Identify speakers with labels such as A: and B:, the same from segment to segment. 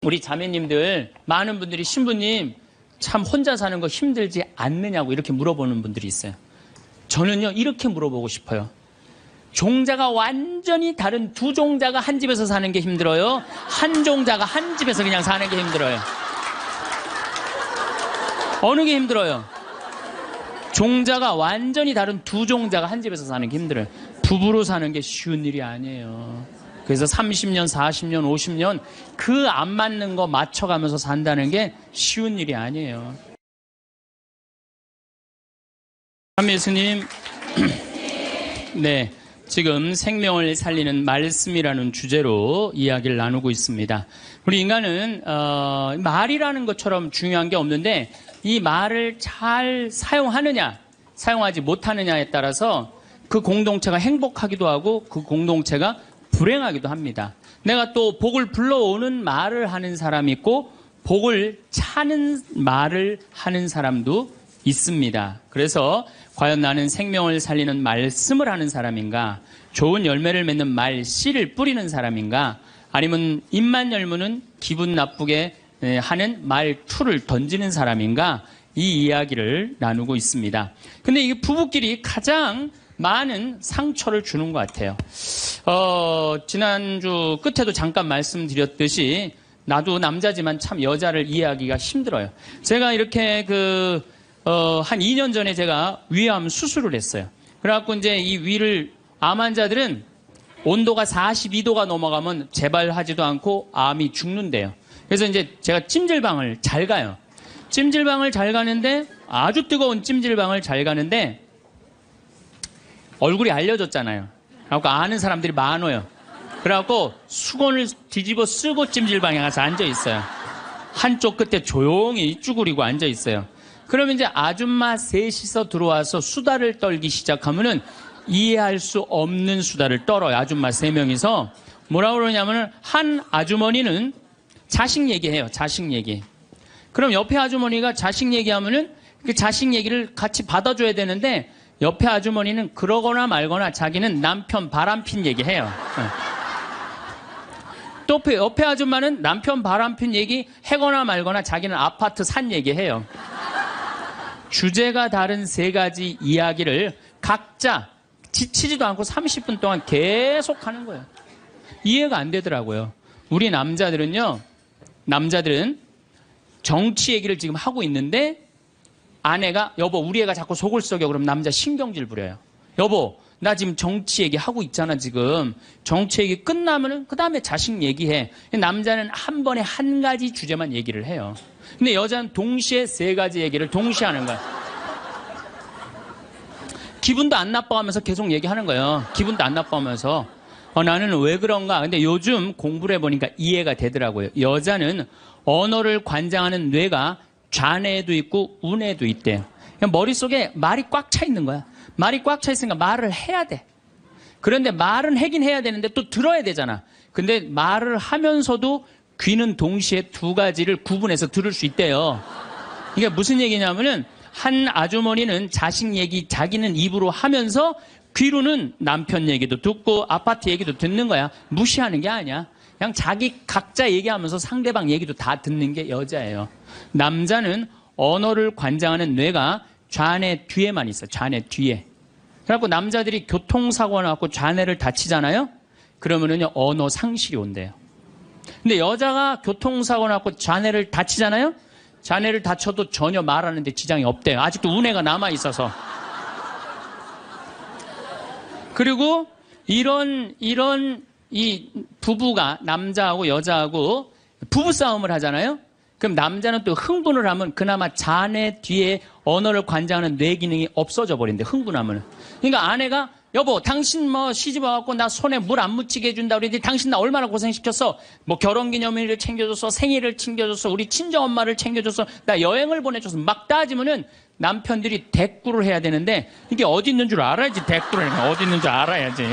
A: 우리 자매님들 많은 분들이 신부님 참 혼자 사는 거 힘들지 않느냐고 이렇게 물어보는 분들이 있어요. 저는요 이렇게 물어보고 싶어요. 종자가 완전히 다른 두 종자가 한 집에서 사는 게 힘들어요? 한 종자가 한 집에서 그냥 사는 게 힘들어요? 어느 게 힘들어요? 종자가 완전히 다른 두 종자가 한 집에서 사는 게 힘들어요. 부부로 사는 게 쉬운 일이 아니에요. 그래서 30년, 40년, 50년 그 안 맞는 거 맞춰가면서 산다는 게 쉬운 일이 아니에요. 참 예수님, 네, 지금 생명을 살리는 말씀이라는 주제로 이야기를 나누고 있습니다. 우리 인간은 말이라는 것처럼 중요한 게 없는데 이 말을 잘 사용하느냐, 사용하지 못하느냐에 따라서 그 공동체가 행복하기도 하고 그 공동체가 불행하기도 합니다. 내가 또 복을 불러오는 말을 하는 사람이 있고 복을 차는 말을 하는 사람도 있습니다. 그래서 과연 나는 생명을 살리는 말씀을 하는 사람인가, 좋은 열매를 맺는 말 씨를 뿌리는 사람인가, 아니면 입만 열무는 기분 나쁘게 하는 말투를 던지는 사람인가, 이 이야기를 나누고 있습니다. 근데 이게 부부끼리 가장 많은 상처를 주는 것 같아요. 지난주 끝에도 잠깐 말씀드렸듯이 나도 남자지만 참 여자를 이해하기가 힘들어요. 제가 이렇게 한 2년 전에 제가 위암 수술을 했어요. 그래갖고 이제 이 위를 암 환자들은 온도가 42도가 넘어가면 재발하지도 않고 암이 죽는데요. 그래서 이제 제가 찜질방을 잘 가요. 찜질방을 잘 가는데 아주 뜨거운 찜질방을 잘 가는데 얼굴이 알려졌잖아요. 그래갖고 아는 사람들이 많아요. 그래갖고 수건을 뒤집어 쓰고 찜질방에 가서 앉아 있어요. 한쪽 끝에 조용히 쭈그리고 앉아 있어요. 그러면 이제 아줌마 셋이서 들어와서 수다를 떨기 시작하면은 이해할 수 없는 수다를 떨어요. 아줌마 3명이서. 뭐라고 그러냐면은 한 아주머니는 자식 얘기해요. 자식 얘기. 그럼 옆에 아주머니가 자식 얘기하면은 그 자식 얘기를 같이 받아줘야 되는데 옆에 아주머니는 그러거나 말거나 자기는 남편 바람핀 얘기해요. 또 옆에 아줌마는 남편 바람핀 얘기 해거나 말거나 자기는 아파트 산 얘기해요. 주제가 다른 3가지 이야기를 각자 지치지도 않고 30분 동안 계속 하는 거예요. 이해가 안 되더라고요. 우리 남자들은 정치 얘기를 지금 하고 있는데 아내가 여보 우리 애가 자꾸 속을 썩여 그럼 남자 신경질 부려요. 여보 나 지금 정치 얘기하고 있잖아 지금. 정치 얘기 끝나면은 그 다음에 자식 얘기해. 남자는 한 번에 한 가지 주제만 얘기를 해요. 근데 여자는 동시에 3가지 얘기를 동시에 하는 거야. 기분도 안 나빠하면서 계속 얘기하는 거예요. 기분도 안 나빠하면서 나는 왜 그런가. 근데 요즘 공부를 해보니까 이해가 되더라고요. 여자는 언어를 관장하는 뇌가 좌뇌도 있고 우뇌도 있대요. 머릿속에 말이 꽉 차 있는 거야. 말이 꽉 차 있으니까 말을 해야 돼. 그런데 말은 하긴 해야 되는데 또 들어야 되잖아. 근데 말을 하면서도 귀는 동시에 2가지를 구분해서 들을 수 있대요. 이게 무슨 얘기냐면은 한 아주머니는 자식 얘기 자기는 입으로 하면서 귀로는 남편 얘기도 듣고 아파트 얘기도 듣는 거야. 무시하는 게 아니야. 그냥 자기 각자 얘기하면서 상대방 얘기도 다 듣는 게 여자예요. 남자는 언어를 관장하는 뇌가 좌뇌 뒤에만 있어요. 좌뇌 뒤에. 그래갖고 남자들이 교통사고 나갖고 좌뇌를 다치잖아요. 그러면은요 언어 상실이 온대요. 근데 여자가 교통사고 나갖고 좌뇌를 다치잖아요. 좌뇌를 다쳐도 전혀 말하는데 지장이 없대요. 아직도 우뇌가 남아 있어서. 그리고 이런 이 부부가 남자하고 여자하고 부부싸움을 하잖아요. 그럼 남자는 또 흥분을 하면 그나마 자네 뒤에 언어를 관장하는 뇌 기능이 없어져 버린대. 흥분하면. 그러니까 아내가 여보 당신 시집 와갖고 나 손에 물 안 묻히게 해준다 그랬더니 당신 나 얼마나 고생시켰어. 결혼기념일을 챙겨줬어. 생일을 챙겨줬어. 우리 친정엄마를 챙겨줬어. 나 여행을 보내줬어. 막 따지면은 남편들이 대꾸를 해야 되는데 이게 어디 있는 줄 알아야지. 대꾸를 해야 어디 있는 줄 알아야지.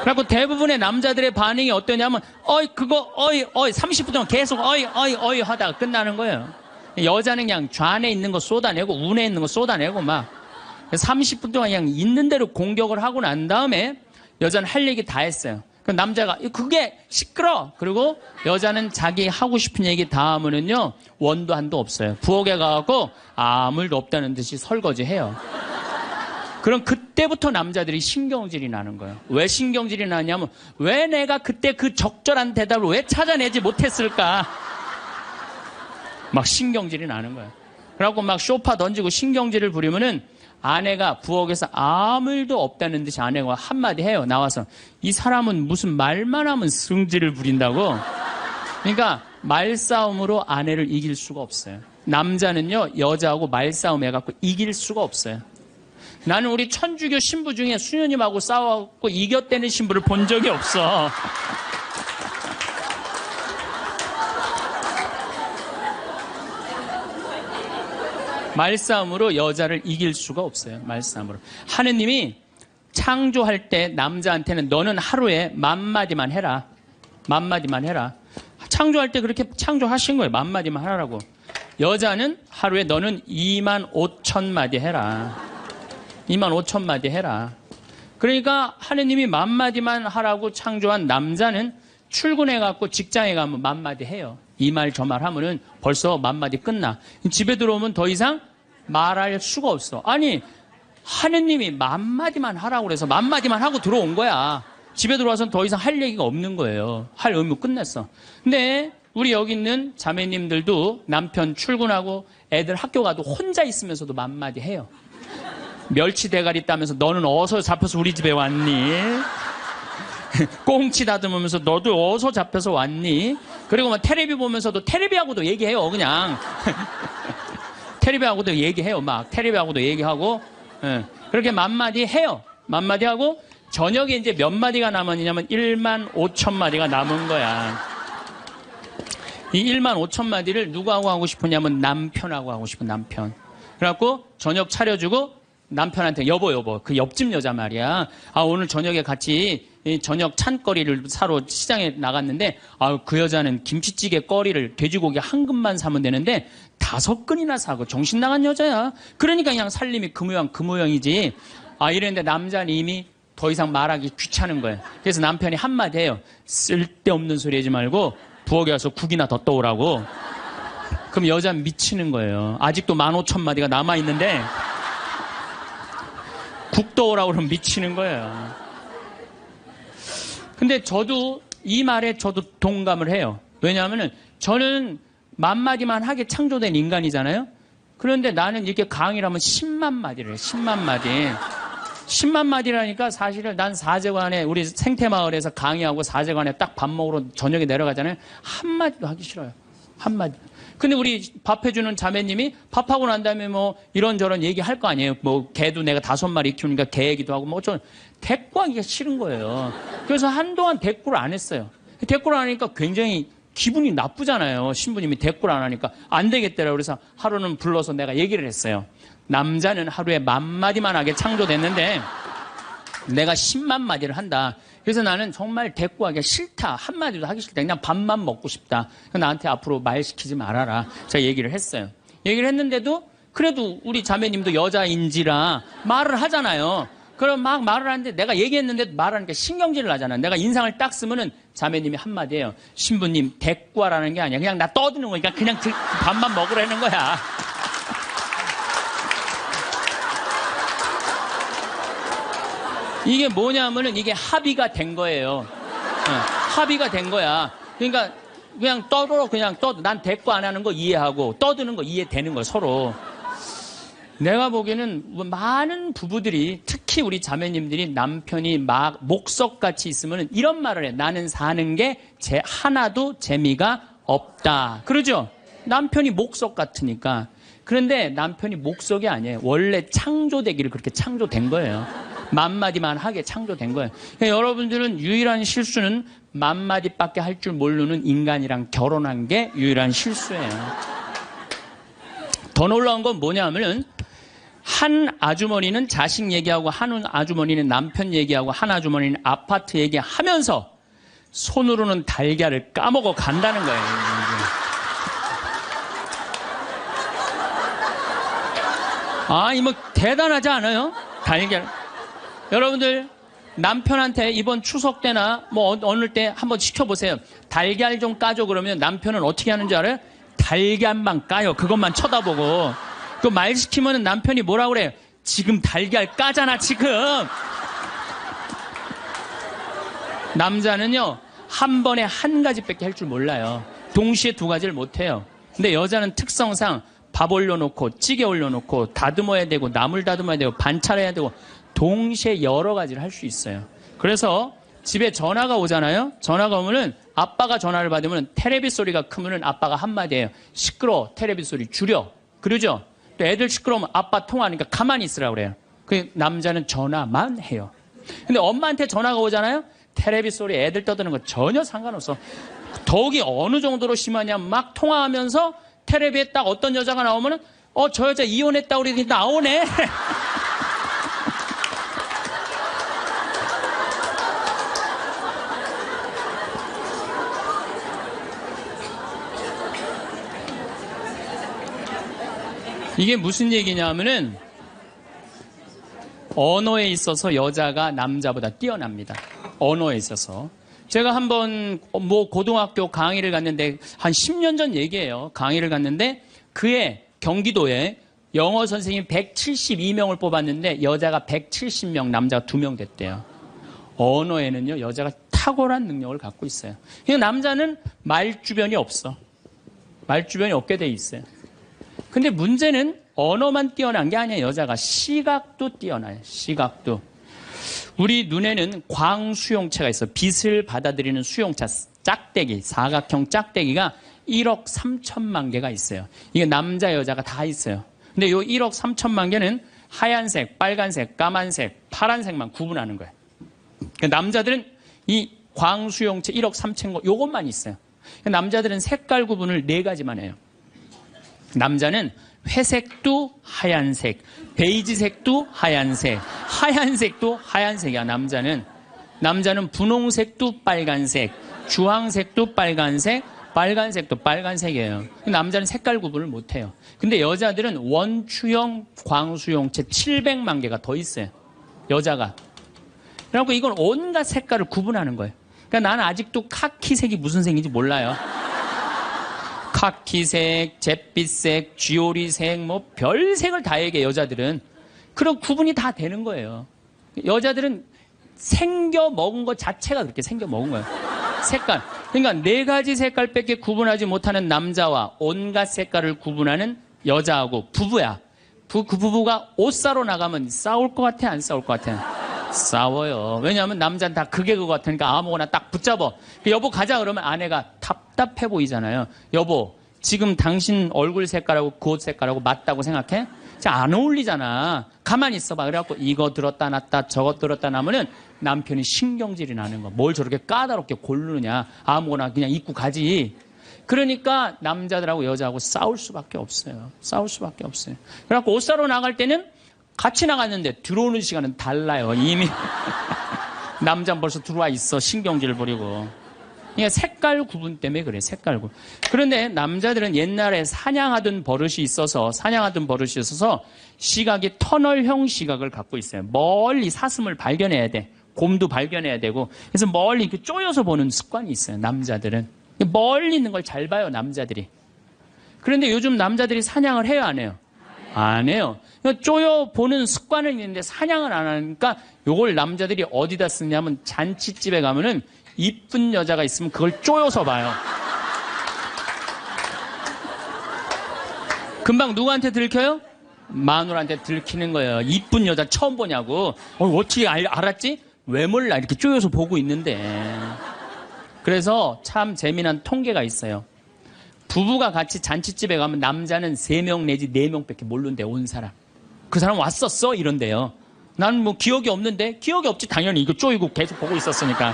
A: 그래갖고 대부분의 남자들의 반응이 어떠냐면 어이 30분 동안 계속 어이 하다가 끝나는 거예요. 여자는 그냥 좌뇌에 있는 거 쏟아내고 우뇌에 있는 거 쏟아내고 막 30분 동안 그냥 있는 대로 공격을 하고 난 다음에 여자는 할 얘기 다 했어요. 그 남자가 그게 시끄러. 그리고 여자는 자기 하고 싶은 얘기 다 하면은요 원도 한도 없어요. 부엌에 가고 아무 일도 없다는 듯이 설거지해요. 그럼 그때부터 남자들이 신경질이 나는 거예요. 왜 신경질이 나냐면 왜 내가 그때 그 적절한 대답을 왜 찾아내지 못했을까? 막 신경질이 나는 거예요. 그래갖고 막 쇼파 던지고 신경질을 부리면은 아내가 부엌에서 아무 일도 없다는 듯이 아내가 한마디 해요. 나와서 이 사람은 무슨 말만 하면 승질을 부린다고. 그러니까 말싸움으로 아내를 이길 수가 없어요. 남자는요 여자하고 말싸움 해갖고 이길 수가 없어요. 나는 우리 천주교 신부 중에 수녀님하고 싸워갖고 이겼다는 신부를 본 적이 없어. 말싸움으로 여자를 이길 수가 없어요. 말싸움으로. 하느님이 창조할 때 남자한테는 너는 하루에 10,000마디만 해라. 10,000마디만 해라. 창조할 때 그렇게 창조하신 거예요. 10,000마디만 하라고. 여자는 하루에 너는 25,000마디 해라. 25,000마디 해라. 그러니까 하느님이 10,000마디만 하라고 창조한 남자는 출근해갖고 직장에 가면 10,000마디 해요. 이 말 저 말 하면은 벌써 10,000마디 끝나. 집에 들어오면 더 이상 말할 수가 없어. 아니 하느님이 10,000마디만 하라고 그래서 10,000마디만 하고 들어온 거야. 집에 들어와서는 더 이상 할 얘기가 없는 거예요. 할 의무 끝냈어. 근데 우리 여기 있는 자매님들도 남편 출근하고 애들 학교 가도 혼자 있으면서도 10,000마디 해요. 멸치 대가리 따면서 너는 어디서 잡혀서 우리 집에 왔니? 꽁치 다듬으면서 너도 어디서 잡혀서 왔니? 그리고 막 텔레비 보면서도 텔레비하고도 얘기해요. 그냥 텔레비하고도 얘기해요. 막 텔레비하고도 얘기하고 그렇게 10,000마디 해요. 10,000마디 하고 저녁에 이제 몇 마디가 남았냐면 15,000마디가 남은 거야. 이 15,000마디를 누구하고 하고 싶으냐면 남편하고 하고 싶은 남편. 그래갖고 저녁 차려주고 남편한테 여보 그 옆집 여자 말이야. 아 오늘 저녁에 같이 저녁 찬거리를 사러 시장에 나갔는데 그 여자는 김치찌개 거리를 돼지고기 한 근만 사면 되는데 5근이나 사고 정신 나간 여자야. 그러니까 그냥 살림이 그 모양 그 모양이지. 이랬는데 남자는 이미 더 이상 말하기 귀찮은 거예요. 그래서 남편이 한마디 해요. 쓸데없는 소리 하지 말고 부엌에 와서 국이나 더 떠오라고. 그럼 여자는 미치는 거예요. 아직도 15,000마디가 남아있는데 국 떠오라고 그러면 미치는 거예요. 근데 저도 이 말에 저도 동감을 해요. 왜냐하면 저는 10,000마디만 하게 창조된 인간이잖아요. 그런데 나는 이렇게 강의를 하면 10만 마디를 해요. 10만 마디. 10만 마디라니까 사실은 난 사제관에 우리 생태마을에서 강의하고 사제관에 딱 밥 먹으러 저녁에 내려가잖아요. 한마디도 하기 싫어요. 한마디. 근데 우리 밥 해주는 자매님이 밥하고 난 다음에 뭐 이런저런 얘기할 거 아니에요. 뭐 개도 내가 5마리 키우니까 개 얘기도 하고 뭐 어쩌면 대꾸하기가 싫은 거예요. 그래서 한동안 대꾸를 안 했어요. 대꾸를 안 하니까 굉장히 기분이 나쁘잖아요. 신부님이 대꾸를 안 하니까 안 되겠더라고요. 그래서 하루는 불러서 내가 얘기를 했어요. 남자는 하루에 10,000마디만 하게 창조됐는데 내가 10만 마디를 한다. 그래서 나는 정말 대꾸하기가 싫다. 한마디도 하기 싫다. 그냥 밥만 먹고 싶다. 나한테 앞으로 말 시키지 말아라. 제가 얘기를 했어요. 얘기를 했는데도 그래도 우리 자매님도 여자인지라 말을 하잖아요. 그럼 막 말을 하는데 내가 얘기했는데 말하니까 신경질을 나잖아. 내가 인상을 딱 쓰면은 자매님이 한마디예요. 신부님 대꾸하라는 게 아니야. 그냥 나 떠드는 거니까 그냥 밥만 먹으라는 거야. 이게 뭐냐면은 이게 합의가 된 거예요. 합의가 된 거야. 그러니까 그냥 떠들어 그냥 떠. 난 대꾸 안 하는 거 이해하고 떠드는 거 이해되는 거야 서로. 내가 보기에는 많은 부부들이 특히 우리 자매님들이 남편이 막 목석같이 있으면 이런 말을 해. 나는 사는 게 하나도 재미가 없다. 그러죠? 남편이 목석 같으니까. 그런데 남편이 목석이 아니에요. 원래 창조되기를 그렇게 창조된 거예요. 10,000마디만 하게 창조된 거예요. 그러니까 여러분들은 유일한 실수는 10,000마디밖에 할 줄 모르는 인간이랑 결혼한 게 유일한 실수예요. 더 놀라운 건 뭐냐면은 한 아주머니는 자식 얘기하고 한 아주머니는 남편 얘기하고 한 아주머니는 아파트 얘기하면서 손으로는 달걀을 까먹어 간다는 거예요. 이거 대단하지 않아요? 달걀. 여러분들 남편한테 이번 추석 때나 뭐 어느 때 한번 시켜보세요. 달걀 좀 까줘 그러면 남편은 어떻게 하는 줄 알아요? 달걀만 까요. 그것만 쳐다보고. 그 말 시키면 남편이 뭐라 그래요? 지금 달걀 까잖아 지금. 남자는요 한 번에 한 가지밖에 할 줄 몰라요. 동시에 두 가지를 못해요. 근데 여자는 특성상 밥 올려놓고 찌개 올려놓고 다듬어야 되고 나물 다듬어야 되고 반찬해야 되고 동시에 여러 가지를 할 수 있어요. 그래서 집에 전화가 오잖아요. 전화가 오면은 아빠가 전화를 받으면 테레비 소리가 크면은 아빠가 한마디 해요. 시끄러워. 테레비 소리 줄여. 그러죠? 또 애들 시끄러우면 아빠 통화하니까 가만히 있으라고 그래요. 그 남자는 전화만 해요. 근데 엄마한테 전화가 오잖아요. 테레비 소리 애들 떠드는 거 전혀 상관없어. 더욱이 어느 정도로 심하냐 막 통화하면서 테레비에 딱 어떤 여자가 나오면은 저 여자 이혼했다 우리 나오네. 이게 무슨 얘기냐면은 언어에 있어서 여자가 남자보다 뛰어납니다. 언어에 있어서. 제가 한번 뭐 고등학교 강의를 갔는데 한 10년 전 얘기예요. 강의를 갔는데 그해 경기도에 영어 선생님 172명을 뽑았는데 여자가 170명, 남자가 2명 됐대요. 언어에는요 여자가 탁월한 능력을 갖고 있어요. 그러니까 남자는 말주변이 없어. 말주변이 없게 돼 있어요. 근데 문제는 언어만 뛰어난 게 아니에요. 여자가 시각도 뛰어나요. 시각도. 우리 눈에는 광수용체가 있어. 빛을 받아들이는 수용차, 짝대기, 사각형 짝대기가 1억 3천만 개가 있어요. 이게 남자, 여자가 다 있어요. 근데 요 1억 3천만 개는 하얀색, 빨간색, 까만색, 파란색만 구분하는 거예요. 그러니까 남자들은 이 광수용체 1억 3천 거 요것만 있어요. 그러니까 남자들은 색깔 구분을 4가지만 해요. 남자는 회색도 하얀색, 베이지색도 하얀색, 하얀색도 하얀색이야. 남자는 분홍색도 빨간색, 주황색도 빨간색, 빨간색도 빨간색이에요. 남자는 색깔 구분을 못해요. 근데 여자들은 원추형 광수용체 700만 개가 더 있어요. 여자가. 그래갖고 이건 온갖 색깔을 구분하는 거예요. 그러니까 나는 아직도 카키색이 무슨 색인지 몰라요. 카키색, 잿빛색, 쥐오리색, 뭐 별색을 다 얘기해 여자들은. 그런 구분이 다 되는 거예요. 여자들은 생겨 먹은 것 자체가 그렇게 생겨 먹은 거예요. 색깔. 그러니까 4가지 색깔밖에 구분하지 못하는 남자와 온갖 색깔을 구분하는 여자하고 부부야. 그 부부가 옷 사러 나가면 싸울 것 같아, 안 싸울 것 같아? 싸워요. 왜냐하면 남자는 다 그게 그거 같으니까 아무거나 딱 붙잡아. 여보 가자 그러면 아내가 답답해 보이잖아요. 여보 지금 당신 얼굴 색깔하고 그 옷 색깔하고 맞다고 생각해? 안 어울리잖아. 가만히 있어봐. 그래갖고 이거 들었다 놨다 저것 들었다 놨으면 남편이 신경질이 나는 거. 뭘 저렇게 까다롭게 고르느냐. 아무거나 그냥 입고 가지. 그러니까 남자들하고 여자하고 싸울 수밖에 없어요. 싸울 수밖에 없어요. 그래갖고 옷 사러 나갈 때는 같이 나갔는데 들어오는 시간은 달라요. 이미 남자는 벌써 들어와 있어. 신경질 부리고. 그러니까 색깔 구분 때문에 그래. 색깔 구분. 그런데 남자들은 옛날에 사냥하던 버릇이 있어서 시각이 터널형 시각을 갖고 있어요. 멀리 사슴을 발견해야 돼. 곰도 발견해야 되고. 그래서 멀리 이렇게 쪼여서 보는 습관이 있어요. 남자들은. 멀리 있는 걸 잘 봐요. 남자들이. 그런데 요즘 남자들이 사냥을 해요, 안 해요? 안 해요. 쪼여 보는 습관은 있는데 사냥을 안 하니까 요걸 남자들이 어디다 쓰냐면 잔치집에 가면은 이쁜 여자가 있으면 그걸 쪼여서 봐요. 금방 누구한테 들켜요? 마누라한테 들키는 거예요. 이쁜 여자 처음 보냐고. 어떻게 알았지? 왜 몰라? 이렇게 쪼여서 보고 있는데. 그래서 참 재미난 통계가 있어요. 부부가 같이 잔치집에 가면 남자는 3명 내지 4명밖에 모르는데 온 사람. 그 사람 왔었어? 이런데요. 나는 뭐 기억이 없는데? 기억이 없지. 당연히 이거 쪼이고 계속 보고 있었으니까.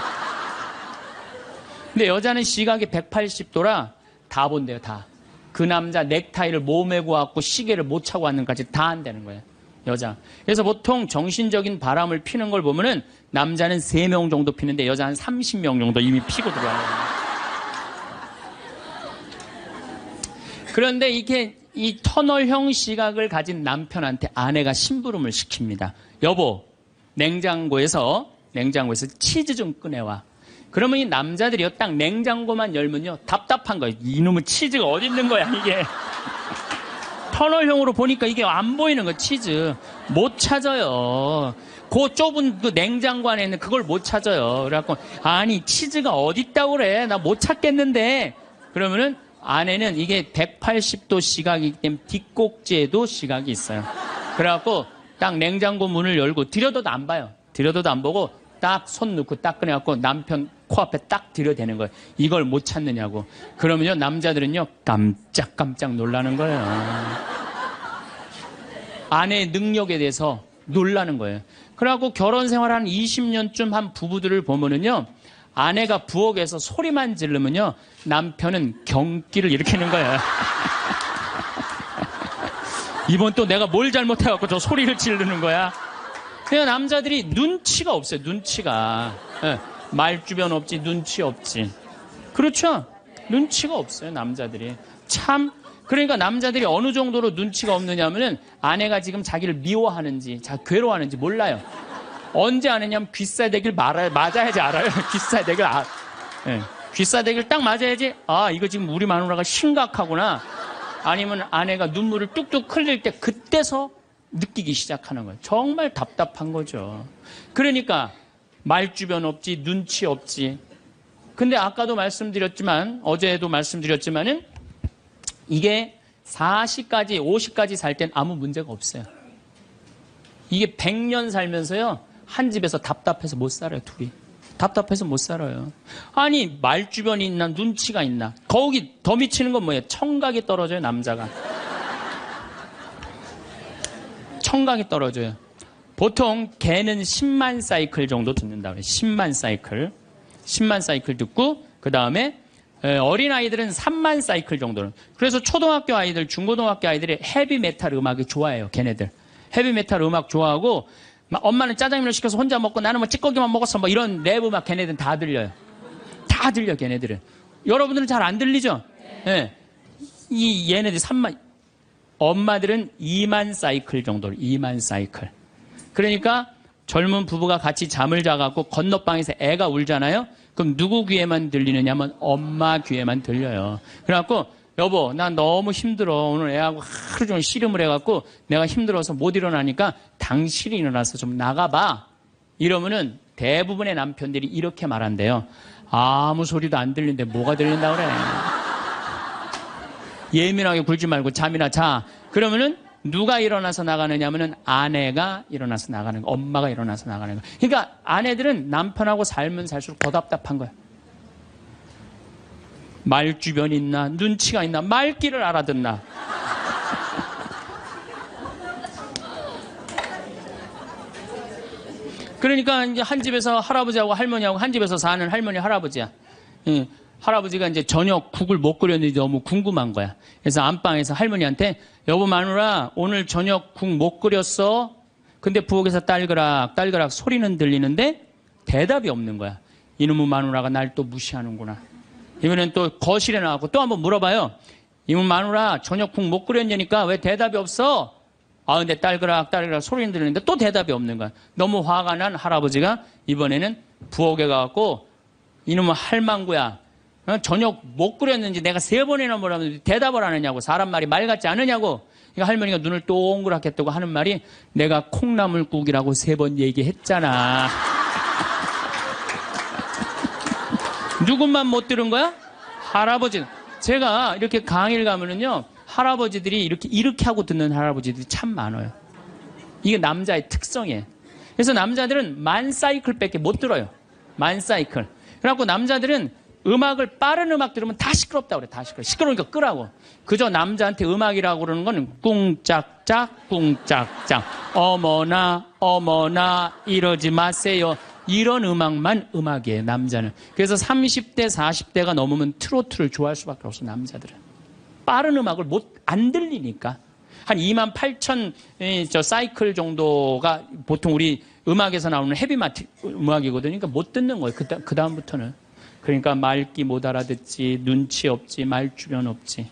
A: 근데 여자는 시각이 180도라 다 본대요. 다. 그 남자 넥타이를 몸에 고왔고 시계를 못 차고 왔는 까지 다 한다는 거예요. 여자. 그래서 보통 정신적인 바람을 피는 걸 보면은 남자는 3명 정도 피는데 여자는 30명 정도 이미 피고 들어와요. 그런데 이게 이 터널형 시각을 가진 남편한테 아내가 심부름을 시킵니다. 여보, 냉장고에서 냉장고에서 치즈 좀 꺼내와. 그러면 이 남자들이요, 딱 냉장고만 열면요, 답답한 거예요. 이놈의 치즈가 어디 있는 거야, 이게. 터널형으로 보니까 이게 안 보이는 거, 치즈. 못 찾아요. 그 좁은 그 냉장고 안에 있는 그걸 못 찾아요. 그래갖고, 아니, 치즈가 어디 있다고 그래. 나 못 찾겠는데. 그러면은 안에는 이게 180도 시각이기 때문에 뒷꼭지에도 시각이 있어요. 그래갖고 딱 냉장고 문을 열고 들여다도 안 봐요. 들여다도 안 보고 딱 손 넣고 딱 꺼내갖고 남편 코앞에 딱 들여대는 거예요. 이걸 못 찾느냐고. 그러면요, 남자들은요, 깜짝깜짝 놀라는 거예요. 아내의 능력에 대해서 놀라는 거예요. 그래갖고 결혼 생활 한 20년쯤 한 부부들을 보면은요, 아내가 부엌에서 소리만 지르면요, 남편은 경기를 일으키는 거예요. 이번 또 내가 뭘 잘못해갖고 저 소리를 지르는 거야. 그냥 남자들이 눈치가 없어요. 눈치가. 예, 말주변 없지, 눈치 없지. 그렇죠? 눈치가 없어요, 남자들이. 참. 그러니까 남자들이 어느 정도로 눈치가 없느냐면은 아내가 지금 자기를 미워하는지, 괴로워하는지 몰라요. 언제 아느냐면 귀싸대기를 맞아야지 알아요. 귀싸대기를 예. 귀싸대기를 딱 맞아야지, 아, 이거 지금 우리 마누라가 심각하구나. 아니면 아내가 눈물을 뚝뚝 흘릴 때 그때서 느끼기 시작하는 거예요. 정말 답답한 거죠. 그러니까 말주변 없지, 눈치 없지. 근데 아까도 말씀드렸지만, 어제도 말씀드렸지만은 이게 40까지, 50까지 살 땐 아무 문제가 없어요. 이게 100년 살면서요, 한 집에서 답답해서 못 살아요, 둘이. 답답해서 못 살아요. 아니, 말주변이 있나, 눈치가 있나. 거기 더 미치는 건 뭐예요? 청각이 떨어져요, 남자가. 청각이 떨어져요. 보통 개는 10만 사이클 정도 듣는다고 해요. 10만 사이클. 10만 사이클 듣고, 그 다음에 어린아이들은 3만 사이클 정도는. 그래서 초등학교 아이들, 중고등학교 아이들이 헤비메탈 음악이 좋아해요, 걔네들. 헤비메탈 음악 좋아하고, 엄마는 짜장면을 시켜서 혼자 먹고 나는 뭐 찌꺼기만 먹었어, 뭐 이런 랩 음악 걔네들은 다 들려요. 다 들려, 걔네들은. 여러분들은 잘 안 들리죠? 예. 이 얘네들 3만, 엄마들은 2만 사이클 정도, 2만 사이클. 그러니까 젊은 부부가 같이 잠을 자갖고 건너방에서 애가 울잖아요? 그럼 누구 귀에만 들리느냐면 엄마 귀에만 들려요. 그래갖고, 여보, 나 너무 힘들어. 오늘 애하고 하루 종일 씨름을 해갖고 내가 힘들어서 못 일어나니까 당신이 일어나서 좀 나가봐. 이러면은 대부분의 남편들이 이렇게 말한대요. 아무 소리도 안 들리는데 뭐가 들린다 그래. 예민하게 굴지 말고 잠이나 자. 그러면은 누가 일어나서 나가느냐면은 아내가 일어나서 나가는 거, 엄마가 일어나서 나가는 거. 그러니까 아내들은 남편하고 살면 살수록 더 답답한 거야. 말주변이 있나, 눈치가 있나, 말귀를 알아듣나. 그러니까 이제 한 집에서 할아버지하고 할머니하고 한 집에서 사는 할머니, 할아버지야. 할아버지가 이제 저녁 국을 못 끓였는지 너무 궁금한 거야. 그래서 안방에서 할머니한테, 여보 마누라, 오늘 저녁 국 못 끓였어? 근데 부엌에서 딸그락, 딸그락 소리는 들리는데 대답이 없는 거야. 이놈의 마누라가 날 또 무시하는구나. 이번엔 또 거실에 나가고 또 한번 물어봐요. 이놈 마누라, 저녁 국 못 끓였냐니까 왜 대답이 없어? 아, 근데 딸그락, 딸그락 소리는 들리는데 또 대답이 없는 거야. 너무 화가 난 할아버지가 이번에는 부엌에 가갖고, 이놈의 할망구야, 저녁 못 끓였는지 내가 3번이나 물었는데 대답을 안 하냐고. 사람 말이 말 같지 않으냐고. 그러니까 할머니가 눈을 동그랗게 뜨고 하는 말이, 내가 콩나물국이라고 3번 얘기했잖아. 누군만 못 들은 거야? 할아버지는. 제가 이렇게 강의를 가면은요, 할아버지들이 이렇게 하고 듣는 할아버지들이 참 많아요. 이게 남자의 특성이에요. 그래서 남자들은 만 사이클밖에 못 들어요. 만 사이클. 그래갖고 남자들은 음악을, 빠른 음악 들으면 다 시끄럽다고 그래. 다 시끄러워. 시끄러우니까 끄라고. 그저 남자한테 음악이라고 그러는 거는 꿍짝짝, 꿍짝짝. 어머나, 어머나, 이러지 마세요. 이런 음악만 음악이에요, 남자는. 그래서 30대, 40대가 넘으면 트로트를 좋아할 수밖에 없어, 남자들은. 빠른 음악을 안 들리니까. 한 28,000 사이클 정도가 보통 우리 음악에서 나오는 헤비마트 음악이거든요. 그러니까 못 듣는 거예요, 그 다음부터는. 그러니까 말귀 못 알아듣지, 눈치 없지, 말주변 없지.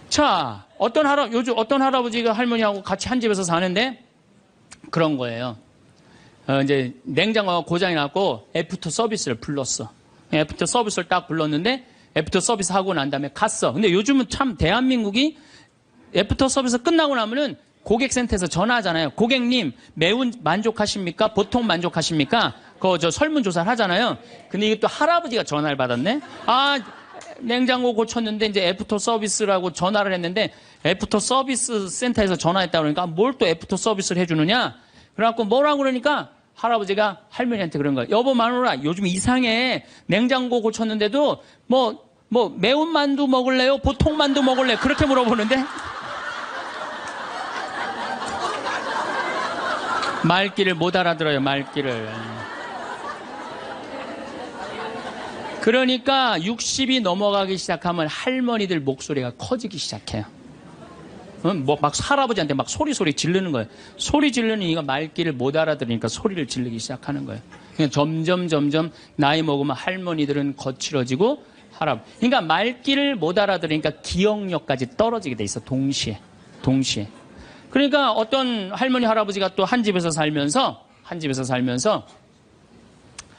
A: 자, 요즘 어떤 할아버지가 할머니하고 같이 한 집에서 사는데 그런 거예요. 이제 냉장고가 고장이 났고 애프터 서비스를 불렀어. 애프터 서비스를 딱 불렀는데 애프터 서비스 하고 난 다음에 갔어. 근데 요즘은 참 대한민국이 애프터 서비스 끝나고 나면은 고객센터에서 전화하잖아요. 고객님, 매운 만족하십니까? 보통 만족하십니까? 저 설문조사를 하잖아요. 근데 이게 또 할아버지가 전화를 받았네? 아, 냉장고 고쳤는데 이제 애프터 서비스라고 전화를 했는데 애프터 서비스 센터에서 전화했다 그러니까 뭘 또 애프터 서비스를 해주느냐? 그래갖고 뭐라고 그러니까 할아버지가 할머니한테 그런 거예요. 여보 마누라, 요즘 이상해. 냉장고 고쳤는데도 매운 만두 먹을래요? 보통 만두 먹을래요? 그렇게 물어보는데 말귀를 못 알아들어요, 말귀를. 그러니까 60이 넘어가기 시작하면 할머니들 목소리가 커지기 시작해요. 막 할아버지한테 막 소리 지르는 거예요. 소리 지르니까 말귀를 못 알아들으니까 소리를 지르기 시작하는 거예요. 그냥 점점 나이 먹으면 할머니들은 거칠어지고 그러니까 말귀를 못 알아들으니까 기억력까지 떨어지게 돼 있어. 동시에. 그러니까 어떤 할머니 할아버지가 또 한 집에서 살면서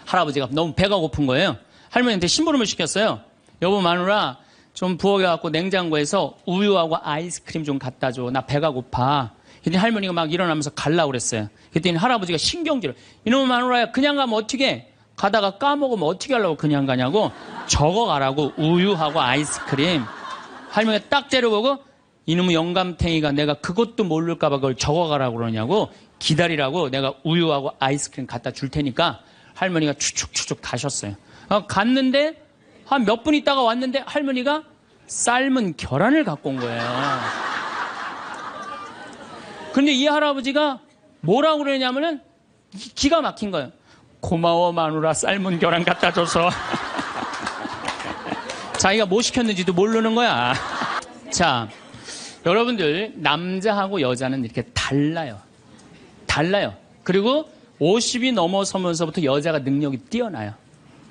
A: 할아버지가 너무 배가 고픈 거예요. 할머니한테 심부름을 시켰어요. 여보 마누라 좀 부엌에갖고 냉장고에서 우유하고 아이스크림 좀 갖다 줘. 나 배가 고파. 그랬더니 할머니가 막 일어나면서 가려고 그랬어요. 그랬더니 할아버지가 신경질을. 이놈의 마누라야 그냥 가면 어떻게 가다가 까먹으면 어떻게 하려고 그냥 가냐고. 적어가라고 우유하고 아이스크림. 할머니가 딱 째려보고 이놈의 영감탱이가 내가 그것도 모를까봐 그걸 적어가라고 그러냐고. 기다리라고 내가 우유하고 아이스크림 갖다 줄 테니까. 할머니가 추측 가셨어요. 갔는데 한 몇 분 있다가 왔는데 할머니가 삶은 계란을 갖고 온 거예요. 근데 이 할아버지가 뭐라고 그러냐면은 기가 막힌 거예요. 고마워 마누라 삶은 계란 갖다 줘서. 자기가 뭐 시켰는지도 모르는 거야. 자, 여러분들 남자하고 여자는 이렇게 달라요. 그리고 50이 넘어서면서부터 여자가 능력이 뛰어나요.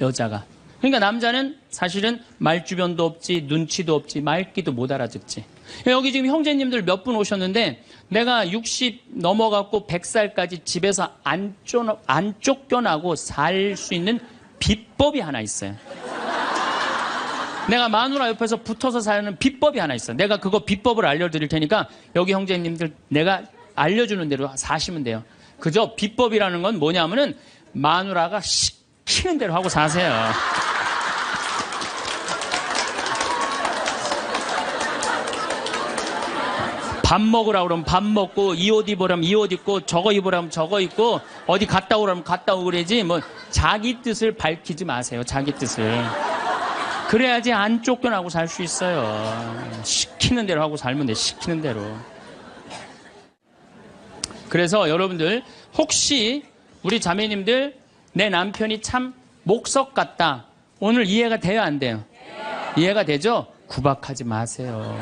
A: 여자가. 그러니까 남자는 사실은 말주변도 없지, 눈치도 없지, 말귀도 못 알아듣지. 여기 지금 형제님들 몇 분 오셨는데 내가 60 넘어갖고 100살까지 집에서 안 쫓겨나고 살 수 있는 비법이 하나 있어요. 내가 마누라 옆에서 붙어서 사는 비법이 하나 있어요. 내가 그거 비법을 알려드릴 테니까 여기 형제님들 내가 알려주는 대로 사시면 돼요. 그저 비법이라는 건 뭐냐면은 마누라가 시키는 대로 하고 사세요. 밥 먹으라 그러면 밥 먹고 이 옷 입으라면 이 옷 입고 저거 입으라면 저거 입고 어디 갔다 오라면 갔다 오고 그러지 뭐 자기 뜻을 밝히지 마세요. 자기 뜻을. 그래야지 안 쫓겨나고 살 수 있어요. 시키는 대로 하고 살면 돼. 시키는 대로. 그래서 여러분들 혹시 우리 자매님들 내 남편이 참 목석 같다. 오늘 이해가 돼요 안 돼요? 이해가 되죠? 구박하지 마세요.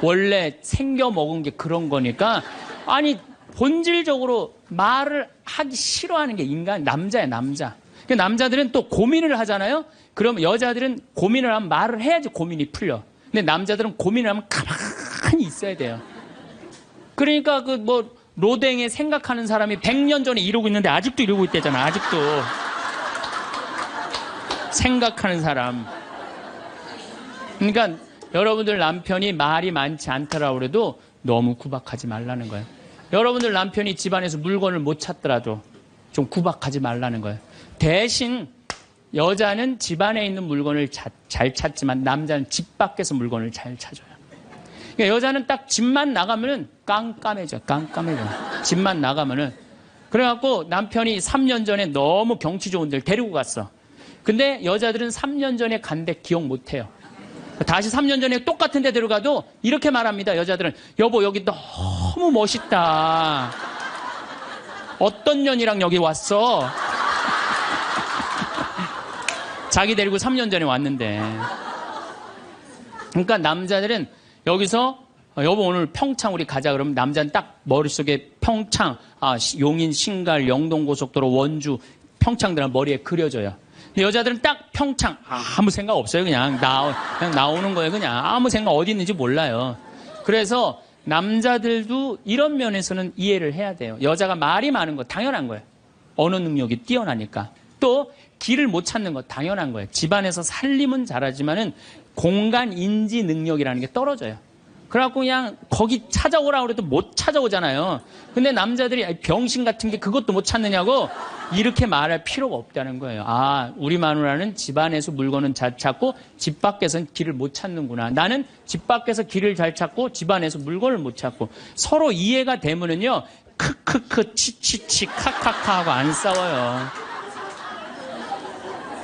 A: 원래 생겨 먹은 게 그런 거니까. 아니 본질적으로 말을 하기 싫어하는 게 인간 남자야 남자. 남자들은 또 고민을 하잖아요. 그럼 여자들은 고민을 하면 말을 해야지 고민이 풀려. 근데 남자들은 고민을 하면 가만히 있어야 돼요. 그러니까 로댕에 생각하는 사람이 100년 전에 이러고 있는데 아직도 이러고 있대잖아. 아직도. 생각하는 사람. 그러니까 여러분들 남편이 말이 많지 않더라고 그래도 너무 구박하지 말라는 거예요. 여러분들 남편이 집안에서 물건을 못 찾더라도 좀 구박하지 말라는 거예요. 대신 여자는 집안에 있는 물건을 잘 찾지만 남자는 집 밖에서 물건을 잘 찾아요. 그러니까 여자는 딱 집만 나가면은 깜깜해져. 집만 나가면은. 그래갖고 남편이 3년 전에 너무 경치 좋은 데를 데리고 갔어. 근데 여자들은 3년 전에 간 데 기억 못 해요. 다시 3년 전에 똑같은 데 데려가도 이렇게 말합니다. 여자들은 여보 여기 너무 멋있다. 어떤 년이랑 여기 왔어? 자기 데리고 3년 전에 왔는데. 그러니까 남자들은 여기서 여보 오늘 평창 우리 가자 그러면 남자는 딱 머릿속에 평창, 용인, 신갈, 영동고속도로, 원주, 평창들은 머리에 그려져요. 근데 여자들은 딱 평창 아무 생각 없어요. 그냥 나오는 거예요. 그냥 아무 생각 어디 있는지 몰라요. 그래서 남자들도 이런 면에서는 이해를 해야 돼요. 여자가 말이 많은 거 당연한 거예요. 언어 능력이 뛰어나니까. 또 길을 못 찾는 거 당연한 거예요. 집안에서 살림은 잘하지만은 공간 인지 능력이라는 게 떨어져요. 그래갖고 그냥 거기 찾아오라고 해도 못 찾아오잖아요. 근데 남자들이 병신 같은 게 그것도 못 찾느냐고 이렇게 말할 필요가 없다는 거예요. 아, 우리 마누라는 집안에서 물건은 잘 찾고 집 밖에서는 길을 못 찾는구나. 나는 집 밖에서 길을 잘 찾고 집안에서 물건을 못 찾고. 서로 이해가 되면은요, 크크크 치치치 카카카 하고 안 싸워요.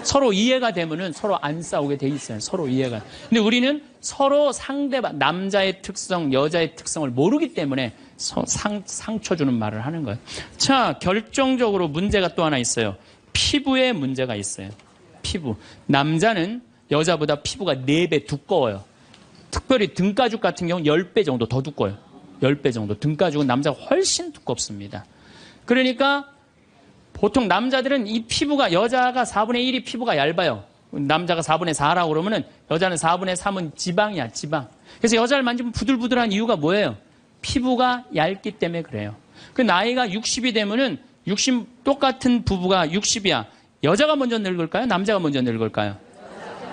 A: 서로 이해가 되면은 서로 안 싸우게 돼 있어요. 서로 이해가. 근데 우리는 서로 상대방, 남자의 특성, 여자의 특성을 모르기 때문에 상처 주는 말을 하는 거예요. 자, 결정적으로 문제가 또 하나 있어요. 피부에 문제가 있어요. 피부. 남자는 여자보다 피부가 4배 두꺼워요. 특별히 등가죽 같은 경우는 10배 정도 더 두꺼워요. 10배 정도. 등가죽은 남자가 훨씬 두껍습니다. 그러니까 보통 남자들은 이 피부가, 여자가 4분의 1이 피부가 얇아요. 남자가 4분의 4라고 그러면은 여자는 4분의 3은 지방이야, 지방. 그래서 여자를 만지면 부들부들한 이유가 뭐예요? 피부가 얇기 때문에 그래요. 그 나이가 60이 되면은 60, 똑같은 부부가 60이야. 여자가 먼저 늙을까요? 남자가 먼저 늙을까요?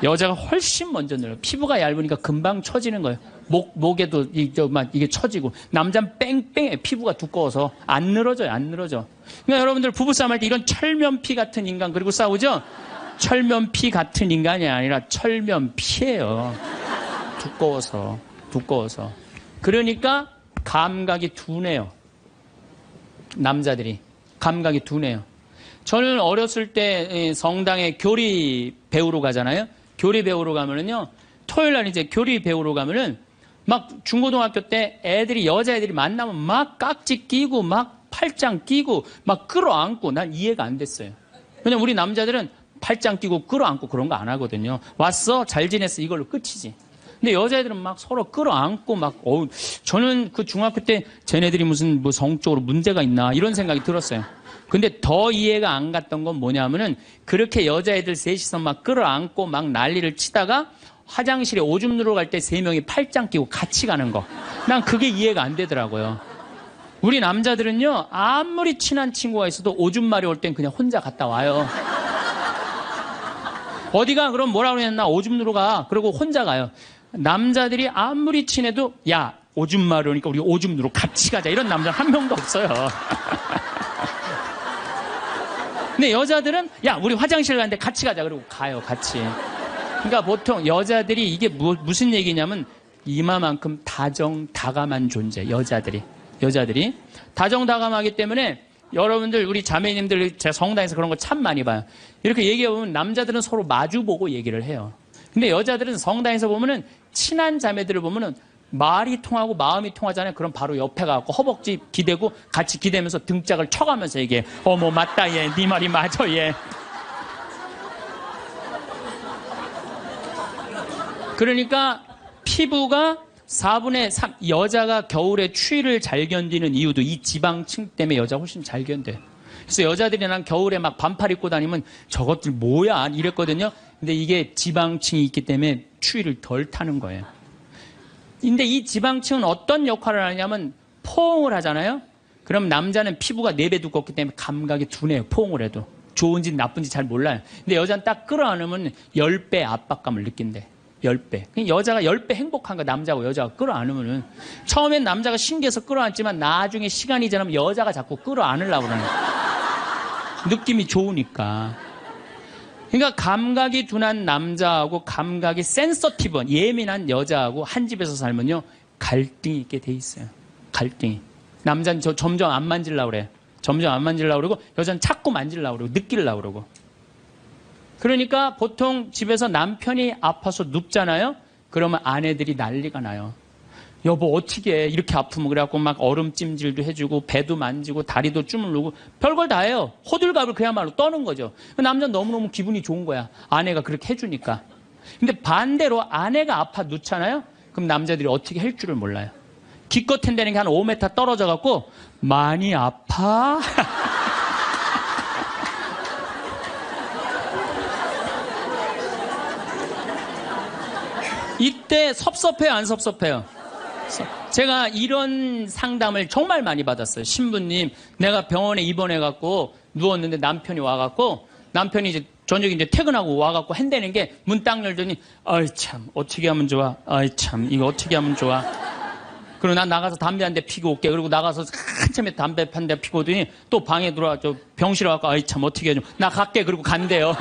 A: 여자가 훨씬 먼저 늙어요. 피부가 얇으니까 금방 처지는 거예요. 목에도 이게 처지고. 남자는 뺑뺑해. 피부가 두꺼워서 안 늘어져요. 안 늘어져. 그러니까 여러분들 부부싸움 할 때 이런 철면피 같은 인간 그리고 싸우죠? 철면피 같은 인간이 아니라 철면피예요. 두꺼워서. 그러니까 감각이 둔해요. 남자들이. 감각이 둔해요. 저는 어렸을 때 성당에 교리 배우러 가잖아요. 교리 배우러 가면은요, 토요일 날 이제 교리 배우러 가면은 막 중고등학교 때 애들이, 여자애들이 만나면 막 깍지 끼고 막 팔짱 끼고 막 끌어안고 난 이해가 안 됐어요. 왜냐면 우리 남자들은 팔짱 끼고 끌어안고 그런 거 안 하거든요. 왔어? 잘 지냈어? 이걸로 끝이지. 근데 여자애들은 막 서로 끌어안고 막, 저는 그 중학교 때 쟤네들이 무슨 뭐 성적으로 문제가 있나 이런 생각이 들었어요. 근데 더 이해가 안 갔던 건 뭐냐면은 그렇게 여자애들 셋이서 막 끌어안고 막 난리를 치다가 화장실에 오줌 누러 갈 때 3명이 팔짱 끼고 같이 가는 거. 난 그게 이해가 안 되더라고요. 우리 남자들은요, 아무리 친한 친구가 있어도 오줌 마려 올 땐 그냥 혼자 갔다 와요. 어디가 그럼 뭐라 그랬나? 오줌 누러 가. 그러고 혼자 가요. 남자들이 아무리 친해도 야, 오줌 마려우니까 우리 오줌 누러 같이 가자. 이런 남자 한 명도 없어요. 근데 여자들은 야, 우리 화장실 가는데 같이 가자. 그러고 가요, 같이. 그러니까 보통 여자들이 이게 무슨 얘기냐면 이마만큼 다정다감한 존재. 여자들이 다정다감하기 때문에 여러분들, 우리 자매님들, 제가 성당에서 그런 거 참 많이 봐요. 이렇게 얘기해보면 남자들은 서로 마주보고 얘기를 해요. 근데 여자들은 성당에서 보면은 친한 자매들을 보면은 말이 통하고 마음이 통하잖아요. 그럼 바로 옆에 가고 허벅지 기대고 같이 기대면서 등짝을 쳐가면서 얘기해. 어머, 맞다, 얘. 네 말이 맞아, 얘. 그러니까 피부가 4분의 3, 여자가 겨울에 추위를 잘 견디는 이유도 이 지방층 때문에 여자 훨씬 잘 견뎌요. 그래서 여자들이 난 겨울에 막 반팔 입고 다니면 저것들 뭐야? 이랬거든요. 근데 이게 지방층이 있기 때문에 추위를 덜 타는 거예요. 근데 이 지방층은 어떤 역할을 하냐면 포옹을 하잖아요. 그럼 남자는 피부가 4배 두껍기 때문에 감각이 둔해요. 포옹을 해도. 좋은지 나쁜지 잘 몰라요. 근데 여자는 딱 끌어안으면 10배 압박감을 느낀대. 10배. 여자가 10배 행복한 거, 남자하고 여자가 끌어안으면은. 처음엔 남자가 신기해서 끌어안지만 나중에 시간이 지나면 여자가 자꾸 끌어안으려고 그러는 느낌이 좋으니까. 그러니까 감각이 둔한 남자하고 감각이 센서티브한 예민한 여자하고 한 집에서 살면요, 갈등이 있게 돼 있어요. 갈등이. 남자는 점점 안 만지려고 그래요. 점점 안 만지려고 그러고 여자는 자꾸 만지려고 그러고 느끼려고 그러고. 그러니까 보통 집에서 남편이 아파서 눕잖아요. 그러면 아내들이 난리가 나요. 여보 어떻게 해? 이렇게 아프면. 그래갖고 막 얼음 찜질도 해주고 배도 만지고 다리도 주물르고 별걸 다 해요. 호들갑을 그야말로 떠는 거죠. 남자는 너무너무 기분이 좋은 거야. 아내가 그렇게 해주니까. 근데 반대로 아내가 아파 눕잖아요. 그럼 남자들이 어떻게 할 줄을 몰라요. 기껏 한다는 게 한 5m 떨어져 갖고 많이 아파? 이때 섭섭해요, 안 섭섭해요? 제가 이런 상담을 정말 많이 받았어요. 신부님, 내가 병원에 입원해갖고 누웠는데 남편이 와갖고 남편이 이제 저녁에 이제 퇴근하고 와갖고 한다는 게 문 딱 열더니 아이 참 어떻게 하면 좋아. 아이 참 이거 어떻게 하면 좋아. 그리고 난 나가서 담배 한 대 피고 올게. 그리고 나가서 한참에 담배 한 대 피고 오더니 또 방에 들어와 저 병실에 와갖고 아이 참 어떻게 해줘. 나 갈게. 그리고 간대요.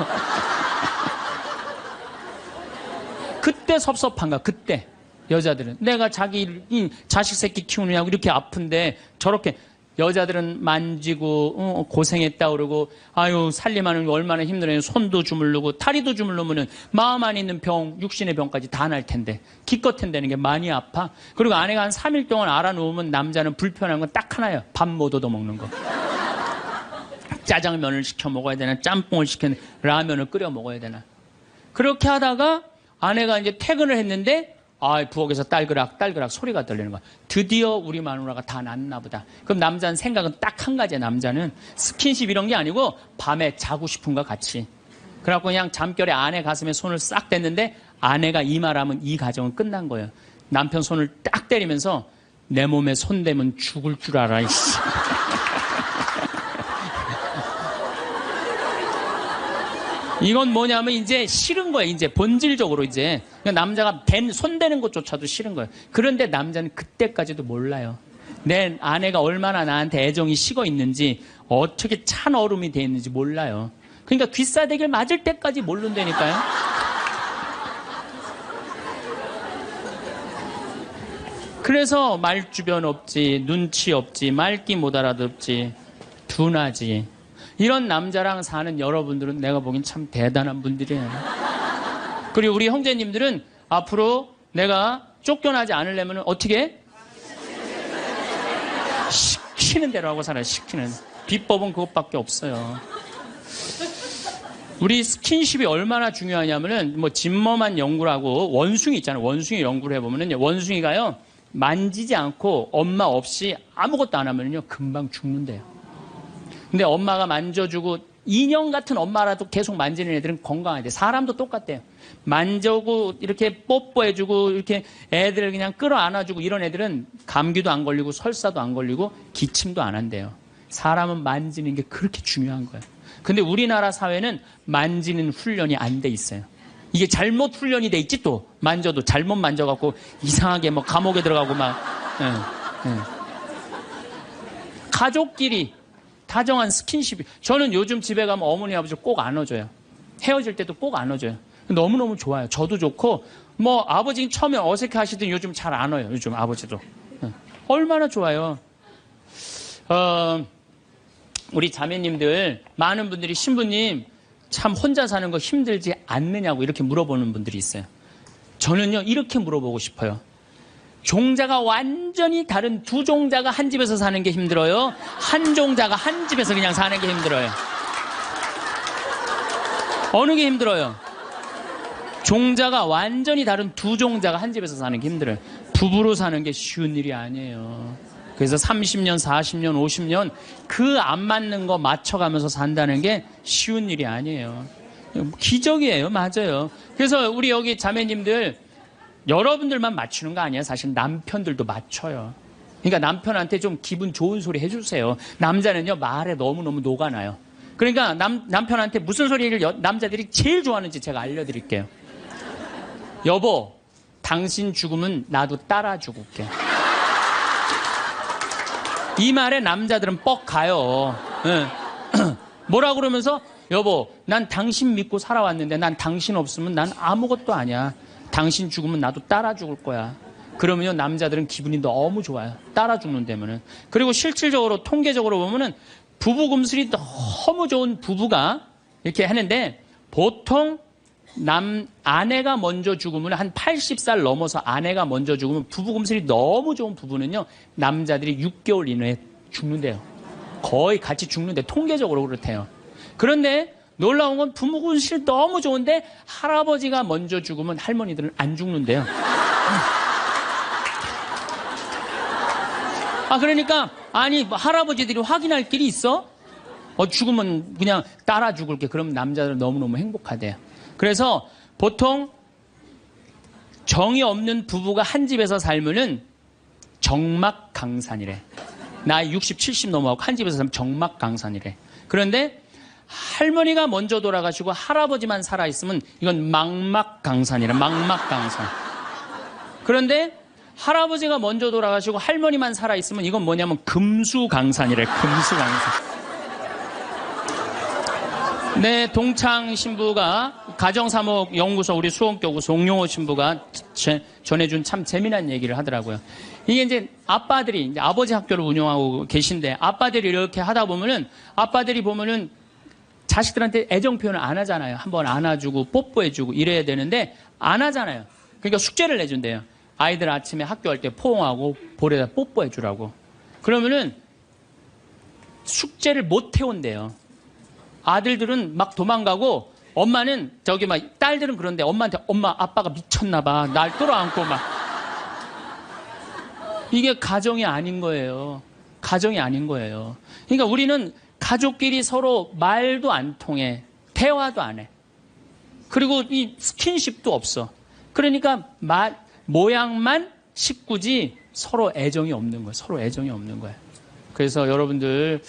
A: 그때 섭섭한가 그때 여자들은 내가 자기 자식 새끼 키우느냐고 이렇게 아픈데 저렇게 여자들은 만지고 고생했다 그러고 아유 살림하는 게 얼마나 힘들어요. 손도 주물르고 다리도 주물르면은 마음 안에 있는 병 육신의 병까지 다 날 텐데 기껏 한다는 게 많이 아파. 그리고 아내가 한 3일 동안 알아놓으면 남자는 불편한 건 딱 하나예요. 밥 못 얻어 먹는 거. 짜장면을 시켜 먹어야 되나 짬뽕을 시켜 라면을 끓여 먹어야 되나. 그렇게 하다가 아내가 이제 퇴근을 했는데 부엌에서 딸그락 소리가 들리는 거야. 드디어 우리 마누라가 다 낫나 보다. 그럼 남자는 생각은 딱 한 가지야. 남자는 스킨십 이런 게 아니고 밤에 자고 싶은 거 같이. 그래갖고 그냥 잠결에 아내 가슴에 손을 싹 댔는데 아내가 이 말하면 이 가정은 끝난 거예요. 남편 손을 딱 때리면서 내 몸에 손 대면 죽을 줄 알아. 이씨. 이건 뭐냐면 이제 싫은 거예요. 이제 본질적으로 이제 남자가 손 대는 것조차도 싫은 거예요. 그런데 남자는 그때까지도 몰라요. 내 아내가 얼마나 나한테 애정이 식어 있는지 어떻게 찬 얼음이 돼 있는지 몰라요. 그러니까 귀싸대기를 맞을 때까지 모른다니까요. 그래서 말주변 없지, 눈치 없지, 말귀 못 알아듣지, 둔하지. 이런 남자랑 사는 여러분들은 내가 보기엔 참 대단한 분들이에요. 그리고 우리 형제님들은 앞으로 내가 쫓겨나지 않으려면 어떻게? 시키는 대로 하고 살아요. 시키는. 비법은 그것밖에 없어요. 우리 스킨십이 얼마나 중요하냐면은 뭐 진머만 연구를 하고 원숭이 있잖아요. 원숭이 연구를 해보면은 원숭이가요 만지지 않고 엄마 없이 아무것도 안 하면요 금방 죽는데요. 근데 엄마가 만져주고 인형 같은 엄마라도 계속 만지는 애들은 건강해야 돼. 사람도 똑같대요. 만져고 이렇게 뽀뽀해주고 이렇게 애들을 그냥 끌어안아주고 이런 애들은 감기도 안 걸리고 설사도 안 걸리고 기침도 안 한대요. 사람은 만지는 게 그렇게 중요한 거예요. 근데 우리나라 사회는 만지는 훈련이 안 돼 있어요. 이게 잘못 훈련이 돼 있지 또 만져도 잘못 만져갖고 이상하게 뭐 감옥에 들어가고 막 가족끼리 다정한 스킨십이. 저는 요즘 집에 가면 어머니 아버지를 꼭 안아줘요. 헤어질 때도 꼭 안아줘요. 너무너무 좋아요. 저도 좋고 뭐 아버지 처음에 어색해 하시더니 요즘 잘 안아요. 요즘 아버지도. 얼마나 좋아요. 우리 자매님들 많은 분들이 신부님 참 혼자 사는 거 힘들지 않느냐고 이렇게 물어보는 분들이 있어요. 저는요 이렇게 물어보고 싶어요. 종자가 완전히 다른 두 종자가 한 집에서 사는 게 힘들어요? 한 종자가 한 집에서 그냥 사는 게 힘들어요? 어느 게 힘들어요? 종자가 완전히 다른 두 종자가 한 집에서 사는 게 힘들어요. 부부로 사는 게 쉬운 일이 아니에요. 그래서 30년, 40년, 50년 그 안 맞는 거 맞춰가면서 산다는 게 쉬운 일이 아니에요. 기적이에요. 맞아요. 그래서 우리 여기 자매님들 여러분들만 맞추는 거 아니에요. 사실 남편들도 맞춰요. 그러니까 남편한테 좀 기분 좋은 소리 해주세요. 남자는요 말에 너무너무 녹아나요. 그러니까 남편한테 무슨 소리를 남자들이 제일 좋아하는지 제가 알려드릴게요. 여보, 당신 죽으면 나도 따라 죽을게. 이 말에 남자들은 뻑 가요. 뭐라 그러면서 여보, 난 당신 믿고 살아왔는데 난 당신 없으면 난 아무것도 아니야. 당신 죽으면 나도 따라 죽을 거야. 그러면요 남자들은 기분이 너무 좋아요. 따라 죽는다면은. 그리고 실질적으로 통계적으로 보면은 부부 금슬이 너무 좋은 부부가 이렇게 하는데 보통 아내가 먼저 죽으면 한 80살 넘어서 아내가 먼저 죽으면 부부 금슬이 너무 좋은 부부는요 남자들이 6개월 이내에 죽는데요. 거의 같이 죽는데 통계적으로 그렇대요. 그런데 놀라운 건 부부 금슬이 너무 좋은데 할아버지가 먼저 죽으면 할머니들은 안 죽는데요. 그러니까 아니 할아버지들이 확인할 길이 있어? 죽으면 그냥 따라 죽을게. 그럼 남자들은 너무너무 행복하대요. 그래서 보통 정이 없는 부부가 한 집에서 살면은 정막강산이래. 나이 60, 70 넘어가고 한 집에서 살면 정막강산이래. 그런데 할머니가 먼저 돌아가시고 할아버지만 살아있으면 이건 망막강산이라, 망막강산. 그런데 할아버지가 먼저 돌아가시고 할머니만 살아있으면 이건 뭐냐면 금수강산이래, 금수강산. 네, 동창 신부가 가정사목연구소 우리 수원교구 송용호 신부가 전해준 참 재미난 얘기를 하더라고요. 이게 이제 아빠들이 이제 아버지 학교를 운영하고 계신데 아빠들이 이렇게 하다 보면은 아빠들이 보면은 자식들한테 애정 표현을 안 하잖아요. 한번 안아주고 뽀뽀해주고 이래야 되는데 안 하잖아요. 그러니까 숙제를 내준대요. 아이들 아침에 학교할 때 포옹하고 볼에다 뽀뽀해주라고. 그러면은 숙제를 못 해온대요. 아들들은 막 도망가고 엄마는 저기 막 딸들은 그런데 엄마한테 엄마 아빠가 미쳤나 봐. 날 끌어안고 막. 이게 가정이 아닌 거예요. 가정이 아닌 거예요. 그러니까 우리는 가족끼리 서로 말도 안 통해. 대화도 안 해. 그리고 이 스킨십도 없어. 그러니까 모양만 식구지 서로 애정이 없는 거예요. 서로 애정이 없는 거예요. 그래서 여러분들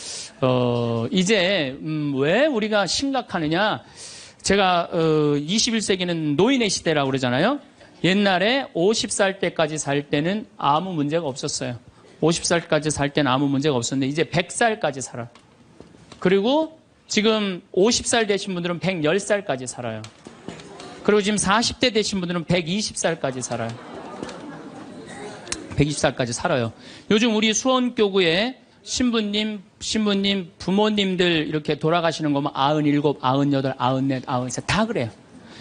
A: 이제 왜 우리가 심각하느냐. 제가 21세기는 노인의 시대라고 그러잖아요. 옛날에 50살 때까지 살 때는 아무 문제가 없었어요. 50살까지 살 때는 아무 문제가 없었는데 이제 100살까지 살아. 그리고 지금 50살 되신 분들은 110살까지 살아요. 그리고 지금 40대 되신 분들은 120살까지 살아요. 120살까지 살아요. 요즘 우리 수원교구에 신부님, 부모님들 이렇게 돌아가시는 거면 97, 98, 94, 93 다 그래요.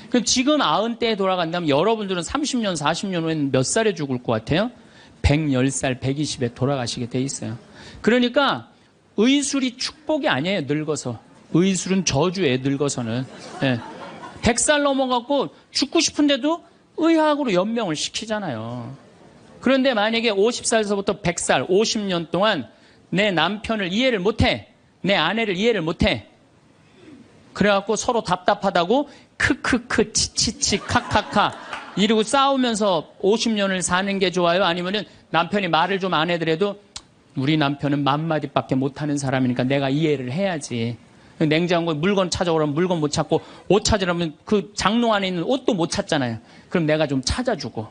A: 그럼 지금 90대에 돌아간다면 여러분들은 30년, 40년 후에는 몇 살에 죽을 것 같아요? 110살, 120에 돌아가시게 돼 있어요. 그러니까 의술이 축복이 아니에요, 늙어서. 의술은 저주에 늙어서는. 예. 100살 넘어갖고 죽고 싶은데도 의학으로 연명을 시키잖아요. 그런데 만약에 50살서부터 100살, 50년 동안 내 남편을 이해를 못해. 내 아내를 이해를 못해. 그래갖고 서로 답답하다고 크크크 치치치 카카카 이러고 싸우면서 50년을 사는 게 좋아요? 아니면은 남편이 말을 좀 안 해더라도 우리 남편은 맘마디밖에 못하는 사람이니까 내가 이해를 해야지. 냉장고에 물건 찾아오라면 물건 못 찾고 옷 찾으라면 그 장롱 안에 있는 옷도 못 찾잖아요. 그럼 내가 좀 찾아주고.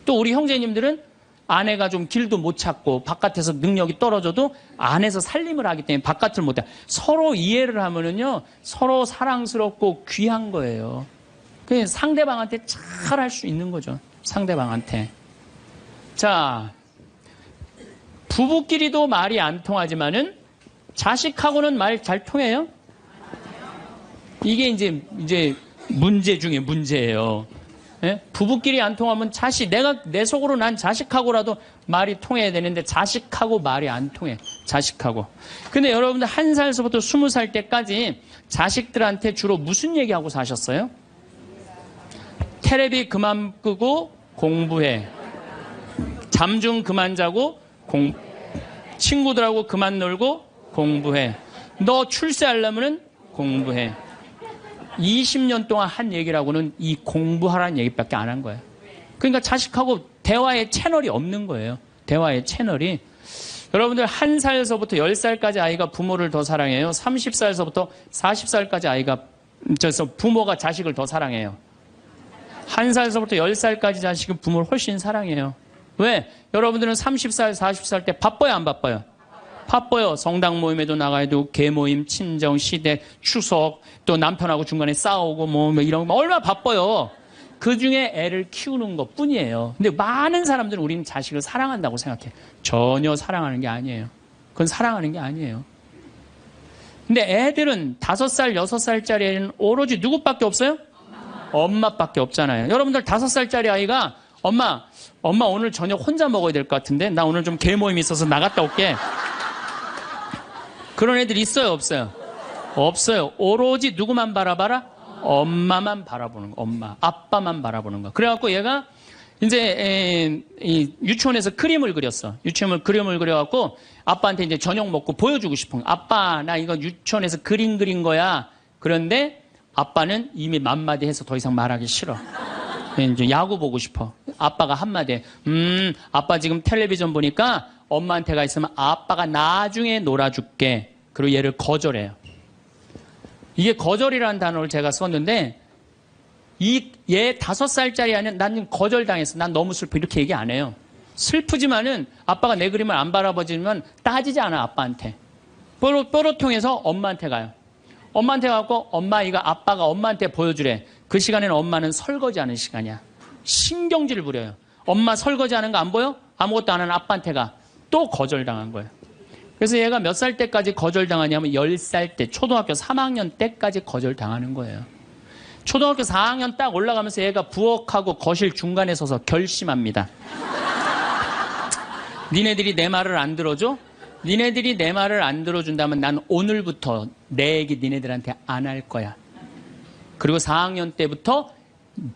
A: 또 우리 형제님들은 아내가 좀 길도 못 찾고 바깥에서 능력이 떨어져도 안에서 살림을 하기 때문에 바깥을 못 해. 서로 이해를 하면은요, 서로 사랑스럽고 귀한 거예요. 그냥 상대방한테 잘 할 수 있는 거죠. 상대방한테. 자, 부부끼리도 말이 안 통하지만은 자식하고는 말 잘 통해요? 이게 이제 문제 중에 문제예요. 예? 부부끼리 안 통하면 내 속으로 난 자식하고라도 말이 통해야 되는데 자식하고 말이 안 통해. 자식하고. 근데 여러분들 1살서부터 20살 때까지 자식들한테 주로 무슨 얘기하고 사셨어요? 테레비 그만 끄고 공부해. 잠 좀 그만 자고 친구들하고 그만 놀고 공부해. 너 출세하려면 공부해. 20년 동안 한 얘기라고는 이 공부하라는 얘기밖에 안 한 거예요. 그러니까 자식하고 대화의 채널이 없는 거예요. 대화의 채널이. 여러분들 1살서부터 10살까지 아이가 부모를 더 사랑해요. 30살서부터 40살까지 부모가 자식을 더 사랑해요. 1살서부터 10살까지 자식은 부모를 훨씬 사랑해요. 왜? 여러분들은 30살, 40살 때 바빠요, 안 바빠요? 바빠요. 성당 모임에도 나가야 되고, 개모임, 친정, 시댁, 추석, 또 남편하고 중간에 싸우고, 이런 거 얼마나 바빠요. 그 중에 애를 키우는 것 뿐이에요. 근데 많은 사람들은 우리는 자식을 사랑한다고 생각해. 전혀 사랑하는 게 아니에요. 그건 사랑하는 게 아니에요. 근데 애들은 5살, 6살짜리 애는 오로지 누구밖에 없어요? 엄마밖에 없잖아요. 여러분들 5살짜리 아이가 엄마 오늘 저녁 혼자 먹어야 될 것 같은데 나 오늘 좀 개모임 있어서 나갔다 올게. 그런 애들 있어요, 없어요? 없어요. 오로지 누구만 바라봐라? 엄마만 바라보는 거. 엄마, 아빠만 바라보는 거. 그래갖고 얘가 이제 유치원에서 그림을 그렸어. 유치원에서 그림을 그려갖고 아빠한테 이제 저녁 먹고 보여주고 싶은 거. 아빠, 나 이거 유치원에서 그림 그린 거야. 그런데 아빠는 이미 맘마디 해서 더 이상 말하기 싫어. 이제 야구 보고 싶어. 아빠가 한마디. 아빠 지금 텔레비전 보니까 엄마한테 가 있으면 아빠가 나중에 놀아줄게. 그리고 얘를 거절해요. 이게 거절이라는 단어를 제가 썼는데 얘 5살짜리 아니면 난 거절당했어. 난 너무 슬퍼. 이렇게 얘기 안 해요. 슬프지만은 아빠가 내 그림을 안 바라봐주면 따지지 않아 아빠한테. 뽀로통해서 엄마한테 가요. 엄마한테 가고 엄마 이거 아빠가 엄마한테 보여주래. 그 시간에는 엄마는 설거지하는 시간이야. 신경질을 부려요. 엄마 설거지하는 거 안 보여? 아무것도 안 하는 아빠한테 가. 또 거절당한 거예요. 그래서 얘가 몇 살 때까지 거절당하냐면 10살 때 초등학교 3학년 때까지 거절당하는 거예요. 초등학교 4학년 딱 올라가면서 얘가 부엌하고 거실 중간에 서서 결심합니다. 니네들이 내 말을 안 들어줘? 니네들이 내 말을 안 들어준다면 난 오늘부터 내 얘기 니네들한테 안 할 거야. 그리고 4학년 때부터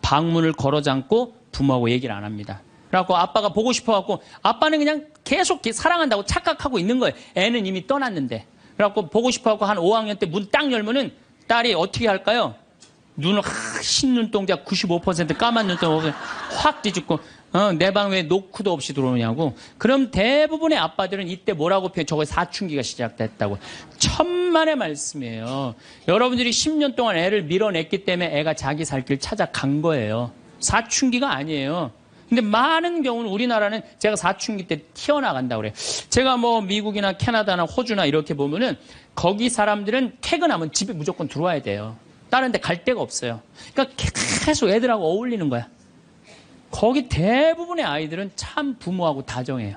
A: 방문을 걸어 잠고 부모하고 얘기를 안 합니다. 그래갖고 아빠가 보고 싶어갖고 아빠는 그냥 계속 사랑한다고 착각하고 있는 거예요. 애는 이미 떠났는데. 그래갖고 보고 싶어갖고 한 5학년 때 문 딱 열면은 딸이 어떻게 할까요? 눈을 흰 눈동자 95% 까만 눈동자 확 뒤집고 내 방 왜 노크도 없이 들어오냐고. 그럼 대부분의 아빠들은 이때 뭐라고 표현? 저거에 사춘기가 시작됐다고. 천만의 말씀이에요. 여러분들이 10년 동안 애를 밀어냈기 때문에 애가 자기 살 길 찾아간 거예요. 사춘기가 아니에요. 근데 많은 경우는 우리나라는 제가 사춘기 때 튀어나간다고 그래요. 제가 뭐 미국이나 캐나다나 호주나 이렇게 보면은 거기 사람들은 퇴근하면 집에 무조건 들어와야 돼요. 다른 데 갈 데가 없어요. 그러니까 계속 애들하고 어울리는 거야. 거기 대부분의 아이들은 참 부모하고 다정해요.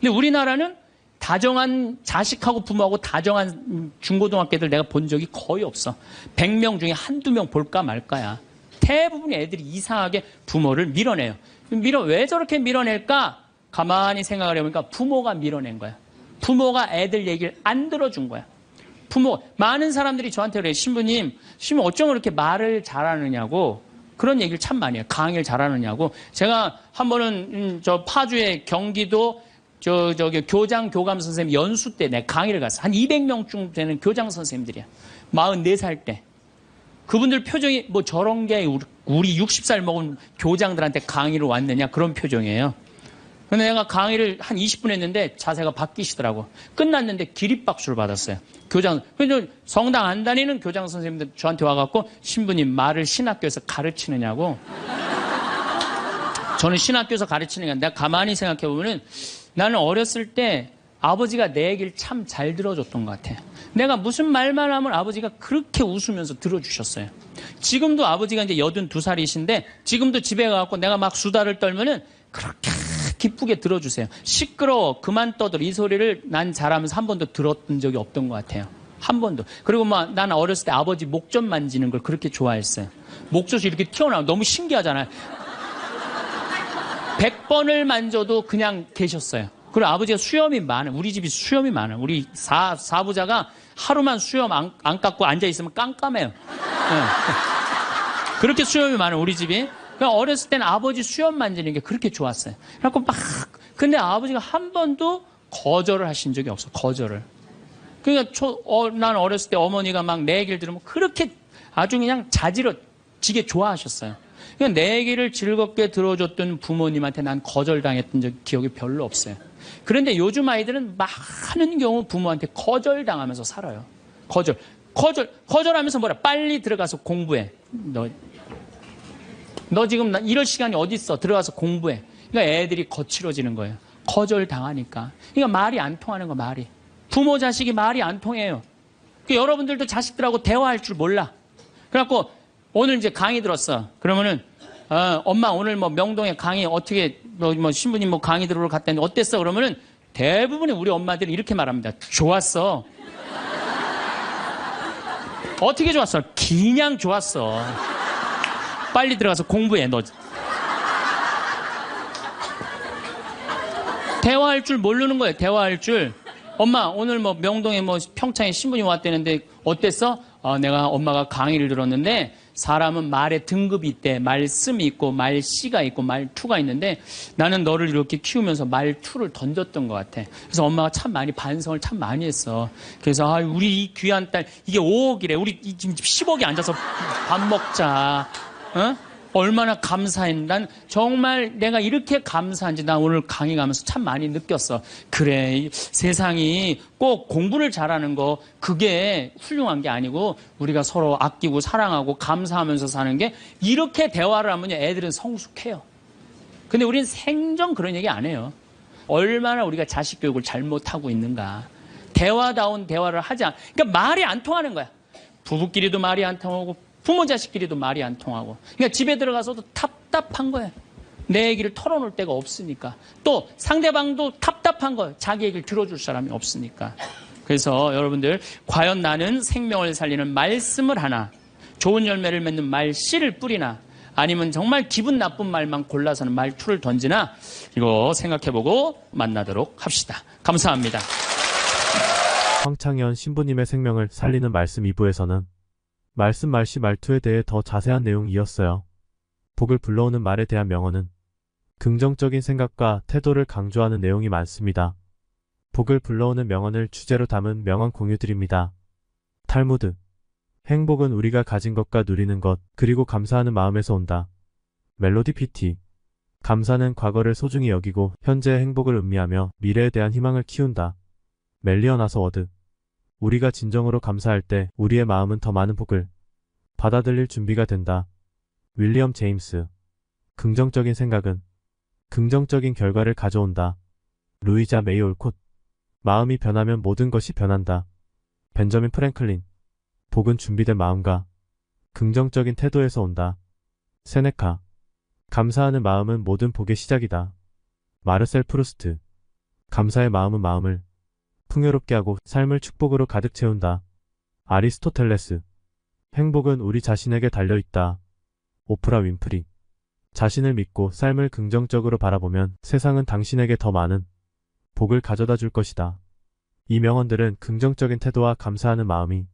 A: 근데 우리나라는 다정한 자식하고 부모하고 다정한 중고등학교 애들 내가 본 적이 거의 없어. 100명 중에 한두 명 볼까 말까야. 대부분의 애들이 이상하게 부모를 밀어내요. 왜 저렇게 밀어낼까? 가만히 생각을 해보니까 부모가 밀어낸 거야. 부모가 애들 얘기를 안 들어준 거야. 많은 사람들이 저한테 그래요. 신부님 어쩜 그렇게 말을 잘하느냐고 그런 얘기를 참 많이 해요. 강의를 잘하느냐고. 제가 한 번은 저 파주의 경기도 저기 교장 교감 선생님 연수 때 내가 강의를 갔어. 한 200명쯤 되는 교장 선생님들이야. 44살 때. 그분들 표정이 뭐 저런 게 우리 60살 먹은 교장들한테 강의를 왔느냐 그런 표정이에요. 근데 내가 강의를 한 20분 했는데 자세가 바뀌시더라고. 끝났는데 기립박수를 받았어요. 성당 안 다니는 교장 선생님들 저한테 와갖고 신부님 말을 신학교에서 가르치느냐고. 저는 신학교에서 가르치는 게 아니라 내가 가만히 생각해보면은 나는 어렸을 때 아버지가 내 얘기를 참 잘 들어줬던 것 같아요. 내가 무슨 말만 하면 아버지가 그렇게 웃으면서 들어주셨어요. 지금도 아버지가 이제 82살이신데 지금도 집에 가갖고 내가 막 수다를 떨면은 그렇게 기쁘게 들어주세요. 시끄러워 그만 떠들 이 소리를 난 잘하면서 한 번도 들었던 적이 없던 것 같아요. 한 번도. 그리고 막 나는 어렸을 때 아버지 목젖 만지는 걸 그렇게 좋아했어요. 목젖이 이렇게 튀어나오면 너무 신기하잖아요. 100번을 만져도 그냥 계셨어요. 그리고 아버지가 수염이 많아. 우리 집이 수염이 많아. 우리 사부자가 하루만 수염 안 깎고 앉아있으면 깜깜해요. 네. 그렇게 수염이 많아 우리 집이. 그러니까 어렸을 때는 아버지 수염 만지는 게 그렇게 좋았어요. 그래갖고 근데 아버지가 한 번도 거절을 하신 적이 없어. 거절을. 그러니까 난 어렸을 때 어머니가 막 내 얘기를 들으면 그렇게 아주 그냥 자지러지게 좋아하셨어요. 그러니까 내 얘기를 즐겁게 들어줬던 부모님한테 난 거절당했던 기억이 별로 없어요. 그런데 요즘 아이들은 많은 경우 부모한테 거절당하면서 살아요. 거절하면서 뭐라? 빨리 들어가서 공부해. 너 지금 이럴 시간이 어디 있어? 들어가서 공부해. 그러니까 애들이 거칠어지는 거예요. 거절당하니까. 그러니까 말이 안 통하는 거 말이. 부모 자식이 말이 안 통해요. 그러니까 여러분들도 자식들하고 대화할 줄 몰라. 그래갖고 오늘 이제 강의 들었어. 그러면은 엄마 오늘 뭐 명동에 강의 어떻게 뭐 신부님 뭐 강의 들으러 갔다는데 어땠어? 그러면은 대부분의 우리 엄마들은 이렇게 말합니다. 좋았어. 어떻게 좋았어? 그냥 좋았어. 빨리 들어가서 공부해, 너. 대화할 줄 모르는 거예요, 대화할 줄. 엄마, 오늘 뭐 명동에 뭐 평창에 신부님 왔다는데 어땠어? 내가 엄마가 강의를 들었는데 사람은 말에 등급이 있대. 말씀이 있고, 말씨가 있고, 말투가 있는데 나는 너를 이렇게 키우면서 말투를 던졌던 것 같아. 그래서 엄마가 참 많이 반성을 참 많이 했어. 그래서 우리 이 귀한 딸, 이게 5억이래. 우리 지금 10억이 앉아서 밥 먹자. 어? 얼마나 감사했는지, 난 정말 내가 이렇게 감사한지 나 오늘 강의 가면서 참 많이 느꼈어. 그래, 세상이 꼭 공부를 잘하는 거 그게 훌륭한 게 아니고 우리가 서로 아끼고 사랑하고 감사하면서 사는 게, 이렇게 대화를 하면 애들은 성숙해요. 근데 우리는 생전 그런 얘기 안 해요. 얼마나 우리가 자식 교육을 잘못하고 있는가. 대화다운 대화를 하지 않아. 그러니까 말이 안 통하는 거야. 부부끼리도 말이 안 통하고 부모 자식끼리도 말이 안 통하고. 그러니까 집에 들어가서도 답답한 거예요. 내 얘기를 털어놓을 데가 없으니까. 또 상대방도 답답한 거예요. 자기 얘기를 들어줄 사람이 없으니까. 그래서 여러분들, 과연 나는 생명을 살리는 말씀을 하나, 좋은 열매를 맺는 말 씨를 뿌리나, 아니면 정말 기분 나쁜 말만 골라서는 말투를 던지나, 이거 생각해보고 만나도록 합시다. 감사합니다.
B: 황창현 신부님의 생명을 살리는 말씀 2부에서는 말씀 말씨 말투에 대해 더 자세한 내용이었어요. 복을 불러오는 말에 대한 명언은 긍정적인 생각과 태도를 강조하는 내용이 많습니다. 복을 불러오는 명언을 주제로 담은 명언 공유드립니다. 탈무드. 행복은 우리가 가진 것과 누리는 것, 그리고 감사하는 마음에서 온다. 멜로디 PT. 감사는 과거를 소중히 여기고 현재의 행복을 음미하며 미래에 대한 희망을 키운다. 멜리언 아서워드. 우리가 진정으로 감사할 때 우리의 마음은 더 많은 복을 받아들일 준비가 된다. 윌리엄 제임스. 긍정적인 생각은 긍정적인 결과를 가져온다. 루이자 메이 올콧. 마음이 변하면 모든 것이 변한다. 벤저민 프랭클린. 복은 준비된 마음과 긍정적인 태도에서 온다. 세네카. 감사하는 마음은 모든 복의 시작이다. 마르셀 프루스트. 감사의 마음은 마음을 풍요롭게 하고 삶을 축복으로 가득 채운다. 아리스토텔레스. 행복은 우리 자신에게 달려있다. 오프라 윈프리. 자신을 믿고 삶을 긍정적으로 바라보면 세상은 당신에게 더 많은 복을 가져다 줄 것이다. 이 명언들은 긍정적인 태도와 감사하는 마음이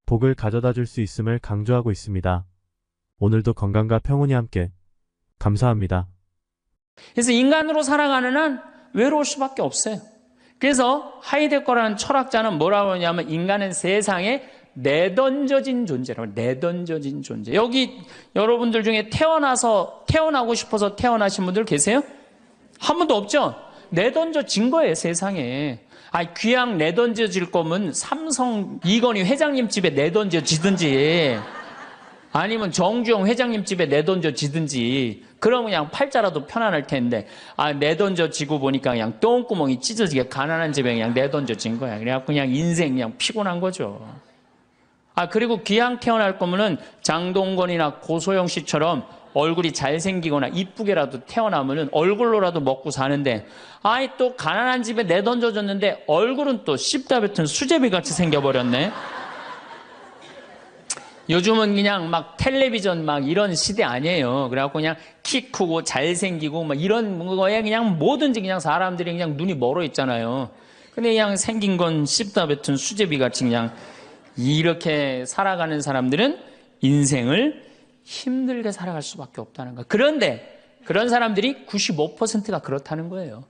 B: 복을 가져다 줄 수 있음을 강조하고 있습니다. 오늘도 건강과 평온이 함께. 감사합니다.
A: 그래서 인간으로 살아가는 한 외로울 수밖에 없어요. 그래서 하이데거라는 철학자는 뭐라고 하냐면, 인간은 세상에 내던져진 존재라고. 내던져진 존재. 여기 여러분들 중에 태어나고 싶어서 태어나신 분들 계세요? 한 분도 없죠? 내던져진 거예요, 세상에. 귀양 내던져질 거면 삼성 이건희 회장님 집에 내던져지든지, 아니면 정주영 회장님 집에 내던져지든지, 그러면 그냥 팔자라도 편안할 텐데, 내던져지고 보니까 그냥 똥구멍이 찢어지게 가난한 집에 그냥 내던져진 거야. 그래갖고 그냥 인생 그냥 피곤한 거죠. 그리고 귀양 태어날 거면은 장동건이나 고소영 씨처럼 얼굴이 잘생기거나 이쁘게라도 태어나면은 얼굴로라도 먹고 사는데, 또 가난한 집에 내던져졌는데 얼굴은 또 씹다 뱉은 수제비 같이 생겨버렸네. 요즘은 그냥 막 텔레비전 막 이런 시대 아니에요. 그래갖고 그냥 키 크고 잘생기고 막 이런 거에 그냥 뭐든지 그냥 사람들이 그냥 눈이 멀어 있잖아요. 근데 그냥 생긴 건 씹다 뱉은 수제비 같이 그냥 이렇게 살아가는 사람들은 인생을 힘들게 살아갈 수밖에 없다는 거예요. 그런데 그런 사람들이 95%가 그렇다는 거예요.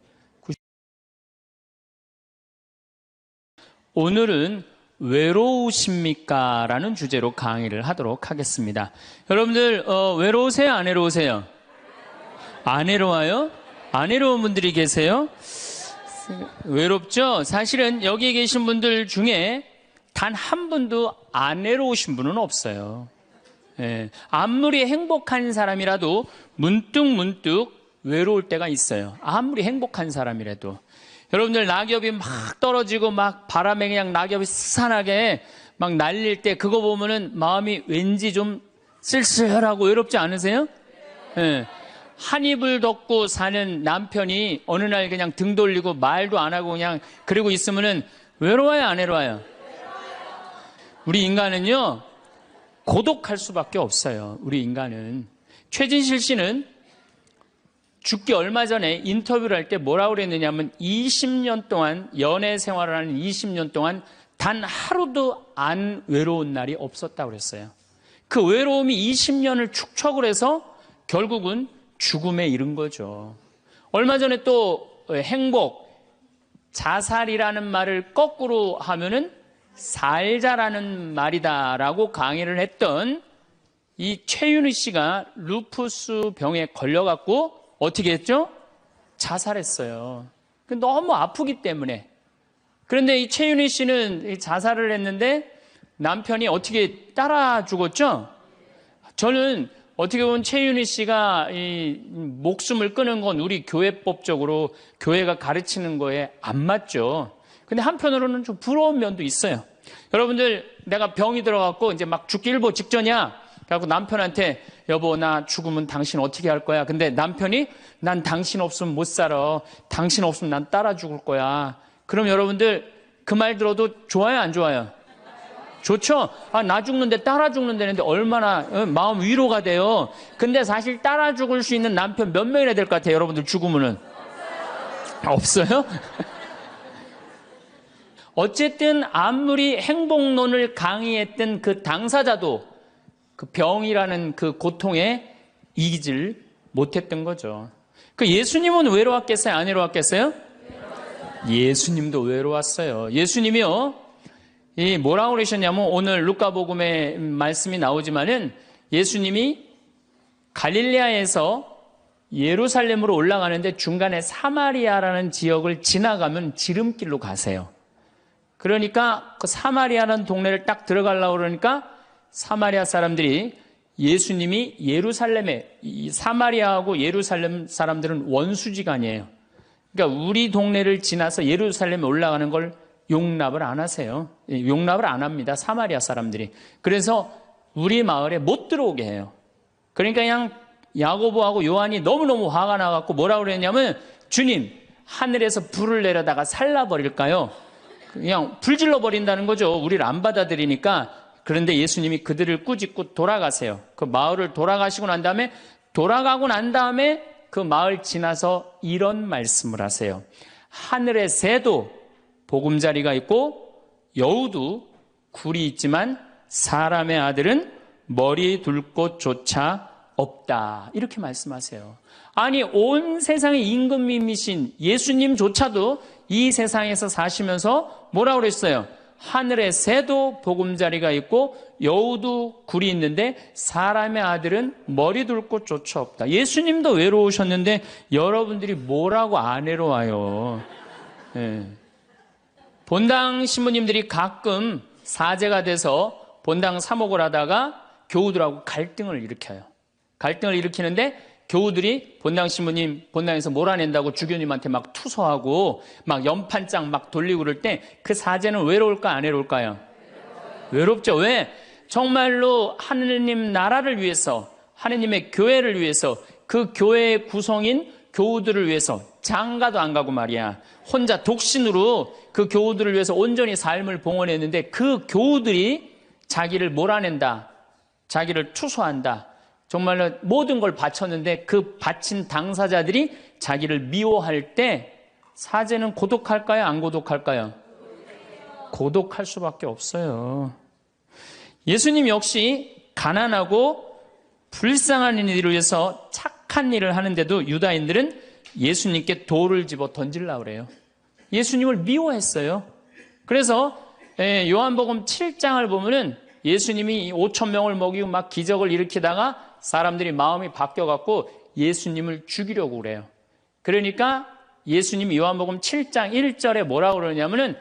A: 오늘은 외로우십니까? 라는 주제로 강의를 하도록 하겠습니다. 여러분들 외로우세요? 안 외로우세요? 안 외로워요? 안 외로운 분들이 계세요? 외롭죠? 사실은 여기 계신 분들 중에 단 한 분도 안 외로우신 분은 없어요. 아무리 행복한 사람이라도 문득 외로울 때가 있어요. 아무리 행복한 사람이라도. 여러분들 낙엽이 막 떨어지고 막 바람에 그냥 낙엽이 스산하게 막 날릴 때 그거 보면은 마음이 왠지 좀 쓸쓸하고 외롭지 않으세요? 한 이불 덮고 사는 남편이 어느 날 그냥 등 돌리고 말도 안 하고 그냥 그러고 있으면은 외로워요, 안 외로워요? 우리 인간은요, 고독할 수밖에 없어요. 우리 인간은. 최진실 씨는 죽기 얼마 전에 인터뷰를 할 때 뭐라고 그랬느냐면 20년 동안 연애 생활을 하는 20년 동안 단 하루도 안 외로운 날이 없었다고 그랬어요. 그 외로움이 20년을 축적을 해서 결국은 죽음에 이른 거죠. 얼마 전에 또 행복, 자살이라는 말을 거꾸로 하면은 살자라는 말이다라고 강의를 했던 이 최윤희 씨가 루푸스 병에 걸려갖고 어떻게 했죠? 자살했어요. 너무 아프기 때문에. 그런데 이 최윤희 씨는 자살을 했는데 남편이 어떻게 따라 죽었죠? 저는 어떻게 보면 최윤희 씨가 이 목숨을 끊은 건 우리 교회법적으로 교회가 가르치는 거에 안 맞죠. 근데 한편으로는 좀 부러운 면도 있어요. 여러분들, 내가 병이 들어갖고 이제 막 죽기 일보 직전이야. 그래갖고 남편한테 여보, 나 죽으면 당신 어떻게 할 거야? 근데 남편이 난 당신 없으면 못 살아. 당신 없으면 난 따라 죽을 거야. 그럼 여러분들 그 말 들어도 좋아요, 안 좋아요? 좋죠? 나 죽는데 따라 죽는다는데 얼마나 마음 위로가 돼요. 근데 사실 따라 죽을 수 있는 남편 몇 명이나 될 것 같아요, 여러분들 죽으면은? 없어요? 어쨌든 아무리 행복론을 강의했던 그 당사자도 그 병이라는 그 고통에 이기질 못했던 거죠. 그 예수님은 외로웠겠어요? 안 외로웠겠어요? 예수님도 외로웠어요. 예수님이요, 뭐라고 그러셨냐면, 오늘 루카복음에 말씀이 나오지만은 예수님이 갈릴레아에서 예루살렘으로 올라가는데 중간에 사마리아라는 지역을 지나가면 지름길로 가세요. 그러니까 그 사마리아라는 동네를 딱 들어가려고 그러니까 사마리아 사람들이 예수님이 예루살렘에, 이 사마리아하고 예루살렘 사람들은 원수지간이에요. 그러니까 우리 동네를 지나서 예루살렘에 올라가는 걸 용납을 안 하세요. 용납을 안 합니다, 사마리아 사람들이. 그래서 우리 마을에 못 들어오게 해요. 그러니까 그냥 야고보하고 요한이 너무너무 화가 나갖고 뭐라고 그랬냐면, 주님, 하늘에서 불을 내려다가 살라버릴까요? 그냥 불질러 버린다는 거죠. 우리를 안 받아들이니까. 그런데 예수님이 그들을 꾸짖고 돌아가세요. 그 마을을 돌아가시고 난 다음에, 돌아가고 난 다음에 그 마을 지나서 이런 말씀을 하세요. 하늘의 새도 보금자리가 있고 여우도 굴이 있지만 사람의 아들은 머리 둘 곳조차 없다. 이렇게 말씀하세요. 아니, 온 세상의 임금님이신 예수님조차도 이 세상에서 사시면서 뭐라고 그랬어요? 하늘의 새도 보금자리가 있고 여우도 굴이 있는데 사람의 아들은 머리 둘 곳조차 없다. 예수님도 외로우셨는데 여러분들이 뭐라고 안 외로워요? 예. 본당 신부님들이 가끔 사제가 돼서 본당 사목을 하다가 교우들하고 갈등을 일으켜요. 갈등을 일으키는데 교우들이 본당 신부님 본당에서 몰아낸다고 주교님한테 막 투서하고 막 연판장 막 돌리고 그럴 때 그 사제는 외로울까 안 외로울까요? 외롭죠. 왜? 정말로 하느님 나라를 위해서, 하느님의 교회를 위해서, 그 교회의 구성인 교우들을 위해서 장가도 안 가고 말이야, 혼자 독신으로 그 교우들을 위해서 온전히 삶을 봉헌했는데 그 교우들이 자기를 몰아낸다, 자기를 투소한다, 정말로 모든 걸 바쳤는데 그 바친 당사자들이 자기를 미워할 때 사제는 고독할까요? 안 고독할까요? 고독할 수밖에 없어요. 예수님 역시 가난하고 불쌍한 이들을 위해서 착한 일을 하는데도 유다인들은 예수님께 돌을 집어 던지려고 그래요. 예수님을 미워했어요. 그래서 요한복음 7장을 보면은 예수님이 5천 명을 먹이고 막 기적을 일으키다가 사람들이 마음이 바뀌어갖고 예수님을 죽이려고 그래요. 그러니까 예수님이 요한복음 7장 1절에 뭐라고 그러냐면은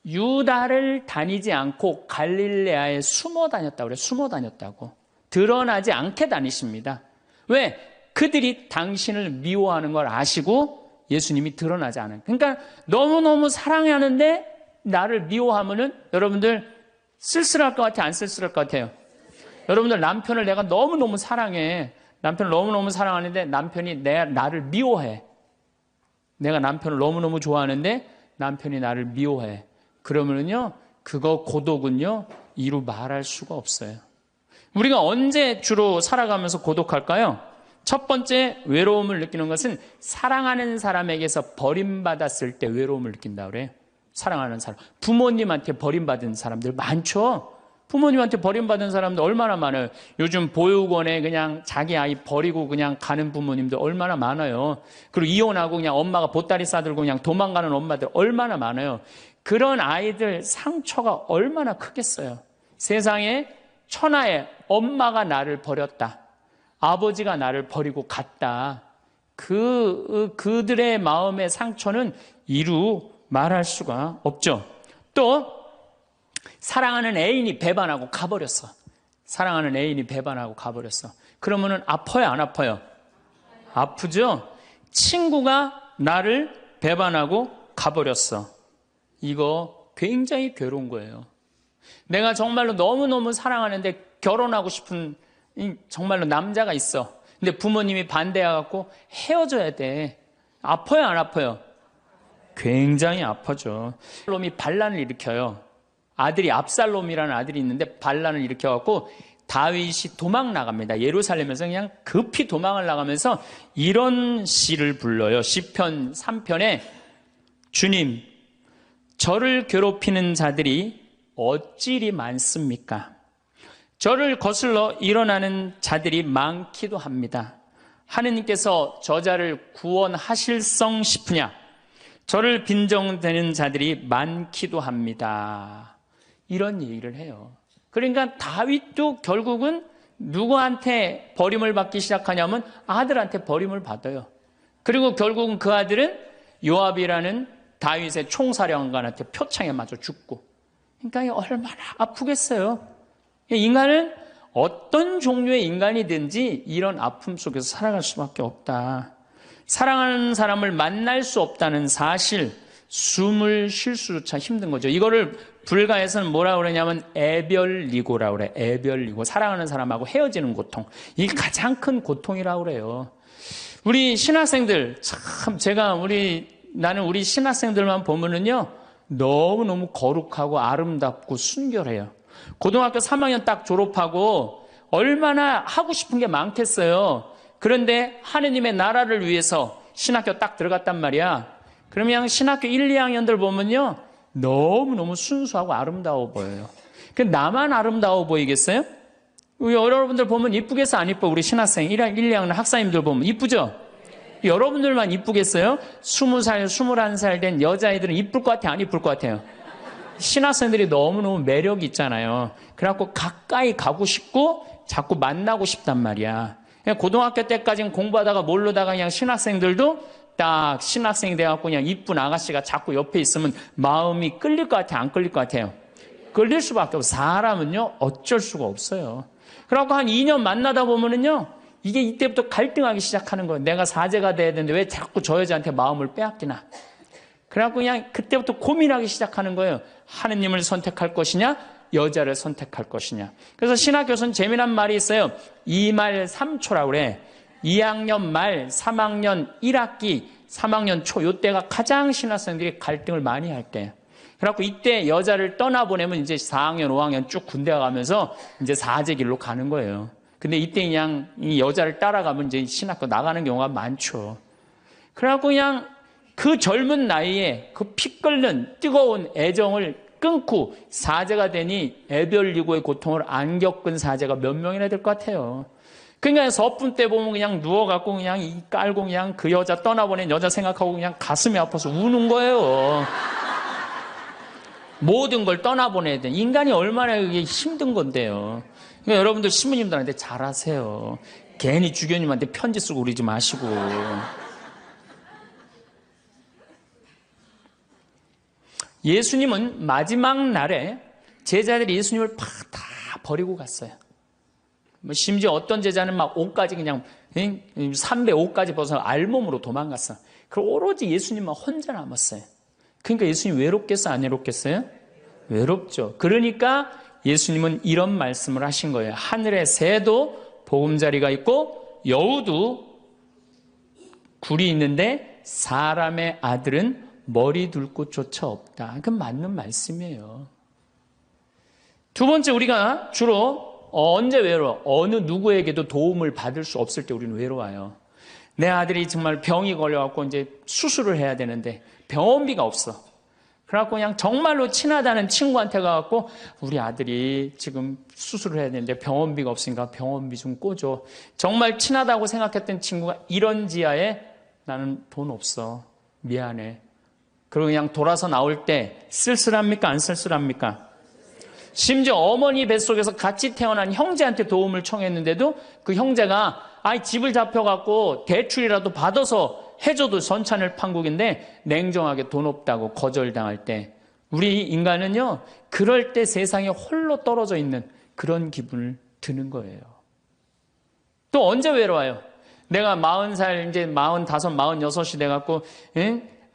A: 유다를 다니지 않고 갈릴레아에 숨어 다녔다고 그래요. 숨어 다녔다고. 드러나지 않게 다니십니다. 왜? 그들이 당신을 미워하는 걸 아시고 예수님이 드러나지 않아요. 그러니까 너무너무 사랑하는데 나를 미워하면은 여러분들 쓸쓸할 것 같아요? 안 쓸쓸할 것 같아요? 여러분들, 남편을 내가 너무너무 사랑해. 남편을 너무너무 사랑하는데 남편이 나를 미워해. 내가 남편을 너무너무 좋아하는데 남편이 나를 미워해. 그러면은요, 그거 고독은요, 이루 말할 수가 없어요. 우리가 언제 주로 살아가면서 고독할까요? 첫 번째 외로움을 느끼는 것은 사랑하는 사람에게서 버림받았을 때 외로움을 느낀다 그래요. 사랑하는 사람. 부모님한테 버림받은 사람들 많죠? 부모님한테 버림받은 사람들 얼마나 많아요. 요즘 보육원에 그냥 자기 아이 버리고 그냥 가는 부모님들 얼마나 많아요. 그리고 이혼하고 그냥 엄마가 보따리 싸들고 그냥 도망가는 엄마들 얼마나 많아요. 그런 아이들 상처가 얼마나 크겠어요. 세상에 천하에 엄마가 나를 버렸다. 아버지가 나를 버리고 갔다. 그들의 마음의 상처는 이루 말할 수가 없죠. 또 사랑하는 애인이 배반하고 가버렸어. 사랑하는 애인이 배반하고 가버렸어. 그러면은 아파요, 안 아파요? 아프죠? 친구가 나를 배반하고 가버렸어. 이거 굉장히 괴로운 거예요. 내가 정말로 너무너무 사랑하는데 결혼하고 싶은 정말로 남자가 있어. 근데 부모님이 반대해갖고 헤어져야 돼. 아파요, 안 아파요? 굉장히 아파죠. 놈이 반란을 일으켜요. 아들이 압살롬이라는 아들이 있는데 반란을 일으켜갖고 다윗이 도망 나갑니다. 예루살렘에서 그냥 급히 도망을 나가면서 이런 시를 불러요. 시편 3편에 주님, 저를 괴롭히는 자들이 어찌리 많습니까? 저를 거슬러 일어나는 자들이 많기도 합니다. 하느님께서 저자를 구원하실성 싶으냐? 저를 빈정대는 자들이 많기도 합니다. 이런 얘기를 해요. 그러니까 다윗도 결국은 누구한테 버림을 받기 시작하냐면 아들한테 버림을 받아요. 그리고 결국은 그 아들은 요압이라는 다윗의 총사령관한테 표창에 맞아 죽고. 그러니까 얼마나 아프겠어요. 인간은 어떤 종류의 인간이든지 이런 아픔 속에서 살아갈 수밖에 없다. 사랑하는 사람을 만날 수 없다는 사실, 숨을 쉴 수조차 힘든 거죠. 이거를 불가에서는 뭐라고 그러냐면 애별리고라고 그래. 애별리고. 사랑하는 사람하고 헤어지는 고통. 이게 가장 큰 고통이라고 그래요. 우리 신학생들, 참 나는 우리 신학생들만 보면은요, 너무너무 거룩하고 아름답고 순결해요. 고등학교 3학년 딱 졸업하고 얼마나 하고 싶은 게 많겠어요. 그런데 하느님의 나라를 위해서 신학교 딱 들어갔단 말이야. 그러면 신학교 1, 2학년들 보면요, 너무너무 순수하고 아름다워 보여요. 나만 아름다워 보이겠어요? 여러분들 보면 이쁘겠어, 안 이뻐? 우리 신학생 1, 2학년 학사님들 보면 이쁘죠? 여러분들만 이쁘겠어요? 20살, 21살 된 여자애들은 이쁠 것 같아요, 안 이쁠 것 같아요? 신학생들이 너무너무 매력이 있잖아요. 그래갖고 가까이 가고 싶고 자꾸 만나고 싶단 말이야. 고등학교 때까지는 공부하다가 모르다가 그냥 신학생들도 딱 신학생이 돼갖고 그냥 이쁜 아가씨가 자꾸 옆에 있으면 마음이 끌릴 것 같아요, 안 끌릴 것 같아요? 끌릴 수밖에 없어요. 사람은요, 어쩔 수가 없어요. 그래갖고 한 2년 만나다 보면은요, 이게 이때부터 갈등하기 시작하는 거예요. 내가 사제가 돼야 되는데 왜 자꾸 저 여자한테 마음을 빼앗기나. 그래갖고 그냥 그때부터 고민하기 시작하는 거예요. 하느님을 선택할 것이냐, 여자를 선택할 것이냐. 그래서 신학교에서는 재미난 말이 있어요. 2말 3초라고 그래. 2학년 말, 3학년 1학기, 3학년 초, 요때가 가장 신학생들이 갈등을 많이 할 때예요. 그래갖고 이때 여자를 떠나보내면 이제 4학년, 5학년 쭉 군대 가면서 이제 사제 길로 가는 거예요. 근데 이때 그냥 이 여자를 따라가면 이제 신학교 나가는 경우가 많죠. 그래갖고 그냥 그 젊은 나이에 그 피 끓는 뜨거운 애정을 끊고 사제가 되니 애별리고의 고통을 안 겪은 사제가 몇 명이나 될 것 같아요. 그러니까 서푼 때 보면 그냥 누워갖고 그냥 이 깔고 그냥 그 여자 떠나보낸 여자 생각하고 그냥 가슴이 아파서 우는 거예요. 모든 걸 떠나보내야 돼. 인간이 얼마나 그게 힘든 건데요. 그러니까 여러분들 신부님들한테 잘하세요. 괜히 주교님한테 편지 쓰고 그러지 마시고. 예수님은 마지막 날에 제자들이 예수님을 다 버리고 갔어요. 심지어 어떤 제자는 막 옷까지 그냥 삼배 옷까지 벗어 알몸으로 도망갔어. 그리고 오로지 예수님만 혼자 남았어요. 그러니까 예수님 외롭겠어요, 안 외롭겠어요? 외롭죠. 그러니까 예수님은 이런 말씀을 하신 거예요. 하늘에 새도 보금자리가 있고 여우도 굴이 있는데 사람의 아들은 머리 둘 곳조차 없다. 그건 맞는 말씀이에요. 두 번째, 우리가 주로 언제 외로워? 어느 누구에게도 도움을 받을 수 없을 때 우리는 외로워요. 내 아들이 정말 병이 걸려갖고 이제 수술을 해야 되는데 병원비가 없어. 그래갖고 그냥 정말로 친하다는 친구한테 가갖고 우리 아들이 지금 수술을 해야 되는데 병원비가 없으니까 병원비 좀 꿔줘. 정말 친하다고 생각했던 친구가 이런 지하에 나는 돈 없어. 미안해. 그리고 그냥 돌아서 나올 때 쓸쓸합니까? 안 쓸쓸합니까? 심지어 어머니 뱃속에서 같이 태어난 형제한테 도움을 청했는데도 그 형제가 집을 잡혀갖고 대출이라도 받아서 해줘도 선찬을 판국인데 냉정하게 돈 없다고 거절당할 때 우리 인간은요, 그럴 때 세상에 홀로 떨어져 있는 그런 기분을 드는 거예요. 또 언제 외로워요? 내가 40살, 이제 45, 46이 돼갖고,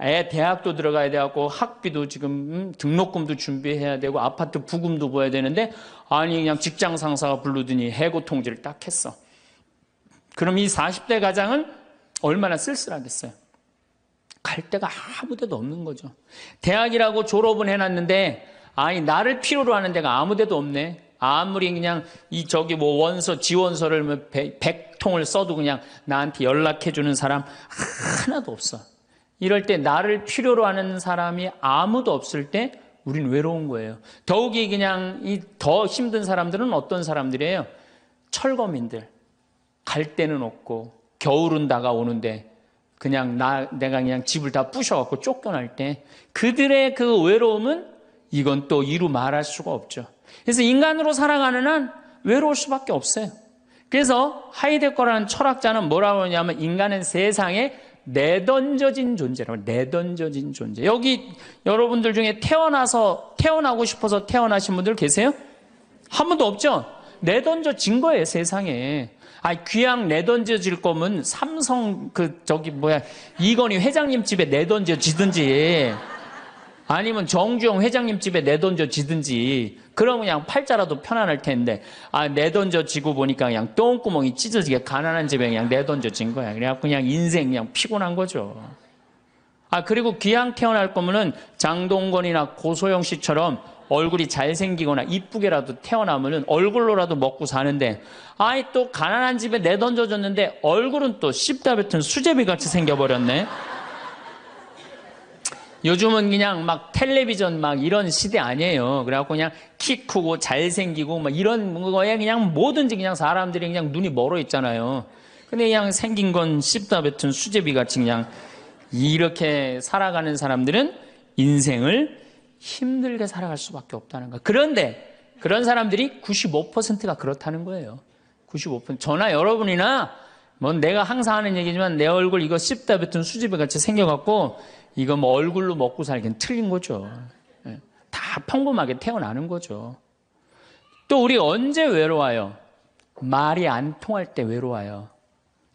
A: 애 대학도 들어가야 돼갖고, 학비도 지금, 등록금도 준비해야 되고, 아파트 부금도 보야 되는데, 그냥 직장 상사가 부르더니 해고 통지를 딱 했어. 그럼 이 40대 가장은 얼마나 쓸쓸하겠어요? 갈 데가 아무 데도 없는 거죠. 대학이라고 졸업은 해놨는데, 나를 필요로 하는 데가 아무 데도 없네. 아무리 그냥 원서, 지원서를 100통을 써도 그냥 나한테 연락해주는 사람 하나도 없어. 이럴 때 나를 필요로 하는 사람이 아무도 없을 때 우린 외로운 거예요. 더욱이 그냥 더 힘든 사람들은 어떤 사람들이에요? 철거민들. 갈 데는 없고, 겨울은 다가오는데, 내가 그냥 집을 다 부셔갖고 쫓겨날 때, 그들의 그 외로움은 이건 또 이루 말할 수가 없죠. 그래서 인간으로 살아가는 한 외로울 수밖에 없어요. 그래서 하이데거라는 철학자는 뭐라고 하냐면 인간은 세상에 내던져진 존재라고. 내던져진 존재. 여기 여러분들 중에 태어나고 싶어서 태어나신 분들 계세요? 한 분도 없죠? 내던져진 거예요, 세상에. 귀양 내던져질 거면 삼성 이건희 회장님 집에 내던져지든지 아니면 정주영 회장님 집에 내던져지든지 그러면 그냥 팔자라도 편안할 텐데 내던져지고 보니까 그냥 똥구멍이 찢어지게 가난한 집에 그냥 내던져진 거야. 그래갖고 그냥 인생 그냥 피곤한 거죠. 그리고 귀양 태어날 거면은 장동건이나 고소영 씨처럼 얼굴이 잘생기거나 이쁘게라도 태어나면은 얼굴로라도 먹고 사는데 또 가난한 집에 내던져졌는데 얼굴은 또 씹다 뱉은 수제비같이 생겨버렸네. 요즘은 그냥 막 텔레비전 막 이런 시대 아니에요. 그래갖고 그냥 키 크고 잘생기고 막 이런 거에 그냥 뭐든지 그냥 사람들이 그냥 눈이 멀어 있잖아요. 근데 그냥 생긴 건 씹다 뱉은 수제비 같이 그냥 이렇게 살아가는 사람들은 인생을 힘들게 살아갈 수밖에 없다는 거예요. 그런데 그런 사람들이 95%가 그렇다는 거예요. 95%. 저나 여러분이나 내가 항상 하는 얘기지만 내 얼굴 이거 씹다 뱉은 수제비 같이 생겨갖고 이거 얼굴로 먹고 살기엔 틀린 거죠. 다 평범하게 태어나는 거죠. 또 우리 언제 외로워요? 말이 안 통할 때 외로워요.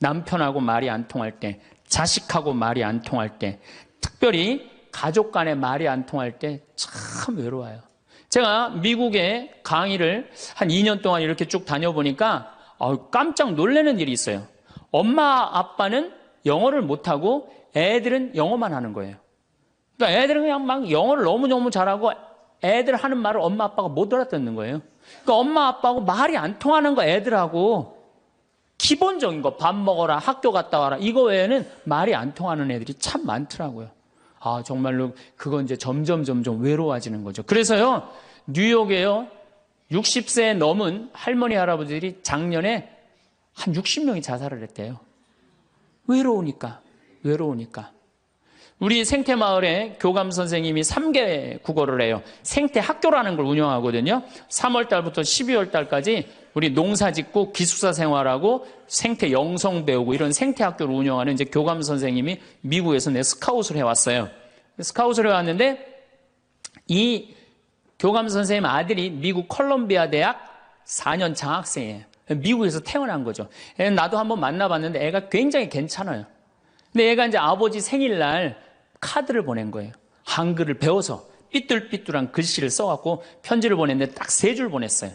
A: 남편하고 말이 안 통할 때, 자식하고 말이 안 통할 때, 특별히 가족 간에 말이 안 통할 때 참 외로워요. 제가 미국에 강의를 한 2년 동안 이렇게 쭉 다녀보니까 깜짝 놀라는 일이 있어요. 엄마 아빠는 영어를 못하고 애들은 영어만 하는 거예요. 그러니까 애들은 그냥 막 영어를 너무너무 잘하고 애들 하는 말을 엄마 아빠가 못 알아듣는 거예요. 그러니까 엄마 아빠하고 말이 안 통하는 거 애들하고 기본적인 거 밥 먹어라, 학교 갔다 와라 이거 외에는 말이 안 통하는 애들이 참 많더라고요. 정말로 그건 이제 점점 외로워지는 거죠. 그래서요, 뉴욕에요, 60세 넘은 할머니, 할아버지들이 작년에 한 60명이 자살을 했대요. 외로우니까. 우리 생태마을에 교감 선생님이 3개 국어를 해요. 생태학교라는 걸 운영하거든요. 3월 달부터 12월 달까지 우리 농사 짓고 기숙사 생활하고 생태 영성 배우고 이런 생태학교를 운영하는 이제 교감 선생님이 미국에서 스카웃을 해왔어요. 스카웃을 해왔는데 이 교감 선생님 아들이 미국 컬럼비아 대학 4년 장학생이에요. 미국에서 태어난 거죠. 나도 한번 만나봤는데 애가 굉장히 괜찮아요. 근데 얘가 이제 아버지 생일날 카드를 보낸 거예요. 한글을 배워서 삐뚤삐뚤한 글씨를 써갖고 편지를 보냈는데 딱 3줄 보냈어요.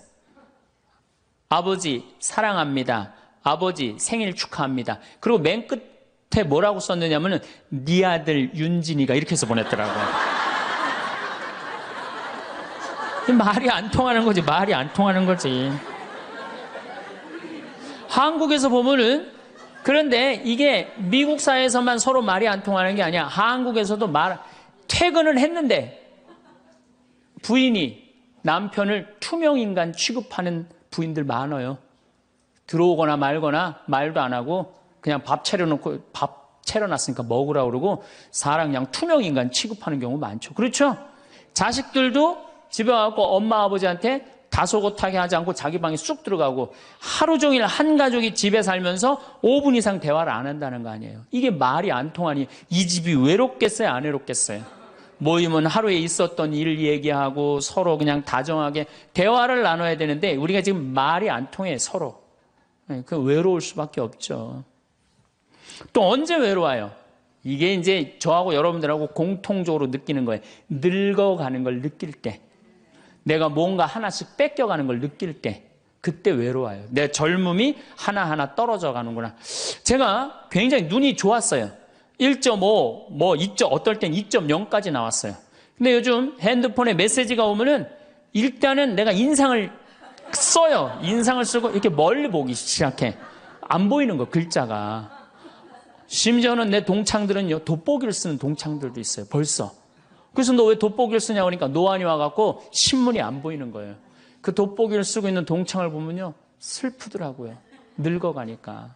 A: 아버지 사랑합니다. 아버지 생일 축하합니다. 그리고 맨 끝에 뭐라고 썼느냐면은 네 아들 윤진이가 이렇게 해서 보냈더라고요. 말이 안 통하는 거지. 말이 안 통하는 거지. 한국에서 보면은 그런데 이게 미국 사회에서만 서로 말이 안 통하는 게 아니야. 한국에서도 퇴근을 했는데 부인이 남편을 투명인간 취급하는 부인들 많아요. 들어오거나 말거나 말도 안 하고 그냥 밥 차려놨으니까 먹으라고 그러고 사람 그냥 투명인간 취급하는 경우 많죠. 그렇죠? 자식들도 집에 와서 엄마 아버지한테 다소곳하게 하지 않고 자기 방에 쑥 들어가고 하루 종일 한 가족이 집에 살면서 5분 이상 대화를 안 한다는 거 아니에요. 이게 말이 안 통하니 이 집이 외롭겠어요, 안 외롭겠어요? 모이면 하루에 있었던 일 얘기하고 서로 그냥 다정하게 대화를 나눠야 되는데 우리가 지금 말이 안 통해, 서로. 그 외로울 수밖에 없죠. 또 언제 외로워요? 이게 이제 저하고 여러분들하고 공통적으로 느끼는 거예요. 늙어가는 걸 느낄 때, 내가 뭔가 하나씩 뺏겨가는 걸 느낄 때, 그때 외로워요. 내 젊음이 하나하나 떨어져 가는구나. 제가 굉장히 눈이 좋았어요. 1.5, 2점, 어떨 땐 2.0까지 나왔어요. 근데 요즘 핸드폰에 메시지가 오면은 일단은 내가 인상을 써요. 인상을 쓰고 이렇게 멀리 보기 시작해. 안 보이는 거, 글자가. 심지어는 내 동창들은요, 돋보기를 쓰는 동창들도 있어요, 벌써. 그래서 너 왜 돋보기를 쓰냐고 하니까 노안이 와갖고 신문이 안 보이는 거예요. 그 돋보기를 쓰고 있는 동창을 보면요, 슬프더라고요. 늙어가니까.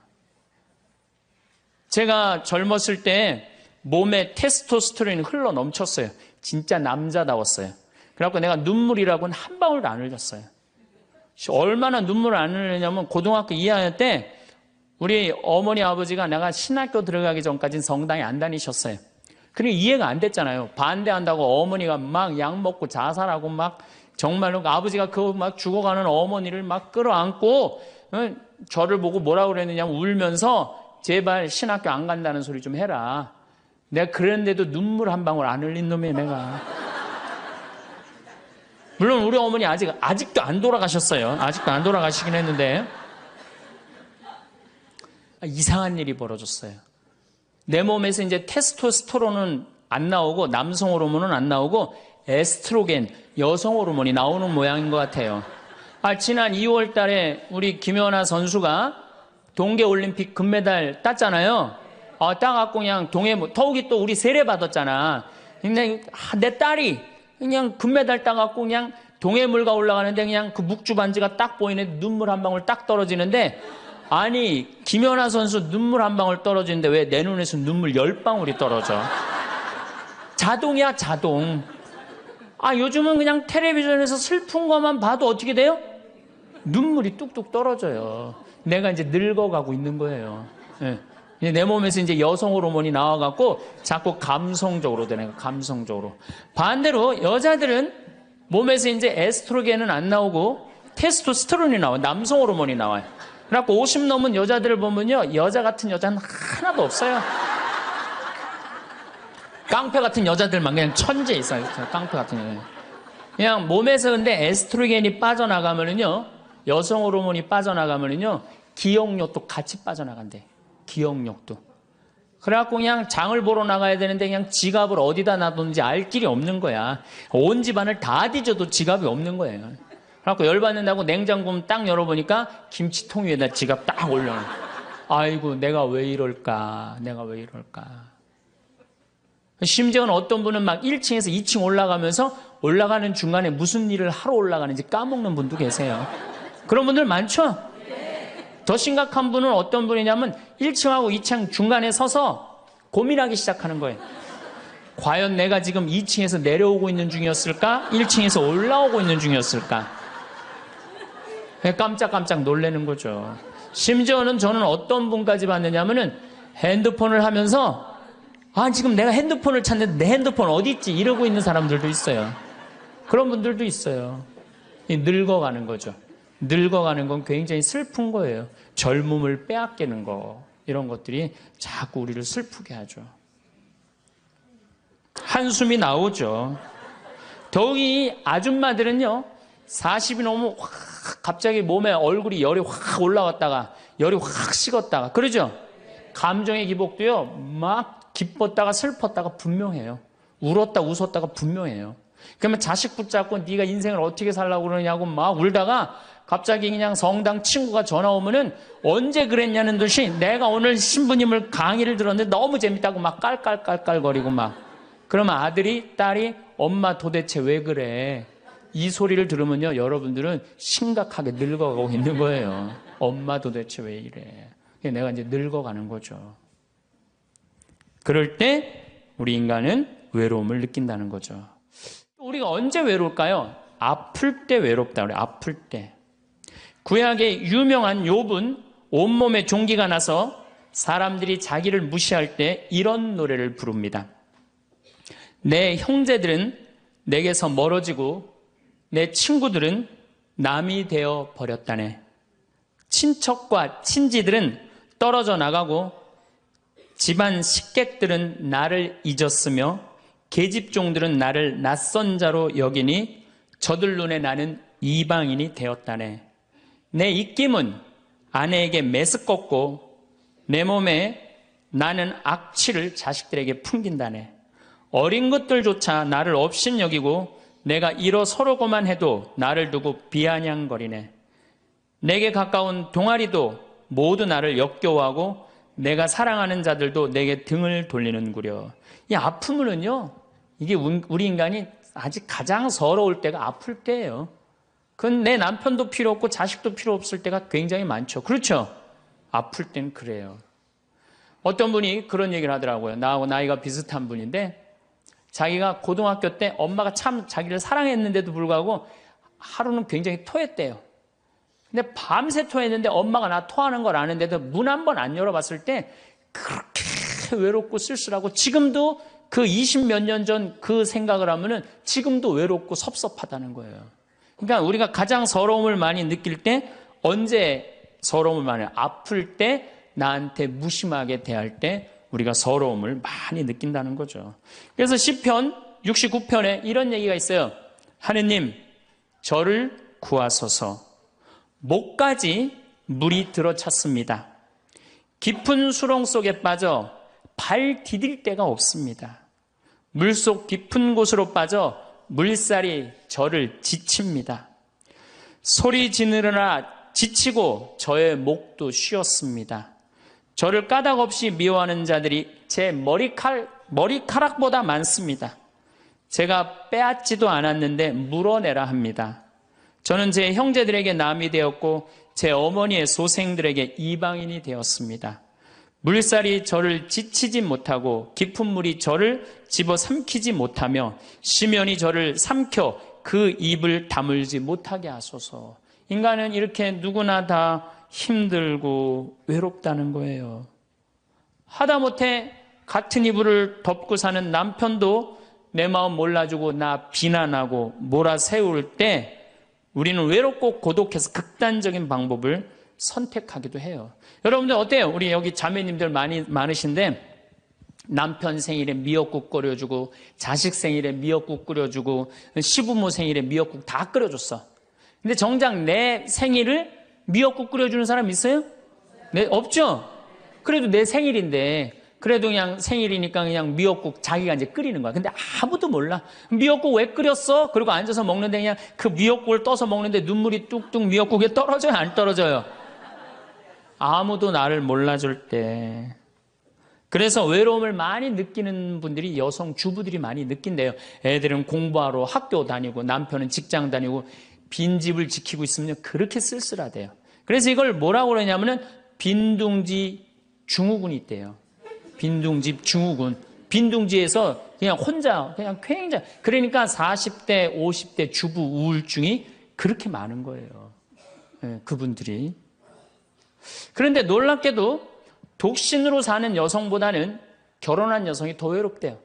A: 제가 젊었을 때 몸에 테스토스테론이 흘러 넘쳤어요. 진짜 남자다웠어요. 그래갖고 내가 눈물이라고는 한 방울도 안 흘렸어요. 얼마나 눈물을 안 흘리냐면 고등학교 2학년 때 우리 어머니 아버지가 내가 신학교 들어가기 전까지는 성당에 안 다니셨어요. 그러니까 이해가 안 됐잖아요. 반대한다고 어머니가 막 약 먹고 자살하고 막 정말로 아버지가 그 막 죽어가는 어머니를 막 끌어안고 저를 보고 뭐라고 그랬느냐면 울면서 제발 신학교 안 간다는 소리 좀 해라. 내가 그랬는데도 눈물 한 방울 안 흘린 놈이에요, 내가. 물론 우리 어머니 아직도 안 돌아가셨어요. 아직도 안 돌아가시긴 했는데 이상한 일이 벌어졌어요. 내 몸에서 이제 테스토스테론은 안 나오고 남성 호르몬은 안 나오고 에스트로겐, 여성 호르몬이 나오는 모양인 것 같아요. 지난 2월 달에 우리 김연아 선수가 동계올림픽 금메달 땄잖아요. 따갖고 그냥 더욱이 또 우리 세례 받았잖아. 근데 내 딸이 그냥 금메달 따갖고 그냥 동해물가 올라가는데 그냥 그 묵주 반지가 딱 보이는데 눈물 한 방울 딱 떨어지는데, 아니 김연아 선수 눈물 한 방울 떨어지는데 왜 내 눈에서 눈물 10방울이 떨어져? 자동이야, 자동. 요즘은 그냥 텔레비전에서 슬픈 것만 봐도 어떻게 돼요? 눈물이 뚝뚝 떨어져요. 내가 이제 늙어가고 있는 거예요. 네. 내 몸에서 이제 여성 호르몬이 나와갖고 자꾸 감성적으로 되는 거예요. 감성적으로. 반대로 여자들은 몸에서 이제 에스트로겐은 안 나오고 테스토스테론이 나와요. 남성 호르몬이 나와요. 그래갖고 50 넘은 여자들을 보면요, 여자 같은 여자는 하나도 없어요. 깡패 같은 여자들만 그냥 천재 있어요. 깡패 같은 여자. 그냥 몸에서 근데 에스트로겐이 빠져나가면은요, 여성 호르몬이 빠져나가면은요, 기억력도 같이 빠져나간대. 기억력도. 그래갖고 그냥 장을 보러 나가야 되는데 그냥 지갑을 어디다 놔뒀는지 알 길이 없는 거야. 온 집안을 다 뒤져도 지갑이 없는 거예요. 그래갖고 열받는다고 냉장고 딱 열어보니까 김치통 위에다 지갑 딱 올려놔. 아이고, 내가 왜 이럴까? 내가 왜 이럴까? 심지어는 어떤 분은 막 1층에서 2층 올라가면서 올라가는 중간에 무슨 일을 하러 올라가는지 까먹는 분도 계세요. 그런 분들 많죠? 더 심각한 분은 어떤 분이냐면 1층하고 2층 중간에 서서 고민하기 시작하는 거예요. 과연 내가 지금 2층에서 내려오고 있는 중이었을까? 1층에서 올라오고 있는 중이었을까? 깜짝깜짝 놀라는 거죠. 심지어는 저는 어떤 분까지 봤느냐면은 핸드폰을 하면서 지금 내가 핸드폰을 찾는데 내 핸드폰 어디 있지? 이러고 있는 사람들도 있어요. 그런 분들도 있어요. 늙어가는 거죠. 늙어가는 건 굉장히 슬픈 거예요. 젊음을 빼앗기는 거, 이런 것들이 자꾸 우리를 슬프게 하죠. 한숨이 나오죠. 더욱이 아줌마들은요, 40이 넘으면 갑자기 몸에 얼굴이 열이 확 올라왔다가 열이 확 식었다가 그러죠. 감정의 기복도요, 막 기뻤다가 슬펐다가 분명해요. 울었다 웃었다가 분명해요. 그러면 자식 붙잡고 네가 인생을 어떻게 살라고 그러냐고 막 울다가 갑자기 그냥 성당 친구가 전화 오면은 언제 그랬냐는 듯이 내가 오늘 신부님을 강의를 들었는데 너무 재밌다고 막 깔깔깔깔거리고 막. 그러면 아들이, 딸이 엄마 도대체 왜 그래? 이 소리를 들으면요, 여러분들은 심각하게 늙어가고 있는 거예요. 엄마 도대체 왜 이래? 내가 이제 늙어가는 거죠. 그럴 때 우리 인간은 외로움을 느낀다는 거죠. 우리가 언제 외로울까요? 아플 때 외롭다 그래요. 아플 때. 구약의 유명한 욥은 온몸에 종기가 나서 사람들이 자기를 무시할 때 이런 노래를 부릅니다. 내 형제들은 내게서 멀어지고 내 친구들은 남이 되어 버렸다네. 친척과 친지들은 떨어져 나가고 집안 식객들은 나를 잊었으며 계집종들은 나를 낯선 자로 여기니 저들 눈에 나는 이방인이 되었다네. 내 입김은 아내에게 메스껍고 내 몸에 나는 악취를 자식들에게 풍긴다네. 어린 것들조차 나를 업신여기고 내가 일어서려고만 해도 나를 두고 비아냥거리네. 내게 가까운 동아리도 모두 나를 역겨워하고 내가 사랑하는 자들도 내게 등을 돌리는구려. 이 아픔은요, 이게 우리 인간이 아직 가장 서러울 때가 아플 때예요. 그건 내 남편도 필요 없고 자식도 필요 없을 때가 굉장히 많죠. 그렇죠? 아플 땐 그래요. 어떤 분이 그런 얘기를 하더라고요. 나하고 나이가 비슷한 분인데 자기가 고등학교 때 엄마가 참 자기를 사랑했는데도 불구하고 하루는 굉장히 토했대요. 근데 밤새 토했는데 엄마가 나 토하는 걸 아는데도 문 한 번 안 열어봤을 때 그렇게 외롭고 쓸쓸하고 지금도 그 20몇 년 전 그 생각을 하면은 지금도 외롭고 섭섭하다는 거예요. 그러니까 우리가 가장 서러움을 많이 느낄 때 언제 서러움을 많이 아플 때 나한테 무심하게 대할 때 우리가 서러움을 많이 느낀다는 거죠. 그래서 시편 69편에 이런 얘기가 있어요. 하느님 저를 구하소서. 목까지 물이 들어찼습니다. 깊은 수렁 속에 빠져 발 디딜 데가 없습니다. 물속 깊은 곳으로 빠져 물살이 저를 지칩니다. 소리 지르느라 지치고 저의 목도 쉬었습니다. 저를 까닭 없이 미워하는 자들이 제 머리카락보다 많습니다. 제가 빼앗지도 않았는데 물어내라 합니다. 저는 제 형제들에게 남이 되었고 제 어머니의 소생들에게 이방인이 되었습니다. 물살이 저를 지치지 못하고 깊은 물이 저를 집어삼키지 못하며 심연이 저를 삼켜 그 입을 다물지 못하게 하소서. 인간은 이렇게 누구나 다 힘들고 외롭다는 거예요. 하다못해 같은 이불을 덮고 사는 남편도 내 마음 몰라주고 나 비난하고 몰아세울 때 우리는 외롭고 고독해서 극단적인 방법을 선택하기도 해요. 여러분들 어때요? 우리 여기 자매님들 많으신데 남편 생일에 미역국 끓여주고 자식 생일에 미역국 끓여주고 시부모 생일에 미역국 다 끓여줬어. 근데 정작 내 생일을 미역국 끓여주는 사람 있어요? 네, 없죠? 그래도 내 생일인데 그래도 그냥 생일이니까 그냥 미역국 자기가 이제 끓이는 거야. 근데 아무도 몰라. 미역국 왜 끓였어? 그리고 앉아서 먹는데 그냥 그 미역국을 떠서 먹는데 눈물이 뚝뚝 미역국에 떨어져요? 안 떨어져요? 아무도 나를 몰라줄 때. 그래서 외로움을 많이 느끼는 분들이 여성 주부들이 많이 느낀대요. 애들은 공부하러 학교 다니고 남편은 직장 다니고 빈집을 지키고 있으면 그렇게 쓸쓸하대요. 그래서 이걸 뭐라고 그러냐면은 빈둥지 증후군이 있대요. 빈둥지 증후군. 빈둥지에서 그냥 혼자 그냥 굉장히 그러니까 40대 50대 주부 우울증이 그렇게 많은 거예요. 네, 그분들이. 그런데 놀랍게도 독신으로 사는 여성보다는 결혼한 여성이 더 외롭대요.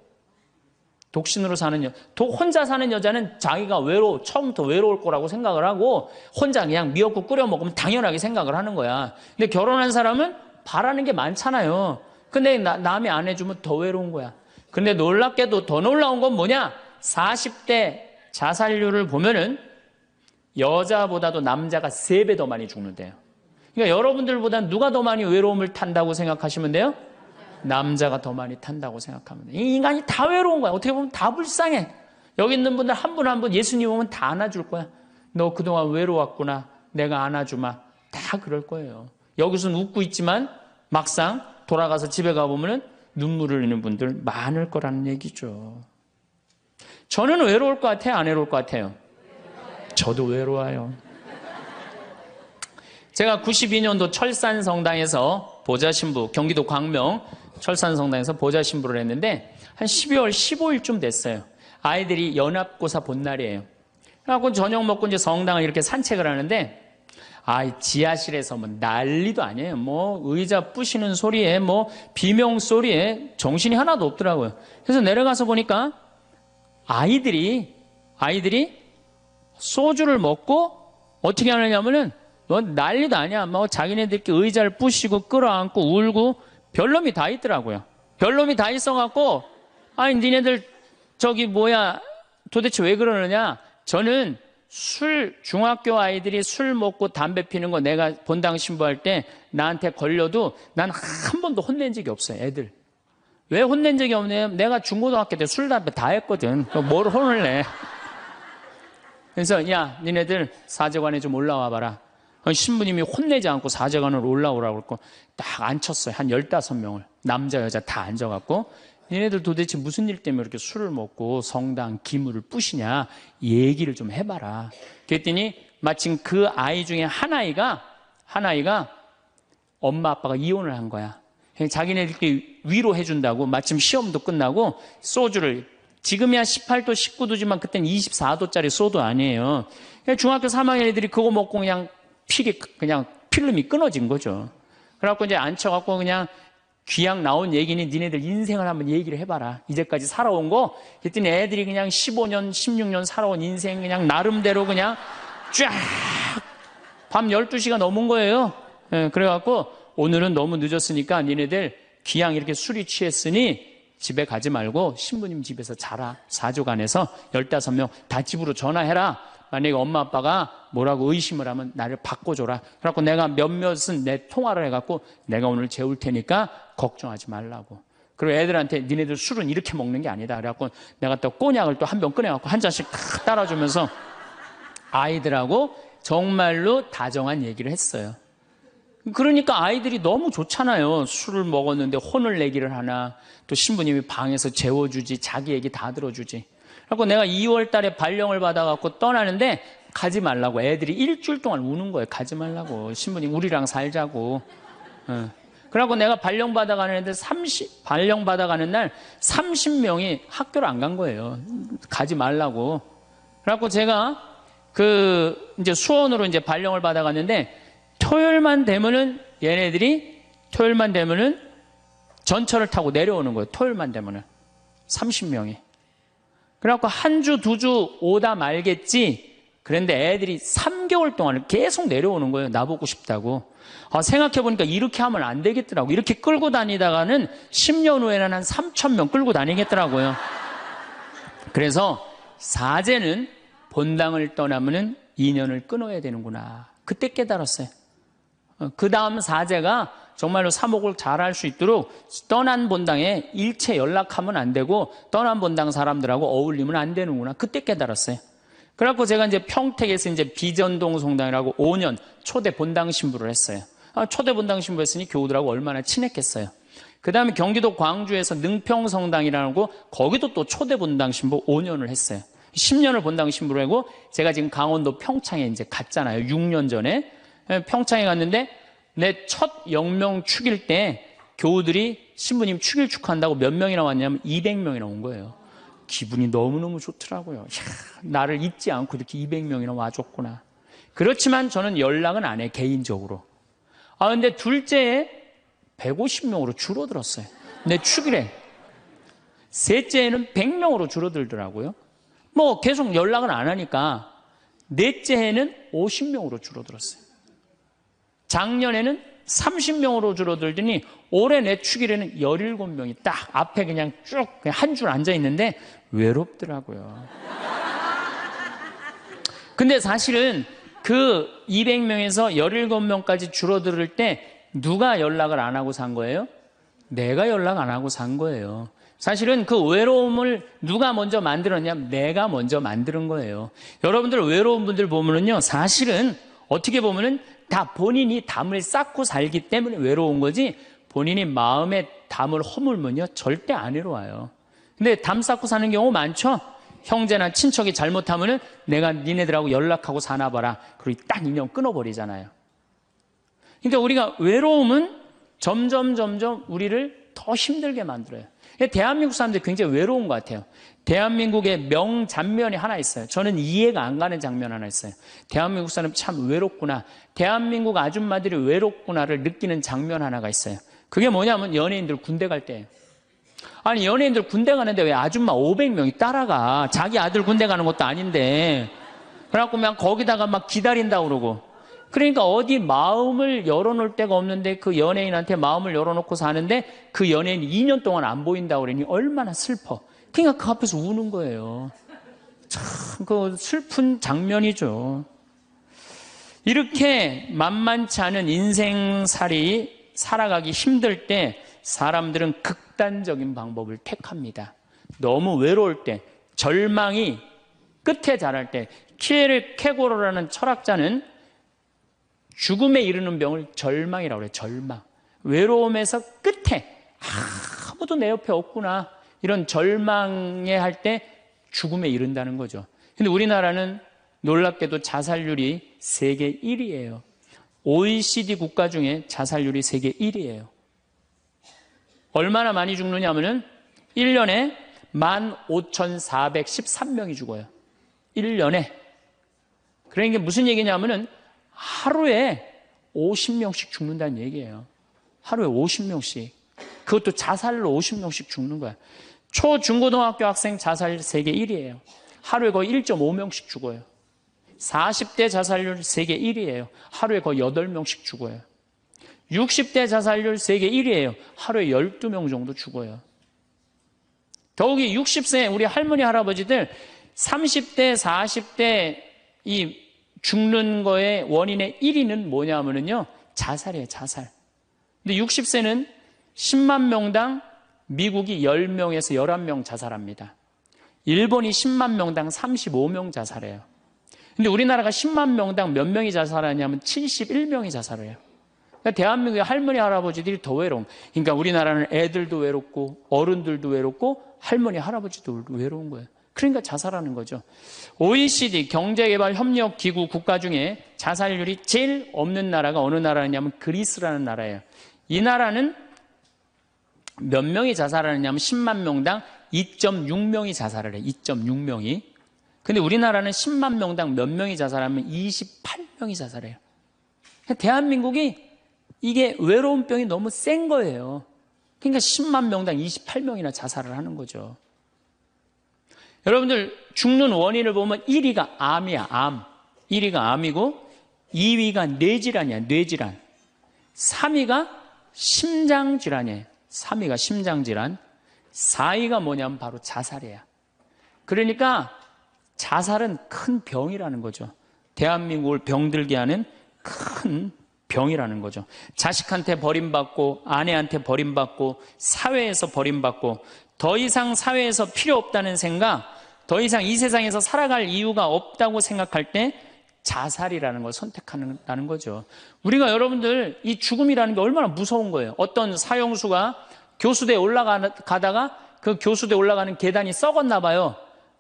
A: 독신으로 사는 혼자 사는 여자는 자기가 처음부터 외로울 거라고 생각을 하고 혼자 그냥 미역국 끓여 먹으면 당연하게 생각을 하는 거야. 근데 결혼한 사람은 바라는 게 많잖아요. 근데 남이 안 해주면 더 외로운 거야. 근데 놀랍게도 더 놀라운 건 뭐냐? 40대 자살률을 보면은 여자보다도 남자가 3배 더 많이 죽는데요. 그러니까 여러분들보다 누가 더 많이 외로움을 탄다고 생각하시면 돼요? 남자가 더 많이 탄다고 생각하면 돼요. 이 인간이 다 외로운 거야. 어떻게 보면 다 불쌍해. 여기 있는 분들 한 분 한 분 예수님 오면 다 안아줄 거야. 너 그동안 외로웠구나. 내가 안아주마. 다 그럴 거예요. 여기서는 웃고 있지만 막상 돌아가서 집에 가보면 눈물을 흘리는 분들 많을 거라는 얘기죠. 저는 외로울 것 같아요? 안 외로울 것 같아요? 저도 외로워요. 제가 92년도 철산성당에서 보좌신부, 경기도 광명 철산성당에서 보좌신부를 했는데 한 12월 15일쯤 됐어요. 아이들이 연합고사 본 날이에요. 그래갖고 저녁 먹고 이제 성당을 이렇게 산책을 하는데, 지하실에서 뭐 난리도 아니에요. 뭐 의자 부시는 소리에 뭐 비명 소리에 정신이 하나도 없더라고요. 그래서 내려가서 보니까 아이들이 소주를 먹고 어떻게 하느냐면은 뭐 난리도 아니야. 뭐 자기네들끼리 의자를 부시고 끌어안고 울고 별놈이 다 있더라고요. 별놈이 다 있어갖고 니네들 도대체 왜 그러느냐? 저는 중학교 아이들이 술 먹고 담배 피는 거 내가 본당 신부할 때 나한테 걸려도 난 한 번도 혼낸 적이 없어요, 애들. 왜 혼낸 적이 없냐면 내가 중고등학교 때 술, 담배 다 했거든. 뭘 혼을 내. 그래서 니네들 사제관에 좀 올라와 봐라. 신부님이 혼내지 않고 사제관으로 올라오라고 그랬고 딱 앉혔어요. 한 15명을. 남자, 여자 다 앉아갖고 니네들 도대체 무슨 일 때문에 이렇게 술을 먹고 성당 기물을 부시냐 얘기를 좀 해봐라. 그랬더니 마침 그 아이 중에 한 아이가 엄마 아빠가 이혼을 한 거야. 자기네들끼리 위로해준다고 마침 시험도 끝나고 소주를 지금이야 18도 19도지만 그땐 24도짜리 소도 아니에요. 중학교 3학년 애들이 그거 먹고 그냥 필름이 끊어진 거죠. 그래갖고 이제 앉혀갖고 그냥 귀양 나온 얘기니 니네들 인생을 한번 얘기를 해봐라. 이제까지 살아온 거. 그랬더니 애들이 그냥 15년, 16년 살아온 인생 그냥 나름대로 그냥 쫙 밤 12시가 넘은 거예요. 그래갖고 오늘은 너무 늦었으니까 니네들 귀양 이렇게 술이 취했으니 집에 가지 말고 신부님 집에서 자라. 사조관에서 15명 다 집으로 전화해라. 만약에 엄마 아빠가 뭐라고 의심을 하면 나를 바꿔줘라. 그래갖고 내가 몇몇은 내 통화를 해갖고 내가 오늘 재울 테니까 걱정하지 말라고. 그리고 애들한테 니네들 술은 이렇게 먹는 게 아니다. 그래갖고 내가 또 꼬냑을 또 한 병 꺼내갖고 한 잔씩 다 따라주면서 아이들하고 정말로 다정한 얘기를 했어요. 그러니까 아이들이 너무 좋잖아요. 술을 먹었는데 혼을 내기를 하나, 또 신부님이 방에서 재워주지, 자기 얘기 다 들어주지. 그래서 내가 2월 달에 발령을 받아갖고 떠나는데 가지 말라고. 애들이 일주일 동안 우는 거예요. 가지 말라고. 신부님 우리랑 살자고. 그래갖고 내가 발령 받아가는 애들 발령 받아가는 날 30명이 학교를 안 간 거예요. 가지 말라고. 그래갖고 제가 이제 수원으로 이제 발령을 받아갔는데 토요일만 되면은 전철을 타고 내려오는 거예요. 토요일만 되면은 30명이. 그래갖고 한 주, 2주 오다 말겠지. 그런데 애들이 3개월 동안 계속 내려오는 거예요. 나보고 싶다고. 생각해보니까 이렇게 하면 안 되겠더라고. 이렇게 끌고 다니다가는 10년 후에는 한 3,000명 끌고 다니겠더라고요. 그래서 사제는 본당을 떠나면은 인연을 끊어야 되는구나. 그때 깨달았어요. 그 다음 사제가 정말로 사목을 잘할 수 있도록 떠난 본당에 일체 연락하면 안 되고 떠난 본당 사람들하고 어울리면 안 되는구나. 그때 깨달았어요. 그래갖고 제가 이제 평택에서 이제 비전동 성당이라고 5년 초대 본당 신부를 했어요. 초대 본당 신부 했으니 교우들하고 얼마나 친했겠어요. 그 다음에 경기도 광주에서 능평 성당이라는 거 거기도 또 초대 본당 신부 5년을 했어요. 10년을 본당 신부를 하고 제가 지금 강원도 평창에 이제 갔잖아요. 6년 전에. 평창에 갔는데 내 첫 영명 축일 때 교우들이 신부님 축일 축하한다고 몇 명이나 왔냐면 200명이나 온 거예요. 기분이 너무너무 좋더라고요. 나를 잊지 않고 이렇게 200명이나 와줬구나. 그렇지만 저는 연락은 안 해, 개인적으로. 근데 둘째에 150명으로 줄어들었어요. 내 축일에. 셋째에는 100명으로 줄어들더라고요. 뭐 계속 연락은 안 하니까 넷째 해는 50명으로 줄어들었어요. 작년에는 30명으로 줄어들더니 올해 내 축일에는 17명이 딱 앞에 그냥 쭉 한 줄 앉아 있는데 외롭더라고요. 근데 사실은 그 200명에서 17명까지 줄어들 때 누가 연락을 안 하고 산 거예요? 내가 연락 안 하고 산 거예요. 사실은 그 외로움을 누가 먼저 만들었냐면 내가 먼저 만드는 거예요. 여러분들 외로운 분들 보면은요, 사실은 어떻게 보면은 다 본인이 담을 쌓고 살기 때문에 외로운 거지, 본인이 마음에 담을 허물면요 절대 안 외로워요. 근데 담 쌓고 사는 경우 많죠. 형제나 친척이 잘못하면은 내가 니네들하고 연락하고 사나 봐라. 그리고 딱 인연 끊어버리잖아요. 그러니까 우리가 외로움은 점점 우리를 더 힘들게 만들어요. 대한민국 사람들이 굉장히 외로운 것 같아요. 대한민국의 명장면이 하나 있어요. 저는 이해가 안 가는 장면 하나 있어요. 대한민국 사람 참 외롭구나. 대한민국 아줌마들이 외롭구나를 느끼는 장면 하나가 있어요. 그게 뭐냐면 연예인들 군대 갈 때예요. 아니 연예인들 군대 가는데 왜 아줌마 500명이 따라가? 자기 아들 군대 가는 것도 아닌데. 그래갖고 그냥 거기다가 막 기다린다고 그러고. 그러니까 어디 마음을 열어놓을 데가 없는데 그 연예인한테 마음을 열어놓고 사는데 그 연예인이 2년 동안 안 보인다고 그러니 얼마나 슬퍼. 그러니까 그 앞에서 우는 거예요. 참 그 슬픈 장면이죠. 이렇게 만만치 않은 인생살이 살아가기 힘들 때 사람들은 극단적인 방법을 택합니다. 너무 외로울 때, 절망이 끝에 달할 때, 키에르케고르라는 철학자는 죽음에 이르는 병을 절망이라고 그래요. 절망. 외로움에서 끝에 아무도 내 옆에 없구나. 이런 절망에 할 때 죽음에 이른다는 거죠. 근데 우리나라는 놀랍게도 자살률이 세계 1위예요. OECD 국가 중에 자살률이 세계 1위예요. 얼마나 많이 죽느냐면은 1년에 15,413명이 죽어요. 1년에. 그러니까 무슨 얘기냐면은 하루에 50명씩 죽는다는 얘기예요. 하루에 50명씩. 그것도 자살로 50명씩 죽는 거야. 초, 중고등학교 학생 자살 세계 1위예요. 하루에 거의 1.5명씩 죽어요. 40대 자살률 세계 1위예요. 하루에 거의 8명씩 죽어요. 60대 자살률 세계 1위예요. 하루에 12명 정도 죽어요. 더욱이 60세 우리 할머니 할아버지들 30대 40대 이 죽는 거의 원인의 1위는 뭐냐면요 자살이에요. 자살. 근데 60세는 10만 명당 미국이 10명에서 11명 자살합니다. 일본이 10만 명당 35명 자살해요. 근데 우리나라가 10만 명당 몇 명이 자살하냐면 71명이 자살해요. 그러니까 대한민국의 할머니 할아버지들이 더 외로움. 그러니까 우리나라는 애들도 외롭고 어른들도 외롭고 할머니 할아버지도 외로운 거예요. 그러니까 자살하는 거죠. OECD 경제개발협력기구 국가 중에 자살률이 제일 없는 나라가 어느 나라냐면 그리스라는 나라예요. 이 나라는 몇 명이 자살하느냐면 10만 명당 2.6명이 자살을 해요. 2.6명이. 근데 우리나라는 10만 명당 몇 명이 자살하면 28명이 자살해요. 대한민국이 이게 외로움병이 너무 센 거예요. 그러니까 10만 명당 28명이나 자살을 하는 거죠. 여러분들 죽는 원인을 보면 1위가 암이야. 암. 1위가 암이고 2위가 뇌질환이야. 뇌질환. 3위가 심장질환이에요. 3위가 심장질환. 4위가 뭐냐면 바로 자살이에요. 그러니까 자살은 큰 병이라는 거죠. 대한민국을 병들게 하는 큰 병이라는 거죠. 자식한테 버림받고 아내한테 버림받고 사회에서 버림받고 더 이상 사회에서 필요 없다는 생각, 더 이상 이 세상에서 살아갈 이유가 없다고 생각할 때 자살이라는 걸 선택한다는 거죠. 우리가 여러분들 이 죽음이라는 게 얼마나 무서운 거예요. 어떤 사형수가 교수대에 올라가다가 그 교수대에 올라가는 계단이 썩었나 봐요.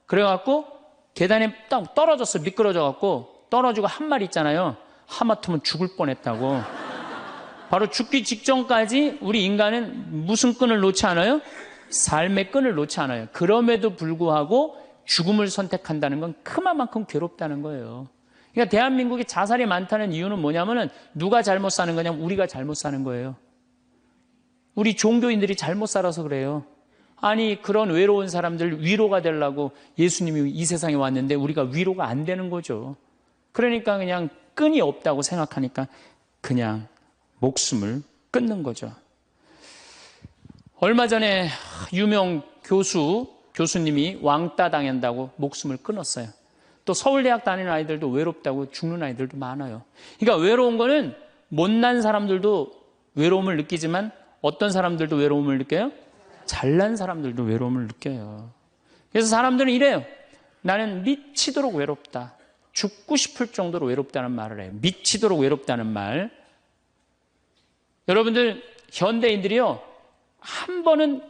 A: 그래갖고 계단에 딱 떨어졌어. 미끄러져갖고 떨어지고 한 말 있잖아요. 하마터면 죽을 뻔했다고. 바로 죽기 직전까지 우리 인간은 무슨 끈을 놓지 않아요? 삶의 끈을 놓지 않아요. 그럼에도 불구하고 죽음을 선택한다는 건 그만큼 괴롭다는 거예요. 그러니까 대한민국이 자살이 많다는 이유는 뭐냐면은 누가 잘못 사는 거냐면 우리가 잘못 사는 거예요. 우리 종교인들이 잘못 살아서 그래요. 아니 그런 외로운 사람들 위로가 되려고 예수님이 이 세상에 왔는데 우리가 위로가 안 되는 거죠. 그러니까 그냥 끈이 없다고 생각하니까 그냥 목숨을 끊는 거죠. 얼마 전에 유명 교수님이 왕따 당한다고 목숨을 끊었어요. 또 서울대학 다니는 아이들도 외롭다고 죽는 아이들도 많아요. 그러니까 외로운 거는 못난 사람들도 외로움을 느끼지만 어떤 사람들도 외로움을 느껴요? 잘난 사람들도 외로움을 느껴요. 그래서 사람들은 이래요. 나는 미치도록 외롭다. 죽고 싶을 정도로 외롭다는 말을 해요. 미치도록 외롭다는 말. 여러분들 현대인들이요. 한 번은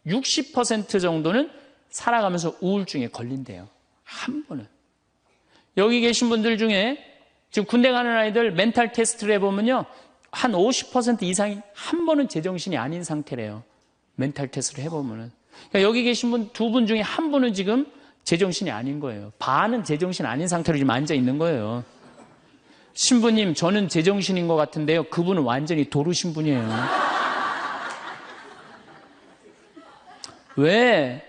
A: 60% 정도는 살아가면서 우울증에 걸린대요. 한 번은. 여기 계신 분들 중에 지금 군대 가는 아이들 멘탈 테스트를 해보면요. 한 50% 이상이 한 번은 제정신이 아닌 상태래요. 멘탈 테스트를 해보면은. 그러니까 여기 계신 분 두 분 중에 한 분은 지금 제정신이 아닌 거예요. 반은 제정신 아닌 상태로 지금 앉아 있는 거예요. 신부님, 저는 제정신인 것 같은데요. 그분은 완전히 도루신 분이에요. 왜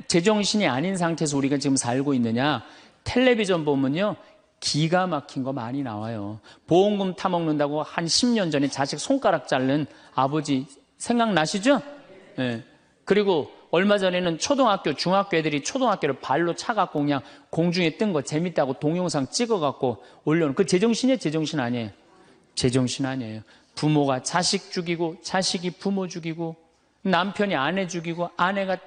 A: 제정신이 아닌 상태에서 우리가 지금 살고 있느냐? 텔레비전 보면요, 기가 막힌 거 많이 나와요. 보험금 타먹는다고 한 10년 전에 자식 손가락 자른 아버지 생각나시죠? 네. 그리고 얼마 전에는 초등학교, 중학교 애들이 초등학교를 발로 차갖고 그냥 공중에 뜬 거 재밌다고 동영상 찍어갖고 올려놓은, 그 제정신이에요? 제정신 아니에요? 제정신 아니에요. 부모가 자식 죽이고, 자식이 부모 죽이고, 남편이 아내 죽이고, 아내가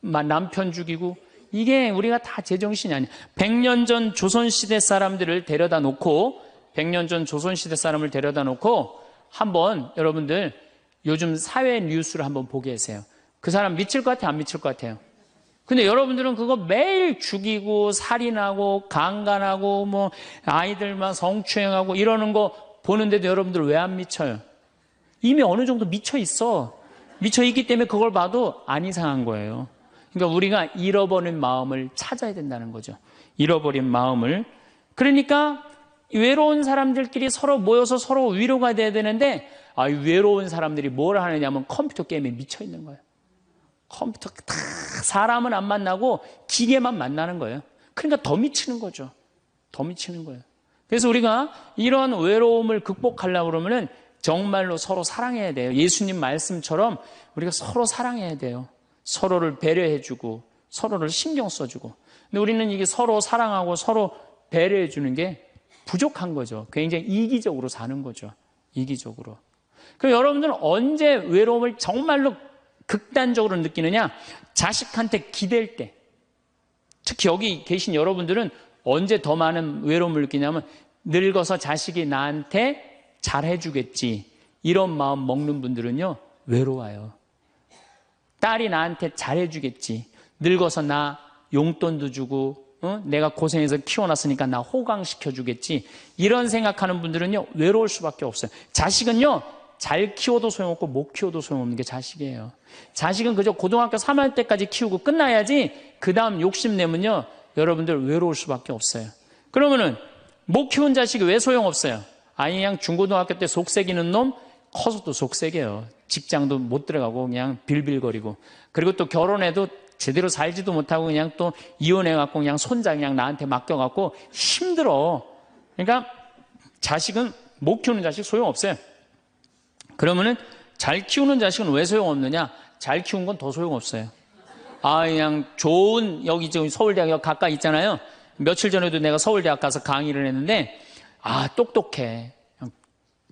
A: 남편 죽이고, 이게 우리가 다 제정신이 아니에요. 100년 전 조선시대 사람들을 데려다 놓고, 100년 전 조선시대 사람을 데려다 놓고 한번 여러분들 요즘 사회 뉴스를 한번 보게 하세요. 그 사람 미칠 것 같아요? 안 미칠 것 같아요? 근데 여러분들은 그거 매일 죽이고 살인하고 강간하고 뭐 아이들만 성추행하고 이러는 거 보는데도 여러분들 왜 안 미쳐요? 이미 어느 정도 미쳐 있어. 미쳐 있기 때문에 그걸 봐도 안 이상한 거예요. 그러니까 우리가 잃어버린 마음을 찾아야 된다는 거죠. 잃어버린 마음을. 그러니까 외로운 사람들끼리 서로 모여서 서로 위로가 돼야 되는데, 외로운 사람들이 뭘 하느냐면 컴퓨터 게임에 미쳐 있는 거예요. 컴퓨터 다 사람은 안 만나고 기계만 만나는 거예요. 그러니까 더 미치는 거죠. 더 미치는 거예요. 그래서 우리가 이런 외로움을 극복하려고 그러면은 정말로 서로 사랑해야 돼요. 예수님 말씀처럼 우리가 서로 사랑해야 돼요. 서로를 배려해주고 서로를 신경 써주고. 근데 우리는 이게 서로 사랑하고 서로 배려해주는 게 부족한 거죠. 굉장히 이기적으로 사는 거죠. 이기적으로. 그럼 여러분들은 언제 외로움을 정말로 극단적으로 느끼느냐? 자식한테 기댈 때. 특히 여기 계신 여러분들은 언제 더 많은 외로움을 느끼냐면, 늙어서 자식이 나한테 잘해주겠지, 이런 마음 먹는 분들은요 외로워요. 딸이 나한테 잘해주겠지, 늙어서 나 용돈도 주고 내가 고생해서 키워놨으니까 나 호강시켜주겠지, 이런 생각하는 분들은요 외로울 수밖에 없어요. 자식은요 잘 키워도 소용없고 못 키워도 소용없는 게 자식이에요. 자식은 그저 고등학교 3학년 때까지 키우고 끝나야지, 그 다음 욕심내면요 여러분들 외로울 수밖에 없어요. 그러면은 못 키운 자식이 왜 소용없어요? 그냥 중고등학교 때 속색이는 놈 커서도 속색이에요. 직장도 못 들어가고 그냥 빌빌거리고, 그리고 또 결혼해도 제대로 살지도 못하고 그냥 또 이혼해갖고 그냥 손자 그냥 나한테 맡겨갖고 힘들어. 그러니까 자식은 못 키우는 자식 소용없어요. 그러면은 잘 키우는 자식은 왜 소용없느냐? 잘 키운 건 더 소용없어요. 그냥 좋은, 여기 지금 서울대학 여기 가까이 있잖아요. 며칠 전에도 내가 서울대학 가서 강의를 했는데, 똑똑해.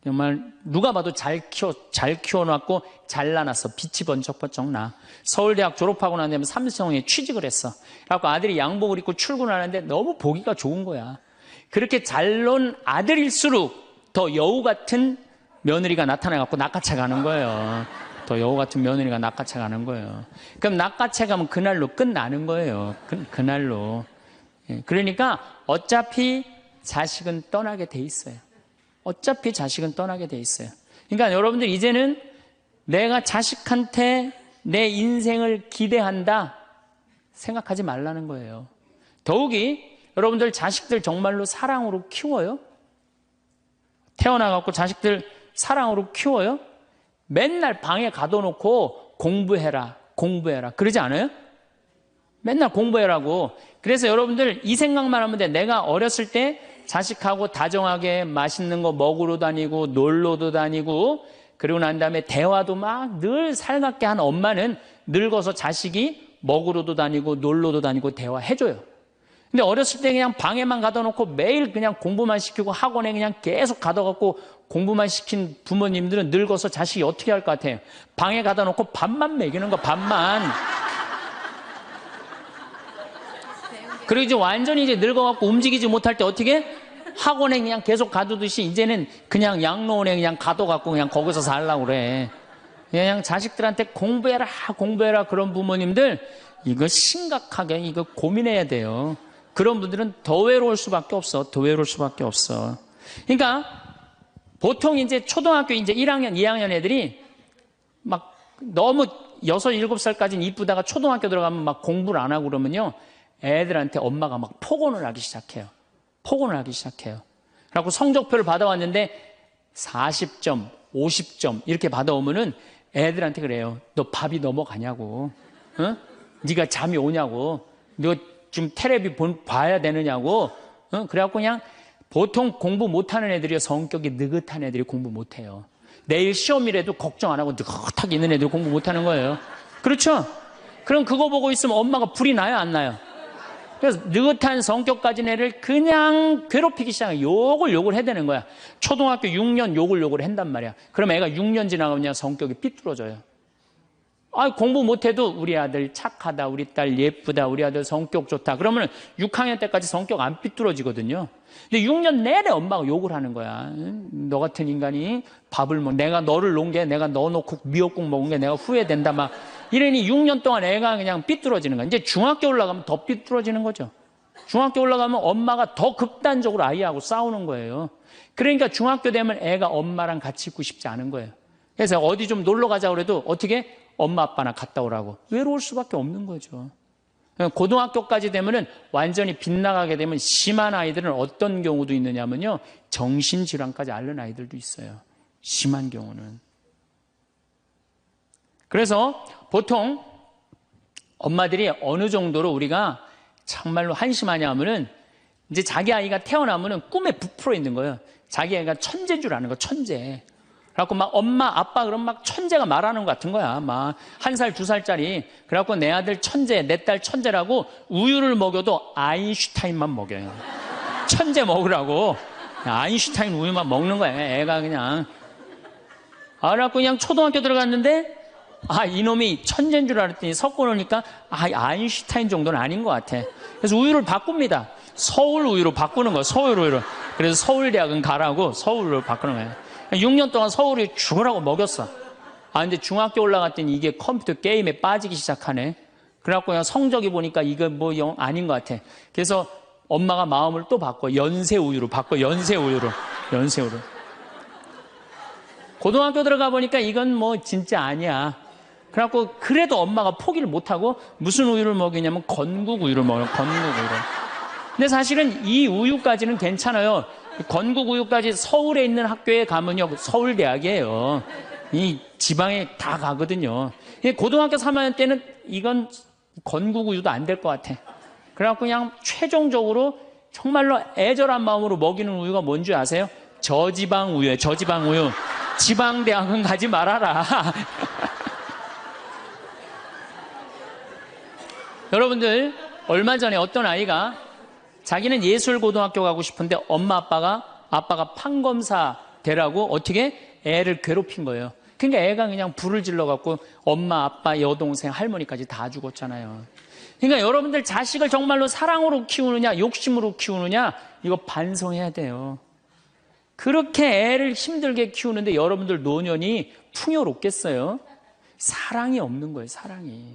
A: 정말 누가 봐도 잘 키워놨고 잘라놨어. 빛이 번쩍번쩍 나. 서울대학 졸업하고 난 다음에 삼성에 취직을 했어. 그래갖고 아들이 양복을 입고 출근하는데 너무 보기가 좋은 거야. 그렇게 잘 논 아들일수록 더 여우 같은 며느리가 나타나갖고 낚아채 가는 거예요. 더 여우 같은 며느리가 낚아채 가는 거예요. 그럼 낚아채 가면 그날로 끝나는 거예요. 그날로. 그러니까 어차피 자식은 떠나게 돼 있어요. 어차피 자식은 떠나게 돼 있어요. 그러니까 여러분들 이제는 내가 자식한테 내 인생을 기대한다 생각하지 말라는 거예요. 더욱이 여러분들 자식들 정말로 사랑으로 키워요? 태어나갖고 자식들 사랑으로 키워요? 맨날 방에 가둬놓고 공부해라 그러지 않아요? 맨날 공부해라고. 그래서 여러분들 이 생각만 하면 돼. 내가 어렸을 때 자식하고 다정하게 맛있는 거 먹으러 다니고 놀러도 다니고, 그리고 난 다음에 대화도 막 늘 살갑게 한 엄마는 늙어서 자식이 먹으러도 다니고 놀러도 다니고 대화해줘요. 근데 어렸을 때 그냥 방에만 가둬놓고 매일 그냥 공부만 시키고 학원에 그냥 계속 가둬갖고 공부만 시킨 부모님들은 늙어서 자식이 어떻게 할 것 같아요? 방에 가둬놓고 밥만 먹이는 거, 밥만. 그리고 이제 완전히 이제 늙어갖고 움직이지 못할 때 어떻게? 학원에 그냥 계속 가두듯이 이제는 그냥 양로원에 그냥 가둬갖고 그냥 거기서 살라고 그래. 그냥 자식들한테 공부해라 그런 부모님들, 이거 심각하게 이거 고민해야 돼요. 그런 분들은 더 외로울 수밖에 없어. 더 외로울 수밖에 없어. 그러니까 보통 이제 초등학교 이제 1학년, 2학년 애들이 막 너무 6, 7살까지는 이쁘다가 초등학교 들어가면 막 공부를 안 하고 그러면요. 애들한테 엄마가 막 폭언을 하기 시작해요. 폭언을 하기 시작해요. 그래갖고 성적표를 받아왔는데 40점, 50점 이렇게 받아오면은 애들한테 그래요. 너 밥이 넘어가냐고. 어? 네가 잠이 오냐고. 너 지금 텔레비 봐야 되느냐고. 어? 그래갖고 그냥 보통 공부 못하는 애들이 성격이 느긋한 애들이 공부 못해요. 내일 시험이라도 걱정 안 하고 느긋하게 있는 애들이 공부 못하는 거예요. 그렇죠? 그럼 그거 보고 있으면 엄마가 불이 나요, 안 나요? 그래서 느긋한 성격 가진 애를 그냥 괴롭히기 시작해요. 욕을 해대는 거야. 초등학교 6년 욕을 한단 말이야. 그럼 애가 6년 지나가면 성격이 삐뚤어져요. 공부 못해도 우리 아들 착하다, 우리 딸 예쁘다, 우리 아들 성격 좋다. 그러면 6학년 때까지 성격 안 삐뚤어지거든요. 근데 6년 내내 엄마가 욕을 하는 거야. 너 같은 인간이 밥을 내가 너를 놓은 게 내가 너 놓고 미역국 먹은 게 내가 후회된다 막 이러니 6년 동안 애가 그냥 삐뚤어지는 거야. 이제 중학교 올라가면 더 삐뚤어지는 거죠. 중학교 올라가면 엄마가 더 극단적으로 아이하고 싸우는 거예요. 그러니까 중학교 되면 애가 엄마랑 같이 있고 싶지 않은 거예요. 그래서 어디 좀 놀러 가자고 그래도 어떻게 엄마 아빠나 갔다 오라고 외로울 수밖에 없는 거죠. 고등학교까지 되면은 완전히 빗나가게 되면 심한 아이들은 어떤 경우도 있느냐면요. 정신질환까지 앓는 아이들도 있어요. 심한 경우는. 그래서 보통 엄마들이 어느 정도로 우리가 정말로 한심하냐 하면은 이제 자기 아이가 태어나면은 꿈에 부풀어 있는 거예요. 자기 아이가 천재인 줄 아는 거, 천재. 그래갖고 막 엄마, 아빠 그럼 막 천재가 말하는 것 같은 거야. 막 1살, 2살짜리. 그래갖고 내 아들 천재, 내 딸 천재라고 우유를 먹여도 아인슈타인만 먹여요. 천재 먹으라고. 아인슈타인 우유만 먹는 거야. 애가 그냥. 그래갖고 그냥 초등학교 들어갔는데 이놈이 천재인 줄 알았더니 섞어 놓으니까 아인슈타인 정도는 아닌 것 같아. 그래서 우유를 바꿉니다. 서울 우유로 바꾸는 거야. 서울 우유로. 그래서 서울대학은 가라고 서울로 바꾸는 거야. 6년 동안 서울이 죽으라고 먹였어. 근데 중학교 올라갔더니 이게 컴퓨터 게임에 빠지기 시작하네. 그래갖고 그냥 성적이 보니까 이거 뭐 영 아닌 것 같아. 그래서 엄마가 마음을 또 바꿔. 연세 우유로 바꿔. 연세 우유로. 고등학교 들어가 보니까 이건 뭐 진짜 아니야. 그래갖고 그래도 엄마가 포기를 못하고 무슨 우유를 먹이냐면 건국 우유를 먹어요. 건국 우유를. 근데 사실은 이 우유까지는 괜찮아요. 건국 우유까지 서울에 있는 학교에 가면요. 서울대학이에요. 이 지방에 다 가거든요. 고등학교 3학년 때는 이건 건국 우유도 안 될 것 같아. 그래갖고 그냥 최종적으로 정말로 애절한 마음으로 먹이는 우유가 뭔지 아세요? 저지방 우유예요. 저지방 우유. 지방대학은 가지 말아라. 여러분들 얼마 전에 어떤 아이가 자기는 예술고등학교 가고 싶은데 엄마 아빠가 판검사 되라고 어떻게 애를 괴롭힌 거예요. 그러니까 애가 그냥 불을 질러갖고 엄마 아빠 여동생 할머니까지 다 죽었잖아요. 그러니까 여러분들 자식을 정말로 사랑으로 키우느냐 욕심으로 키우느냐 이거 반성해야 돼요. 그렇게 애를 힘들게 키우는데 여러분들 노년이 풍요롭겠어요? 사랑이 없는 거예요. 사랑이.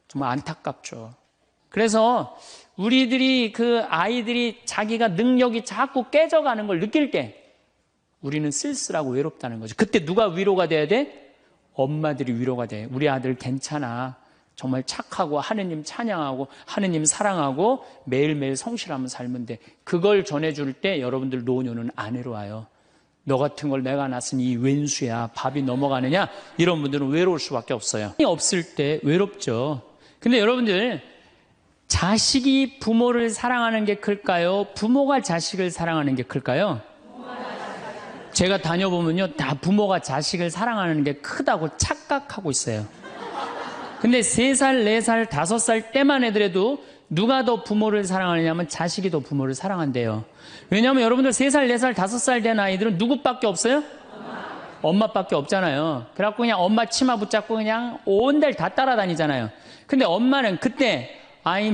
A: 정말 안타깝죠. 그래서 우리들이 그 아이들이 자기가 능력이 자꾸 깨져가는 걸 느낄 때 우리는 쓸쓸하고 외롭다는 거죠. 그때 누가 위로가 돼야 돼? 엄마들이 위로가 돼. 우리 아들 괜찮아. 정말 착하고 하느님 찬양하고 하느님 사랑하고 매일매일 성실하면 살면 돼. 그걸 전해줄 때 여러분들 노년은 안 외로워요. 너 같은 걸 내가 낳았으니 이 왼수야. 밥이 넘어가느냐? 이런 분들은 외로울 수밖에 없어요. 없을 때 외롭죠. 근데 여러분들 자식이 부모를 사랑하는 게 클까요? 부모가 자식을 사랑하는 게 클까요? 제가 다녀보면요. 다 부모가 자식을 사랑하는 게 크다고 착각하고 있어요. 근데 3살, 4살, 5살 때만 해더라도 누가 더 부모를 사랑하느냐면 자식이 더 부모를 사랑한대요. 왜냐하면 여러분들 3살, 4살, 5살 된 아이들은 누구밖에 없어요? 엄마밖에 없잖아요. 그래갖고 그냥 엄마 치마 붙잡고 그냥 온 데를 다 따라다니잖아요. 근데 엄마는 그때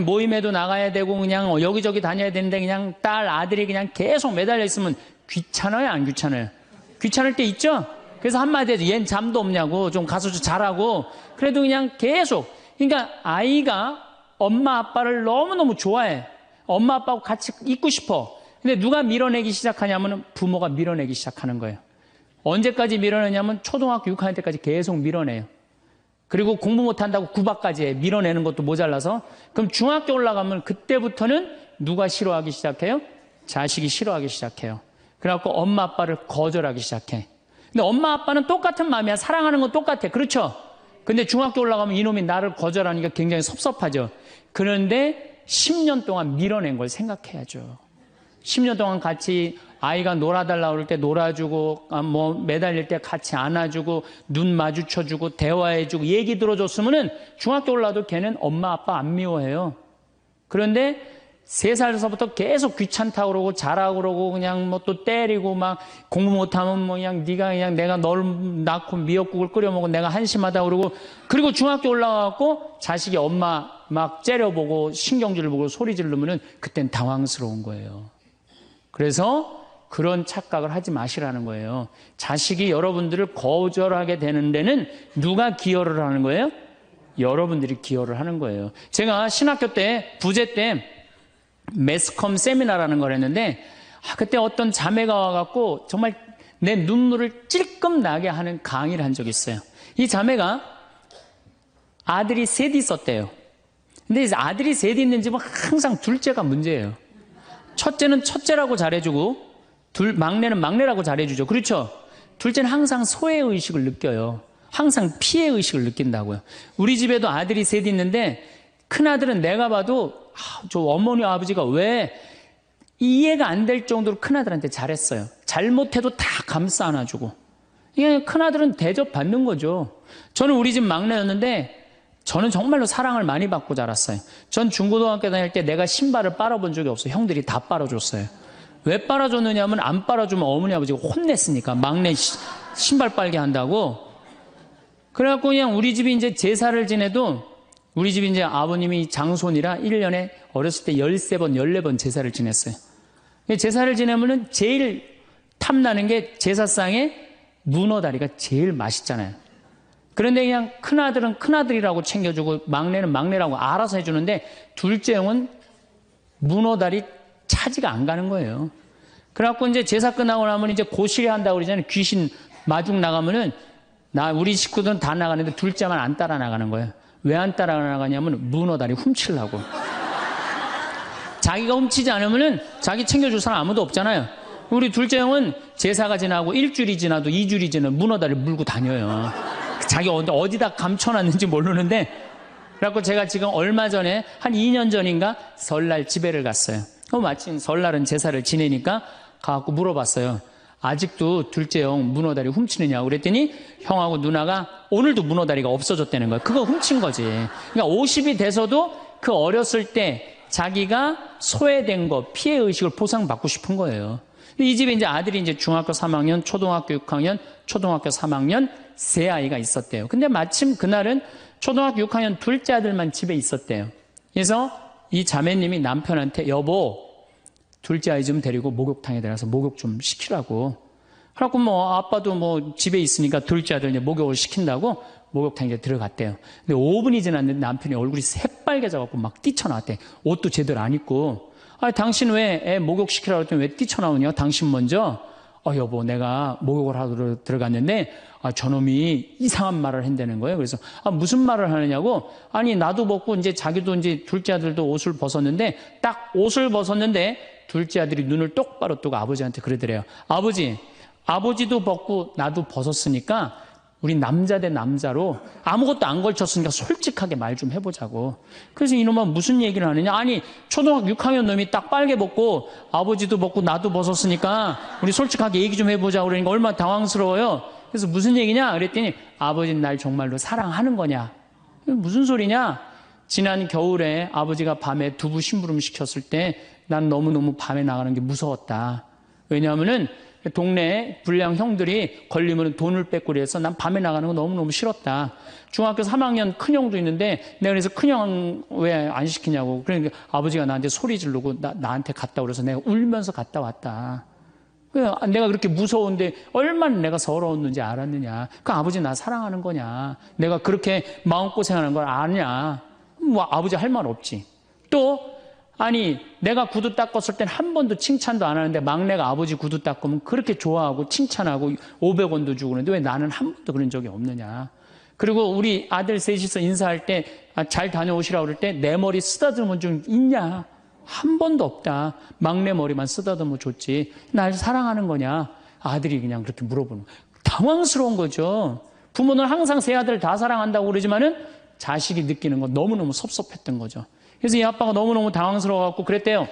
A: 모임에도 나가야 되고 그냥 여기저기 다녀야 되는데 그냥 딸, 아들이 그냥 계속 매달려 있으면 귀찮아요? 안 귀찮아요? 귀찮을 때 있죠? 그래서 한마디 해도 얜 잠도 없냐고 좀 가서 좀 자라고 그래도 그냥 계속 그러니까 아이가 엄마 아빠를 너무너무 좋아해. 엄마 아빠하고 같이 있고 싶어. 근데 누가 밀어내기 시작하냐면 부모가 밀어내기 시작하는 거예요. 언제까지 밀어내냐면 초등학교 6학년 때까지 계속 밀어내요. 그리고 공부 못한다고 구박까지 해. 밀어내는 것도 모자라서. 그럼 중학교 올라가면 그때부터는 누가 싫어하기 시작해요? 자식이 싫어하기 시작해요. 그래갖고 엄마 아빠를 거절하기 시작해. 근데 엄마 아빠는 똑같은 마음이야. 사랑하는 건 똑같아. 그렇죠? 근데 중학교 올라가면 이놈이 나를 거절하니까 굉장히 섭섭하죠. 그런데 10년 동안 밀어낸 걸 생각해야죠. 10년 동안 같이 아이가 놀아달라고 그럴 때 놀아주고, 뭐 매달릴 때 같이 안아주고, 눈 마주쳐주고, 대화해주고, 얘기 들어줬으면은 중학교 올라도 걔는 엄마 아빠 안 미워해요. 그런데 3살서부터 계속 귀찮다고 그러고 자라고 그러고 그냥 뭐 또 때리고 막 공부 못하면 뭐 그냥 네가 그냥 내가 널 낳고 미역국을 끓여 먹고 내가 한심하다 그러고, 그리고 중학교 올라가고 자식이 엄마 막 째려보고 신경질 보고 소리 지르면은 그땐 당황스러운 거예요. 그래서 그런 착각을 하지 마시라는 거예요. 자식이 여러분들을 거절하게 되는 데는 누가 기여를 하는 거예요? 여러분들이 기여를 하는 거예요. 제가 신학교 때 부제 때 매스컴 세미나라는 걸 했는데, 그때 어떤 자매가 와갖고 정말 내 눈물을 찔끔 나게 하는 강의를 한 적이 있어요. 이 자매가 아들이 셋 있었대요. 근데 아들이 셋 있는 집은 항상 둘째가 문제예요. 첫째는 첫째라고 잘해주고 막내는 막내라고 잘해주죠. 그렇죠? 둘째는 항상 소외의식을 느껴요. 항상 피해의식을 느낀다고요. 우리 집에도 아들이 셋 있는데 큰아들은 내가 봐도 저 어머니 아버지가 왜 이해가 안 될 정도로 큰아들한테 잘했어요. 잘못해도 다 감싸 안아주고. 이게 큰아들은 대접받는 거죠. 저는 우리 집 막내였는데 저는 정말로 사랑을 많이 받고 자랐어요. 전 중고등학교 다닐 때 내가 신발을 빨아본 적이 없어요. 형들이 다 빨아줬어요. 왜 빨아줬느냐 하면 안 빨아주면 어머니 아버지가 혼냈으니까, 막내 신발 빨게 한다고. 그래갖고 그냥 우리 집이 이제 제사를 지내도, 우리 집이 이제 아버님이 장손이라 1년에 어렸을 때 13번, 14번 제사를 지냈어요. 제사를 지내면은 제일 탐나는 게 제사상에 문어다리가 제일 맛있잖아요. 그런데 그냥 큰아들은 큰아들이라고 챙겨주고 막내는 막내라고 알아서 해주는데 둘째 형은 문어다리 차지가 안 가는 거예요. 그래갖고 이제 제사 끝나고 나면 이제 고시리 한다고 그러잖아요. 귀신 마중 나가면은 우리 식구들은 다 나가는데 둘째만 안 따라 나가는 거예요. 왜 안 따라 나가냐면 문어다리 훔치려고. 자기가 훔치지 않으면은 자기 챙겨줄 사람 아무도 없잖아요. 우리 둘째 형은 제사가 지나고 일주일이 지나도 2주일이 지나도 문어다리 물고 다녀요. 자기 어디다 감춰놨는지 모르는데. 그래갖고 제가 지금 얼마 전에 한 2년 전인가 설날 집회를 갔어요. 마침 설날은 제사를 지내니까 가갖고 물어봤어요. 아직도 둘째 형 문어다리 훔치느냐고. 그랬더니 형하고 누나가 오늘도 문어다리가 없어졌다는 거예요. 그거 훔친 거지. 그러니까 50이 돼서도 그 어렸을 때 자기가 소외된 거, 피해의식을 보상받고 싶은 거예요. 이 집에 이제 아들이 이제 중학교 3학년, 초등학교 6학년, 초등학교 3학년 세 아이가 있었대요. 근데 마침 그날은 초등학교 6학년 둘째 아들만 집에 있었대요. 그래서 이 자매님이 남편한테 여보, 둘째 아이 좀 데리고 목욕탕에 들어가서 목욕 좀 시키라고. 그래갖고 뭐 아빠도 뭐 집에 있으니까 둘째 아들 이제 목욕을 시킨다고 목욕탕에 들어갔대요. 근데 5분이 지났는데 남편이 얼굴이 새빨개져갖고 막 뛰쳐나왔대. 옷도 제대로 안 입고. 당신 왜 애 목욕시키라고 했더니 왜 뛰쳐나오냐? 당신 먼저. 여보, 내가 목욕을 하러 들어갔는데 저놈이 이상한 말을 한다는 거예요. 그래서 무슨 말을 하느냐고. 아니 나도 벗고 이제 자기도 이제 둘째 아들도 옷을 벗었는데 딱 옷을 벗었는데 둘째 아들이 눈을 똑바로 뜨고 아버지한테 그러더래요. 아버지도 벗고 나도 벗었으니까 우리 남자 대 남자로 아무것도 안 걸쳤으니까 솔직하게 말 좀 해보자고. 그래서 이놈은 무슨 얘기를 하느냐. 아니 초등학교 6학년 놈이 딱 빨개 벗고 아버지도 벗고 나도 벗었으니까 우리 솔직하게 얘기 좀 해보자고. 그러니까 얼마나 당황스러워요. 그래서 무슨 얘기냐 그랬더니 아버지는 날 정말로 사랑하는 거냐. 무슨 소리냐. 지난 겨울에 아버지가 밤에 두부 심부름 시켰을 때 난 너무너무 밤에 나가는 게 무서웠다. 왜냐하면은 동네에 불량 형들이 걸리면 돈을 뺏고 그래서 난 밤에 나가는 거 너무너무 싫었다. 중학교 3학년 큰형도 있는데 내가 그래서 큰형 왜 안 시키냐고. 그러니까 아버지가 나한테 소리 지르고 나한테 갔다 그래서 내가 울면서 갔다 왔다. 내가 그렇게 무서운데 얼마나 내가 서러웠는지 알았느냐. 그 아버지 나 사랑하는 거냐. 내가 그렇게 마음고생하는 걸 아냐. 뭐 아버지 할 말 없지. 또 아니 내가 구두 닦았을 땐 한 번도 칭찬도 안 하는데 막내가 아버지 구두 닦으면 그렇게 좋아하고 칭찬하고 500원도 주고 그러는데 왜 나는 한 번도 그런 적이 없느냐. 그리고 우리 아들 셋이서 인사할 때 잘 다녀오시라고 그럴 때 내 머리 쓰다듬은 좀 있냐. 한 번도 없다. 막내 머리만 쓰다듬어 줬지. 날 사랑하는 거냐. 아들이 그냥 그렇게 물어보는 거예요. 당황스러운 거죠. 부모는 항상 세 아들 다 사랑한다고 그러지만은 자식이 느끼는 건 너무너무 섭섭했던 거죠. 그래서 이 아빠가 너무너무 당황스러워갖고 그랬대요.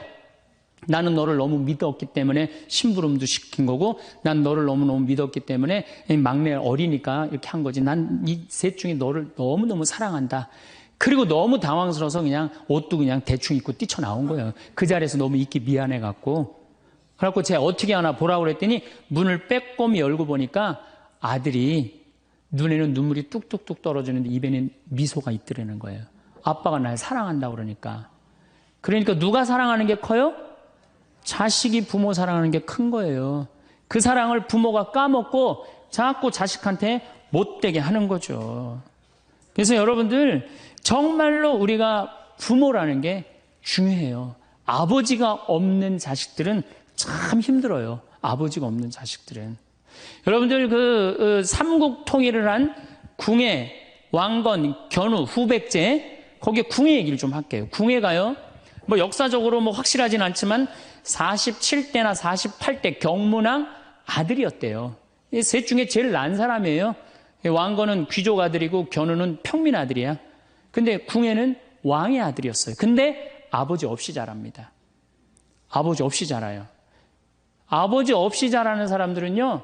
A: 나는 너를 너무 믿었기 때문에 심부름도 시킨 거고 난 너를 너무너무 믿었기 때문에 막내 어리니까 이렇게 한 거지. 난 이 셋 중에 너를 너무너무 사랑한다. 그리고 너무 당황스러워서 그냥 옷도 그냥 대충 입고 뛰쳐나온 거예요. 그 자리에서 너무 있기 미안해갖고. 그래갖고 제가 어떻게 하나 보라고 그랬더니 문을 빼꼼히 열고 보니까 아들이 눈에는 눈물이 뚝뚝뚝 떨어지는데 입에는 미소가 있더라는 거예요. 아빠가 날 사랑한다고 그러니까. 그러니까 누가 사랑하는 게 커요? 자식이 부모 사랑하는 게 큰 거예요. 그 사랑을 부모가 까먹고 자꾸 자식한테 못되게 하는 거죠. 그래서 여러분들 정말로 우리가 부모라는 게 중요해요. 아버지가 없는 자식들은 참 힘들어요. 아버지가 없는 자식들은. 여러분들 그 삼국 통일을 한 궁예, 왕건, 견우, 후백제 거기에 궁예 얘기를 좀 할게요. 궁예가요. 뭐 역사적으로 뭐 확실하진 않지만 47대나 48대 경문왕 아들이었대요. 이 셋 중에 제일 난 사람이에요. 왕건은 귀족 아들이고 견우는 평민 아들이야. 근데 궁예는 왕의 아들이었어요. 근데 아버지 없이 자랍니다. 아버지 없이 자라요. 아버지 없이 자라는 사람들은요,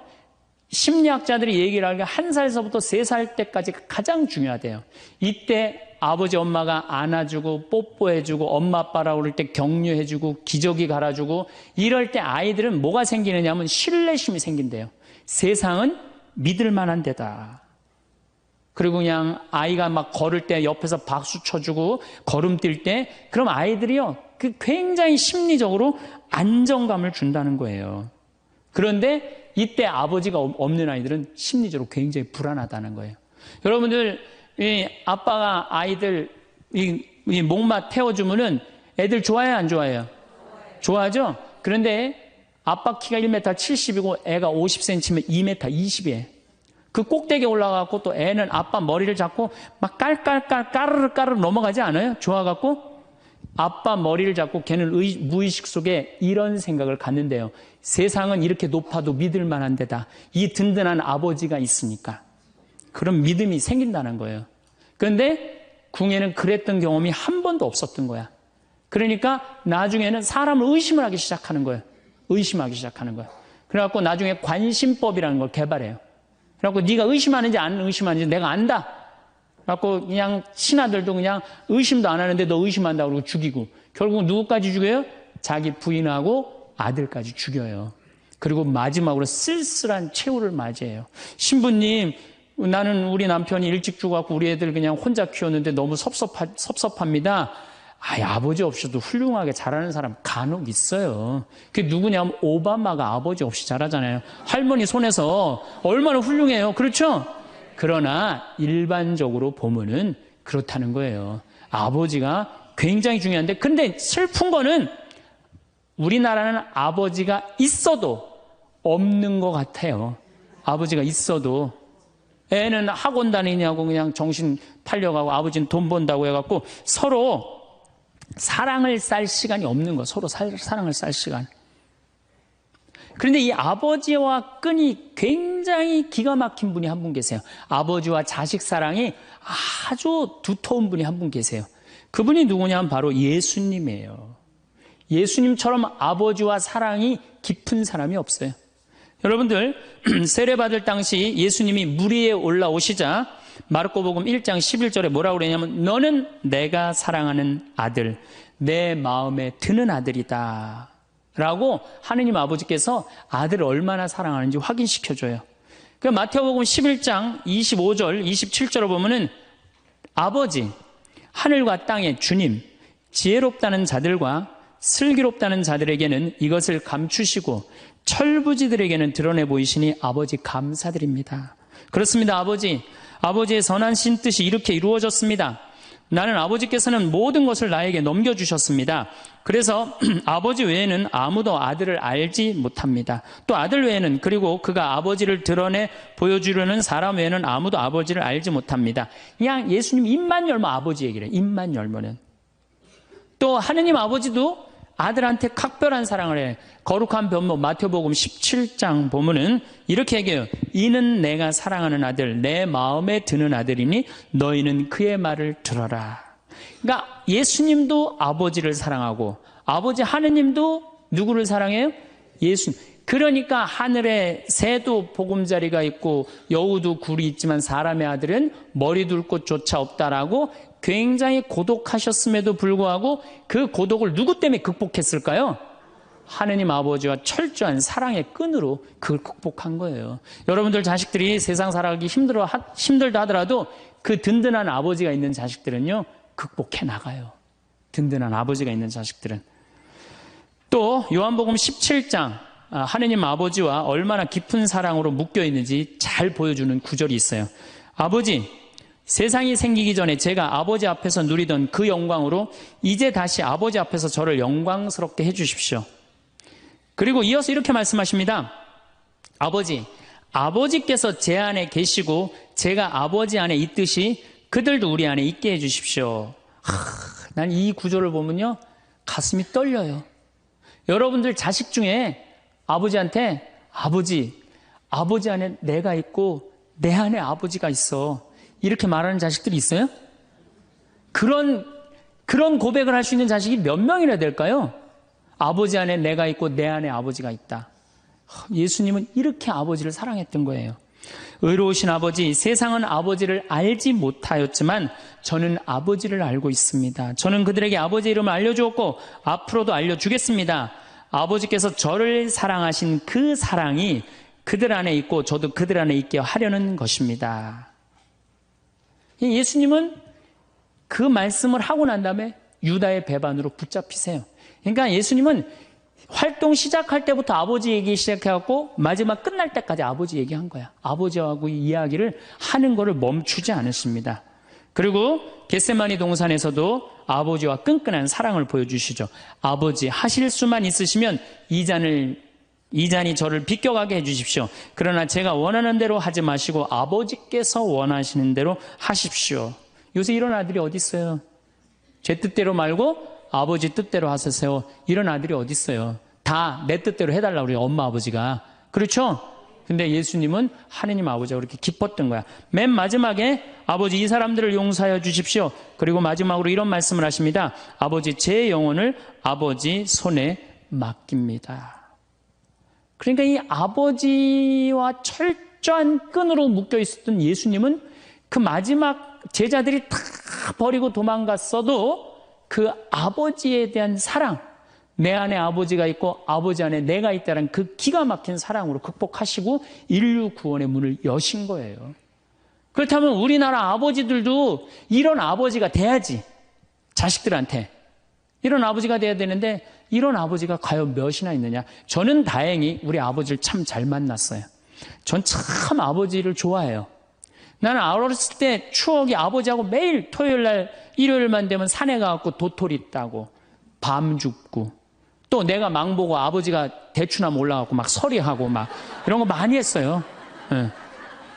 A: 심리학자들이 얘기를 하는 게 1살서부터 3살 때까지 가장 중요하대요. 이때 아버지 엄마가 안아주고 뽀뽀해주고 엄마 아빠라고 그럴 때 격려해주고 기저귀 갈아주고 이럴 때 아이들은 뭐가 생기느냐 하면 신뢰심이 생긴대요. 세상은 믿을 만한 데다. 그리고 그냥 아이가 막 걸을 때 옆에서 박수 쳐주고 걸음 뛸 때 그럼 아이들이요 그 굉장히 심리적으로 안정감을 준다는 거예요. 그런데 이때 아버지가 없는 아이들은 심리적으로 굉장히 불안하다는 거예요. 여러분들 이 아빠가 아이들 이 목마 태워주면은 애들 좋아해요 안 좋아해요? 좋아하죠? 그런데 아빠 키가 1m 70이고 애가 50cm면 2m 20이에요. 그 꼭대기에 올라가고 또 애는 아빠 머리를 잡고 막 까르르 넘어가지 않아요? 좋아갖고 아빠 머리를 잡고 걔는 무의식 속에 이런 생각을 갖는데요. 세상은 이렇게 높아도 믿을 만한 데다. 이 든든한 아버지가 있으니까. 그런 믿음이 생긴다는 거예요. 그런데 궁예는 그랬던 경험이 한 번도 없었던 거야. 그러니까 나중에는 사람을 의심을 하기 시작하는 거예요. 의심하기 시작하는 거예요. 그래갖고 나중에 관심법이라는 걸 개발해요. 그래갖고 네가 의심하는지 안 의심하는지 내가 안다. 그래갖고 그냥 신하들도 그냥 의심도 안 하는데 너 의심한다고 그러고 죽이고 결국 누구까지 죽여요? 자기 부인하고 아들까지 죽여요. 그리고 마지막으로 쓸쓸한 최후를 맞이해요. 신부님, 나는 우리 남편이 일찍 죽어갖고 우리 애들 그냥 혼자 키웠는데 너무 섭섭합니다. 아버지 없이도 훌륭하게 자라는 사람 간혹 있어요. 그게 누구냐면 오바마가 아버지 없이 자라잖아요. 할머니 손에서 얼마나 훌륭해요. 그렇죠? 그러나 일반적으로 보면은 그렇다는 거예요. 아버지가 굉장히 중요한데 근데 슬픈 거는 우리나라는 아버지가 있어도 없는 것 같아요. 아버지가 있어도 애는 학원 다니냐고 그냥 정신 팔려가고 아버지는 돈 번다고 해갖고 서로 사랑을 쌀 시간이 없는 거. 서로 사랑을 쌀 시간. 그런데 이 아버지와 끈이 굉장히 기가 막힌 분이 한 분 계세요. 아버지와 자식 사랑이 아주 두터운 분이 한 분 계세요. 그분이 누구냐면 바로 예수님이에요. 예수님처럼 아버지와 사랑이 깊은 사람이 없어요. 여러분들 세례받을 당시 예수님이 물 위에 올라오시자 마르코복음 1장 11절에 뭐라고 그러냐면 너는 내가 사랑하는 아들, 내 마음에 드는 아들이다 라고 하느님 아버지께서 아들을 얼마나 사랑하는지 확인시켜줘요. 그 마태복음 11장 25절 27절을 보면은 아버지, 하늘과 땅의 주님, 지혜롭다는 자들과 슬기롭다는 자들에게는 이것을 감추시고 철부지들에게는 드러내 보이시니 아버지 감사드립니다. 그렇습니다. 아버지의 선하신 뜻이 이렇게 이루어졌습니다. 나는 아버지께서는 모든 것을 나에게 넘겨주셨습니다. 그래서 아버지 외에는 아무도 아들을 알지 못합니다. 또 아들 외에는, 그리고 그가 아버지를 드러내 보여주려는 사람 외에는 아무도 아버지를 알지 못합니다. 그냥 예수님 입만 열면 아버지 얘기를 해요. 입만 열면은. 또 하느님 아버지도 아들한테 각별한 사랑을 해. 거룩한 변모 마태복음 17장 보면은 이렇게 얘기해요. 이는 내가 사랑하는 아들, 내 마음에 드는 아들이니 너희는 그의 말을 들어라. 그러니까 예수님도 아버지를 사랑하고 아버지 하느님도 누구를 사랑해요? 예수님. 그러니까 하늘에 새도 보금자리가 있고 여우도 굴이 있지만 사람의 아들은 머리 둘 곳조차 없다라고 굉장히 고독하셨음에도 불구하고 그 고독을 누구 때문에 극복했을까요? 하느님 아버지와 철저한 사랑의 끈으로 그걸 극복한 거예요. 여러분들 자식들이 세상 살아가기 힘들다 하더라도 그 든든한 아버지가 있는 자식들은요, 극복해 나가요. 든든한 아버지가 있는 자식들은. 또 요한복음 17장 하느님 아버지와 얼마나 깊은 사랑으로 묶여 있는지 잘 보여주는 구절이 있어요. 아버지, 세상이 생기기 전에 제가 아버지 앞에서 누리던 그 영광으로 이제 다시 아버지 앞에서 저를 영광스럽게 해주십시오. 그리고 이어서 이렇게 말씀하십니다. 아버지, 아버지께서 제 안에 계시고 제가 아버지 안에 있듯이 그들도 우리 안에 있게 해주십시오. 난 이 구절을 보면요, 가슴이 떨려요. 여러분들 자식 중에 아버지한테 아버지 안에 내가 있고 내 안에 아버지가 있어, 이렇게 말하는 자식들이 있어요? 그런 고백을 할 수 있는 자식이 몇 명이나 될까요? 아버지 안에 내가 있고 내 안에 아버지가 있다. 예수님은 이렇게 아버지를 사랑했던 거예요. 의로우신 아버지, 세상은 아버지를 알지 못하였지만 저는 아버지를 알고 있습니다. 저는 그들에게 아버지 이름을 알려주었고 앞으로도 알려주겠습니다. 아버지께서 저를 사랑하신 그 사랑이 그들 안에 있고 저도 그들 안에 있게 하려는 것입니다. 예수님은 그 말씀을 하고 난 다음에 유다의 배반으로 붙잡히세요. 그러니까 예수님은 활동 시작할 때부터 아버지 얘기 시작해갖고 마지막 끝날 때까지 아버지 얘기한 거야. 아버지하고 이야기를 하는 거를 멈추지 않으십니다. 그리고 겟세마니 동산에서도 아버지와 끈끈한 사랑을 보여주시죠. 아버지, 하실 수만 있으시면 이 잔이 저를 비껴가게 해주십시오. 그러나 제가 원하는 대로 하지 마시고 아버지께서 원하시는 대로 하십시오. 요새 이런 아들이 어디 있어요? 제 뜻대로 말고 아버지 뜻대로 하세요. 이런 아들이 어디 있어요? 다 내 뜻대로 해달라고 그래요, 엄마 아버지가. 그렇죠? 근데 예수님은 하느님 아버지가 그렇게 기뻤던 거야. 맨 마지막에 아버지, 이 사람들을 용서하여 주십시오. 그리고 마지막으로 이런 말씀을 하십니다. 아버지, 제 영혼을 아버지 손에 맡깁니다. 그러니까 이 아버지와 철저한 끈으로 묶여 있었던 예수님은 그 마지막 제자들이 다 버리고 도망갔어도 그 아버지에 대한 사랑, 내 안에 아버지가 있고 아버지 안에 내가 있다는 그 기가 막힌 사랑으로 극복하시고 인류 구원의 문을 여신 거예요. 그렇다면 우리나라 아버지들도 이런 아버지가 돼야지. 자식들한테 이런 아버지가 돼야 되는데 이런 아버지가 과연 몇이나 있느냐. 저는 다행히 우리 아버지를 참 잘 만났어요. 전 참 아버지를 좋아해요. 나는 어렸을 때 추억이 아버지하고 매일 토요일날 일요일만 되면 산에 가갖고 도토리 따고 밤 줍고 또 내가 망보고 아버지가 대추나무 올라가고 막 서리하고 막 이런 거 많이 했어요. 예.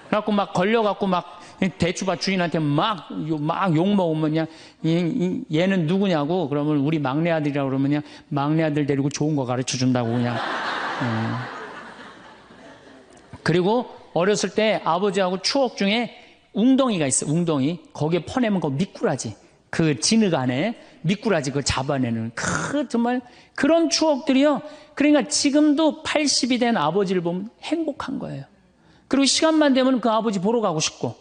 A: 그래갖고 막 걸려갖고 막 대추밭 주인한테 막 욕먹으면 그냥 얘는 누구냐고 그러면 우리 막내 아들이라고 그러면 그냥 막내 아들 데리고 좋은 거 가르쳐 준다고 그냥. 그리고 어렸을 때 아버지하고 추억 중에 웅덩이가 있어요. 웅덩이. 거기에 퍼내면 그 미꾸라지. 그 진흙 안에 미꾸라지 그걸 잡아내는 정말 그런 추억들이요. 그러니까 지금도 80이 된 아버지를 보면 행복한 거예요. 그리고 시간만 되면 그 아버지 보러 가고 싶고.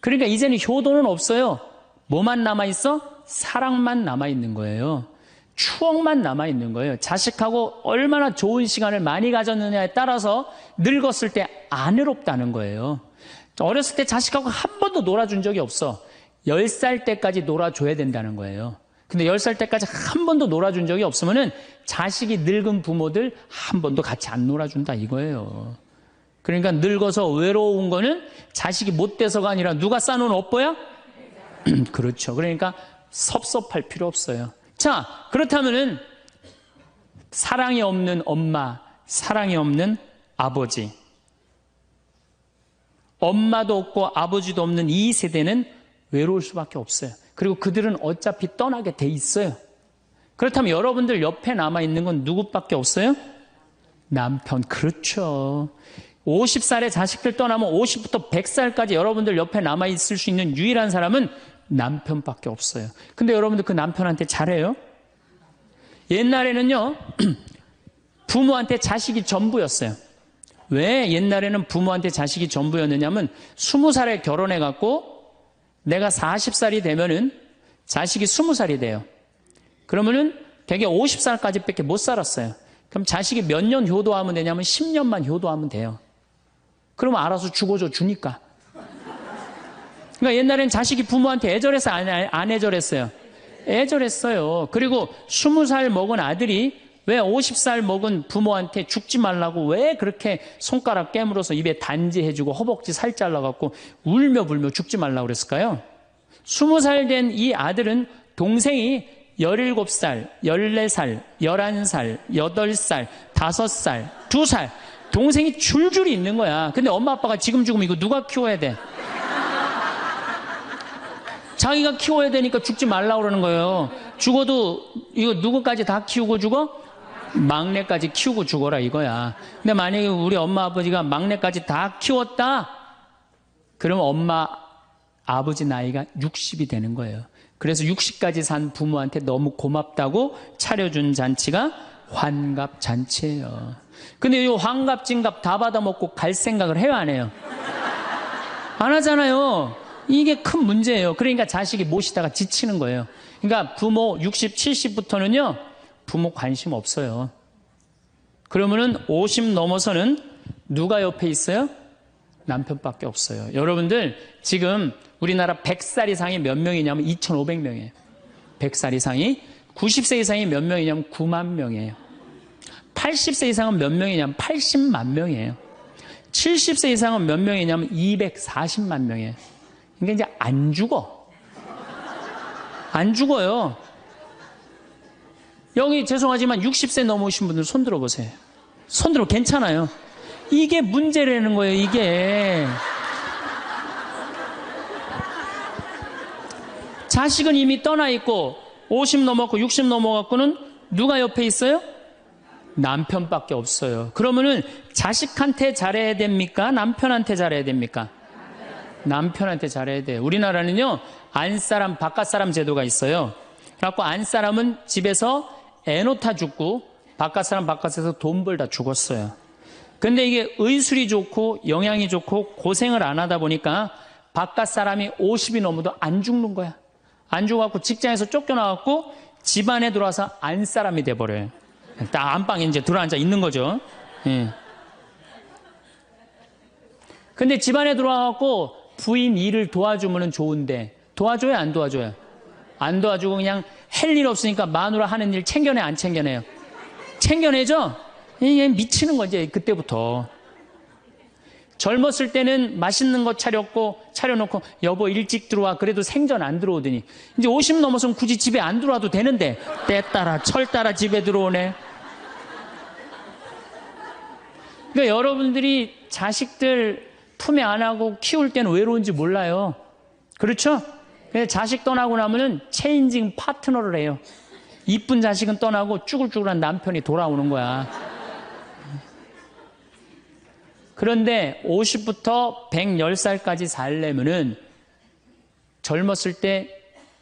A: 그러니까 이제는 효도는 없어요. 뭐만 남아있어? 사랑만 남아있는 거예요. 추억만 남아있는 거예요. 자식하고 얼마나 좋은 시간을 많이 가졌느냐에 따라서 늙었을 때 안 외롭다는 거예요. 어렸을 때 자식하고 한 번도 놀아준 적이 없어. 10살 때까지 놀아줘야 된다는 거예요. 근데 10살 때까지 한 번도 놀아준 적이 없으면은 자식이 늙은 부모들 한 번도 같이 안 놀아준다 이거예요. 그러니까 늙어서 외로운 거는 자식이 못 돼서가 아니라 누가 싸놓은 업보야? 그렇죠. 그러니까 섭섭할 필요 없어요. 자, 그렇다면은 사랑이 없는 엄마, 사랑이 없는 아버지, 엄마도 없고 아버지도 없는 이 세대는 외로울 수밖에 없어요. 그리고 그들은 어차피 떠나게 돼 있어요. 그렇다면 여러분들 옆에 남아있는 건 누구밖에 없어요? 남편. 그렇죠. 50살에 자식들 떠나면 50부터 100살까지 여러분들 옆에 남아있을 수 있는 유일한 사람은 남편밖에 없어요. 근데 여러분들 그 남편한테 잘해요? 옛날에는요, 부모한테 자식이 전부였어요. 왜 옛날에는 부모한테 자식이 전부였느냐면 20살에 결혼해갖고 내가 40살이 되면은 자식이 20살이 돼요. 그러면은 되게 50살까지 밖에 못 살았어요. 그럼 자식이 몇 년 효도하면 되냐면 10년만 효도하면 돼요. 그러면 알아서 죽어줘 주니까. 그러니까 옛날엔 자식이 부모한테 애절했어요? 안 애절했어요? 애절했어요. 그리고 20살 먹은 아들이 왜 50살 먹은 부모한테 죽지 말라고 왜 그렇게 손가락 깨물어서 입에 단지해주고 허벅지 살 잘라갖고 울며 불며 죽지 말라고 그랬을까요? 20살 된 이 아들은 동생이 17살, 14살, 11살, 8살, 5살, 2살 동생이 줄줄이 있는 거야. 근데 엄마 아빠가 지금 죽으면 이거 누가 키워야 돼? 자기가 키워야 되니까 죽지 말라고 그러는 거예요. 죽어도 이거 누구까지 다 키우고 죽어? 막내까지 키우고 죽어라 이거야. 근데 만약에 우리 엄마 아버지가 막내까지 다 키웠다? 그러면 엄마 아버지 나이가 60이 되는 거예요. 그래서 60까지 산 부모한테 너무 고맙다고 차려준 잔치가 환갑잔치예요. 근데 이 환갑진갑 다 받아먹고 갈 생각을 해요, 안 해요? 안 하잖아요. 이게 큰 문제예요. 그러니까 자식이 모시다가 지치는 거예요. 그러니까 부모 60, 70부터는요 부모 관심 없어요. 그러면은 50 넘어서는 누가 옆에 있어요? 남편밖에 없어요. 여러분들 지금 우리나라 100살 이상이 몇 명이냐면 2,500명이에요. 100살 이상이. 90세 이상이 몇 명이냐면 9만 명이에요. 80세 이상은 몇 명이냐면 80만 명이에요. 70세 이상은 몇 명이냐면 240만 명이에요. 그러니까 이제 안 죽어. 안 죽어요. 여기 죄송하지만 60세 넘으신 분들 손 들어보세요. 손 들어 괜찮아요. 이게 문제라는 거예요, 이게. 자식은 이미 떠나 있고 50 넘었고 60 넘어갖고는 누가 옆에 있어요? 남편밖에 없어요. 그러면은 자식한테 잘해야 됩니까? 남편한테 잘해야 됩니까? 남편한테 잘해야 돼요. 우리나라는요 안사람 바깥사람 제도가 있어요. 그래갖고 안사람은 집에서 애 놓다 죽고 바깥사람 바깥에서 돈 벌다 죽었어요. 근데 이게 의술이 좋고 영양이 좋고 고생을 안 하다 보니까 바깥사람이 50이 넘어도 안 죽는 거야. 안 죽어갖고 직장에서 쫓겨나갖고 집안에 들어와서 안사람이 돼버려요. 딱 안방에 이제 들어앉아 있는 거죠. 예. 근데 집안에 들어와갖고 부인 일을 도와주면 좋은데 도와줘요, 안 도와줘요? 안 도와주고 그냥 할 일 없으니까 마누라 하는 일 챙겨내, 안 챙겨내요? 챙겨내죠? 이게 미치는 거지, 그때부터. 젊었을 때는 맛있는 거 차려놓고 여보 일찍 들어와. 그래도 생전 안 들어오더니 이제 50 넘어서는 굳이 집에 안 들어와도 되는데 때 따라 철 따라 집에 들어오네. 그러니까 여러분들이 자식들 품에 안 하고 키울 때는 외로운지 몰라요. 그렇죠? 그래서 자식 떠나고 나면은 체인징 파트너를 해요. 이쁜 자식은 떠나고 쭈글쭈글한 남편이 돌아오는 거야. 그런데 50부터 110살까지 살려면은 젊었을 때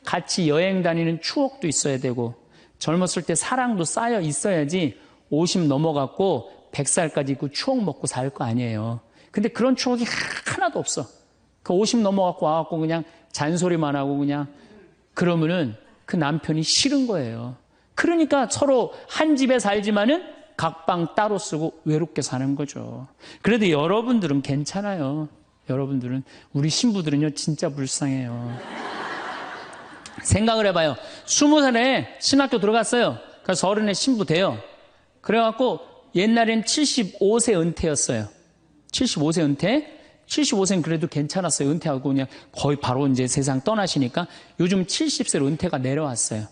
A: 같이 여행 다니는 추억도 있어야 되고 젊었을 때 사랑도 쌓여 있어야지 50 넘어갔고 100살까지 있고 추억 먹고 살 거 아니에요. 근데 그런 추억이 하나도 없어. 그 50 넘어갖고 와갖고 그냥 잔소리만 하고 그냥 그러면은 그 남편이 싫은 거예요. 그러니까 서로 한 집에 살지만은 각방 따로 쓰고 외롭게 사는 거죠. 그래도 여러분들은 괜찮아요. 여러분들은, 우리 신부들은요 진짜 불쌍해요. 생각을 해봐요. 20살에 신학교 들어갔어요. 그래서 30에 신부 돼요. 그래갖고 옛날엔 75세 은퇴였어요. 75세 은퇴. 75세는 그래도 괜찮았어요. 은퇴하고 그냥 거의 바로 이제 세상 떠나시니까 요즘 70세로 은퇴가 내려왔어요.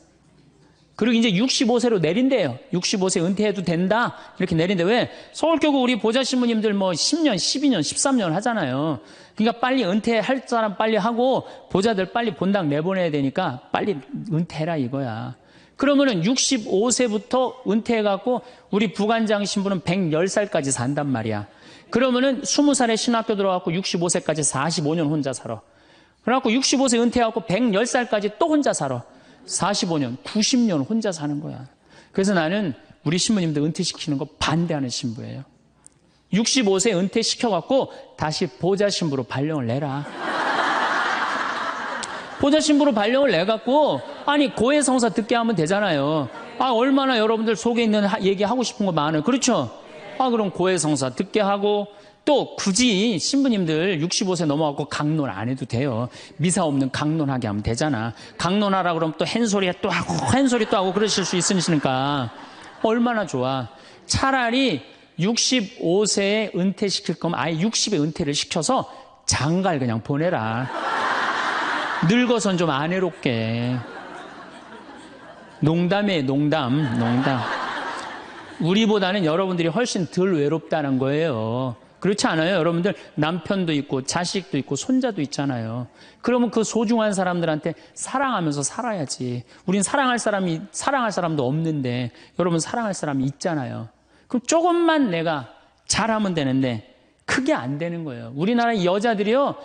A: 그리고 이제 65세로 내린대요. 65세 은퇴해도 된다. 이렇게 내린대. 왜? 서울교구 우리 보좌 신부님들 뭐 10년, 12년, 13년 하잖아요. 그러니까 빨리 은퇴할 사람 빨리 하고 보좌들 빨리 본당 내보내야 되니까 빨리 은퇴해라 이거야. 그러면은 65세부터 은퇴해갖고 우리 부관장 신부는 110살까지 산단 말이야. 그러면은 20살에 신학교 들어갖고 65세까지 45년 혼자 살아. 그래갖고 65세 은퇴해갖고 110살까지 또 혼자 살아. 45년, 90년 혼자 사는 거야. 그래서 나는 우리 신부님들 은퇴시키는 거 반대하는 신부예요. 65세 은퇴시켜갖고 다시 보좌 신부로 발령을 내라. 보좌 신부로 발령을 내갖고 아니 고해성사 듣게 하면 되잖아요. 아 얼마나 여러분들 속에 있는 얘기하고 싶은 거 많아요. 그렇죠? 아 그럼 고해성사 듣게 하고 또 굳이 신부님들 65세 넘어가고 강론 안 해도 돼요. 미사 없는 강론하게 하면 되잖아. 강론하라 그러면 또 헨소리 또 하고 헨소리 또 하고 그러실 수 있으니까 얼마나 좋아. 차라리 65세에 은퇴시킬 거면 아예 60에 은퇴를 시켜서 장가를 그냥 보내라. 늙어선 좀 안 해롭게. 농담이에요, 농담. 우리보다는 여러분들이 훨씬 덜 외롭다는 거예요. 그렇지 않아요? 여러분들 남편도 있고 자식도 있고 손자도 있잖아요. 그러면 그 소중한 사람들한테 사랑하면서 살아야지. 우린 사랑할 사람도 없는데 여러분 사랑할 사람이 있잖아요. 그럼 조금만 내가 잘하면 되는데 그게 안 되는 거예요. 우리나라 여자들이요.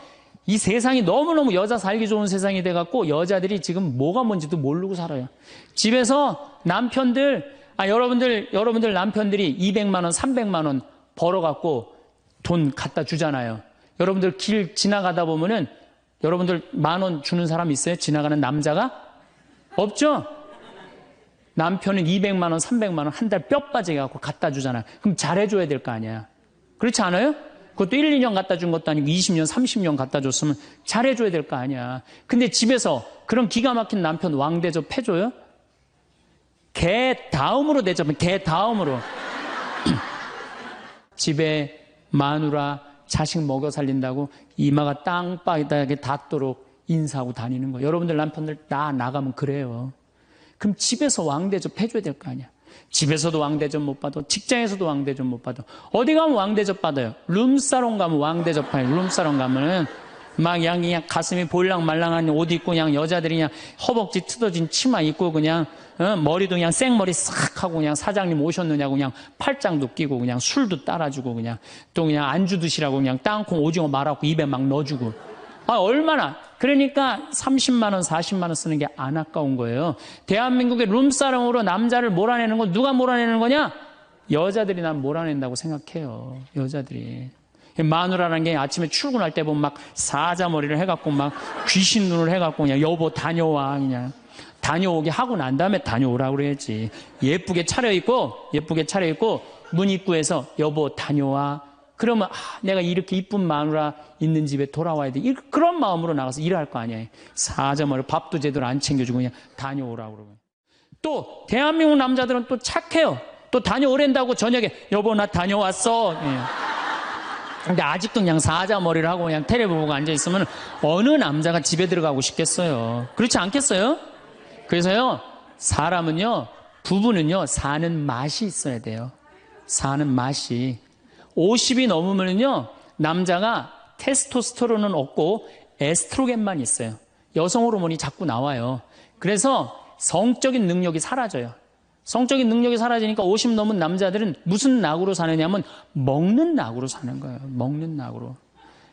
A: 이 세상이 너무너무 여자 살기 좋은 세상이 돼갖고 여자들이 지금 뭐가 뭔지도 모르고 살아요. 집에서 남편들, 여러분들 남편들이 200만 원, 300만 원 벌어갖고 돈 갖다 주잖아요. 여러분들 길 지나가다 보면은 여러분들 10,000원 주는 사람 있어요? 지나가는 남자가? 없죠? 남편은 200만 원, 300만 원 한 달 뼈 빠지게 갖고 갖다 주잖아요. 그럼 잘해줘야 될 거 아니야. 그렇지 않아요? 그것도 1, 2년 갖다 준 것도 아니고 20년, 30년 갖다 줬으면 잘해줘야 될 거 아니야. 근데 집에서 그런 기가 막힌 남편 왕대접 해줘요? 개 다음으로 대접해. 개 다음으로. 집에 마누라 자식 먹여 살린다고 이마가 땅바닥에 닿도록 인사하고 다니는 거예요. 여러분들 남편들 다 나가면 그래요. 그럼 집에서 왕대접 해줘야 될 거 아니야. 집에서도 왕대접 못 받아. 직장에서도 왕대접 못 받아. 어디 가면 왕대접 받아요. 룸사롱 가면 왕대접 받아요. 룸사롱 가면은 막 그냥 가슴이 볼랑말랑한 옷 입고 그냥 여자들이 그냥 허벅지 뜯어진 치마 입고 그냥 머리도 그냥 생머리 싹 하고 그냥 사장님 오셨느냐고 그냥 팔짱도 끼고 그냥 술도 따라주고 그냥 또 그냥 안주 드시라고 그냥 땅콩 오징어 말아갖고 입에 막 넣어주고. 아 얼마나. 그러니까 30만 원 40만 원 쓰는 게 안 아까운 거예요. 대한민국의 룸사롱으로 남자를 몰아내는 건 누가 몰아내는 거냐? 여자들이 난 몰아낸다고 생각해요. 여자들이. 마누라라는 게 아침에 출근할 때 보면 막 사자머리를 해갖고 막 귀신 눈을 해갖고 그냥 여보 다녀와 그냥 다녀오게 하고 난 다음에 다녀오라고 그래야지. 예쁘게 차려입고 문 입구에서 여보 다녀와. 그러면 내가 이렇게 이쁜 마누라 있는 집에 돌아와야 돼. 그런 마음으로 나가서 일할 거 아니에요. 사자머리 밥도 제대로 안 챙겨주고 그냥 다녀오라고 그러고. 또 대한민국 남자들은 또 착해요. 또 다녀오랜다고 저녁에 여보 나 다녀왔어. 예. 근데 아직도 그냥 사자머리를 하고 그냥 텔레비 보고 앉아있으면 어느 남자가 집에 들어가고 싶겠어요. 그렇지 않겠어요? 그래서요, 사람은요, 부부는요, 사는 맛이 있어야 돼요. 사는 맛이. 50이 넘으면요, 남자가 테스토스테론은 없고 에스트로겐만 있어요. 여성 호르몬이 자꾸 나와요. 그래서 성적인 능력이 사라져요. 성적인 능력이 사라지니까 50 넘은 남자들은 무슨 낙으로 사느냐면 먹는 낙으로 사는 거예요. 먹는 낙으로.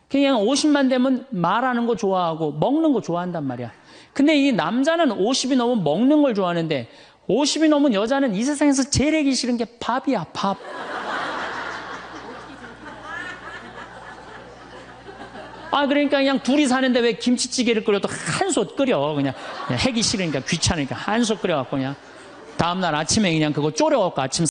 A: 그냥 50만 되면 말하는 거 좋아하고 먹는 거 좋아한단 말이야. 근데 이 남자는 50이 넘으면 먹는 걸 좋아하는데 50이 넘은 여자는 이 세상에서 제일 하기 싫은 게 밥이야, 밥. 그러니까 그냥 둘이 사는데 왜 김치찌개를 끓여도 한솥 끓여. 그냥 하기 싫으니까 귀찮으니까 한솥 끓여갖고 그냥 다음날 아침에 그냥 그거 졸여갖고 아침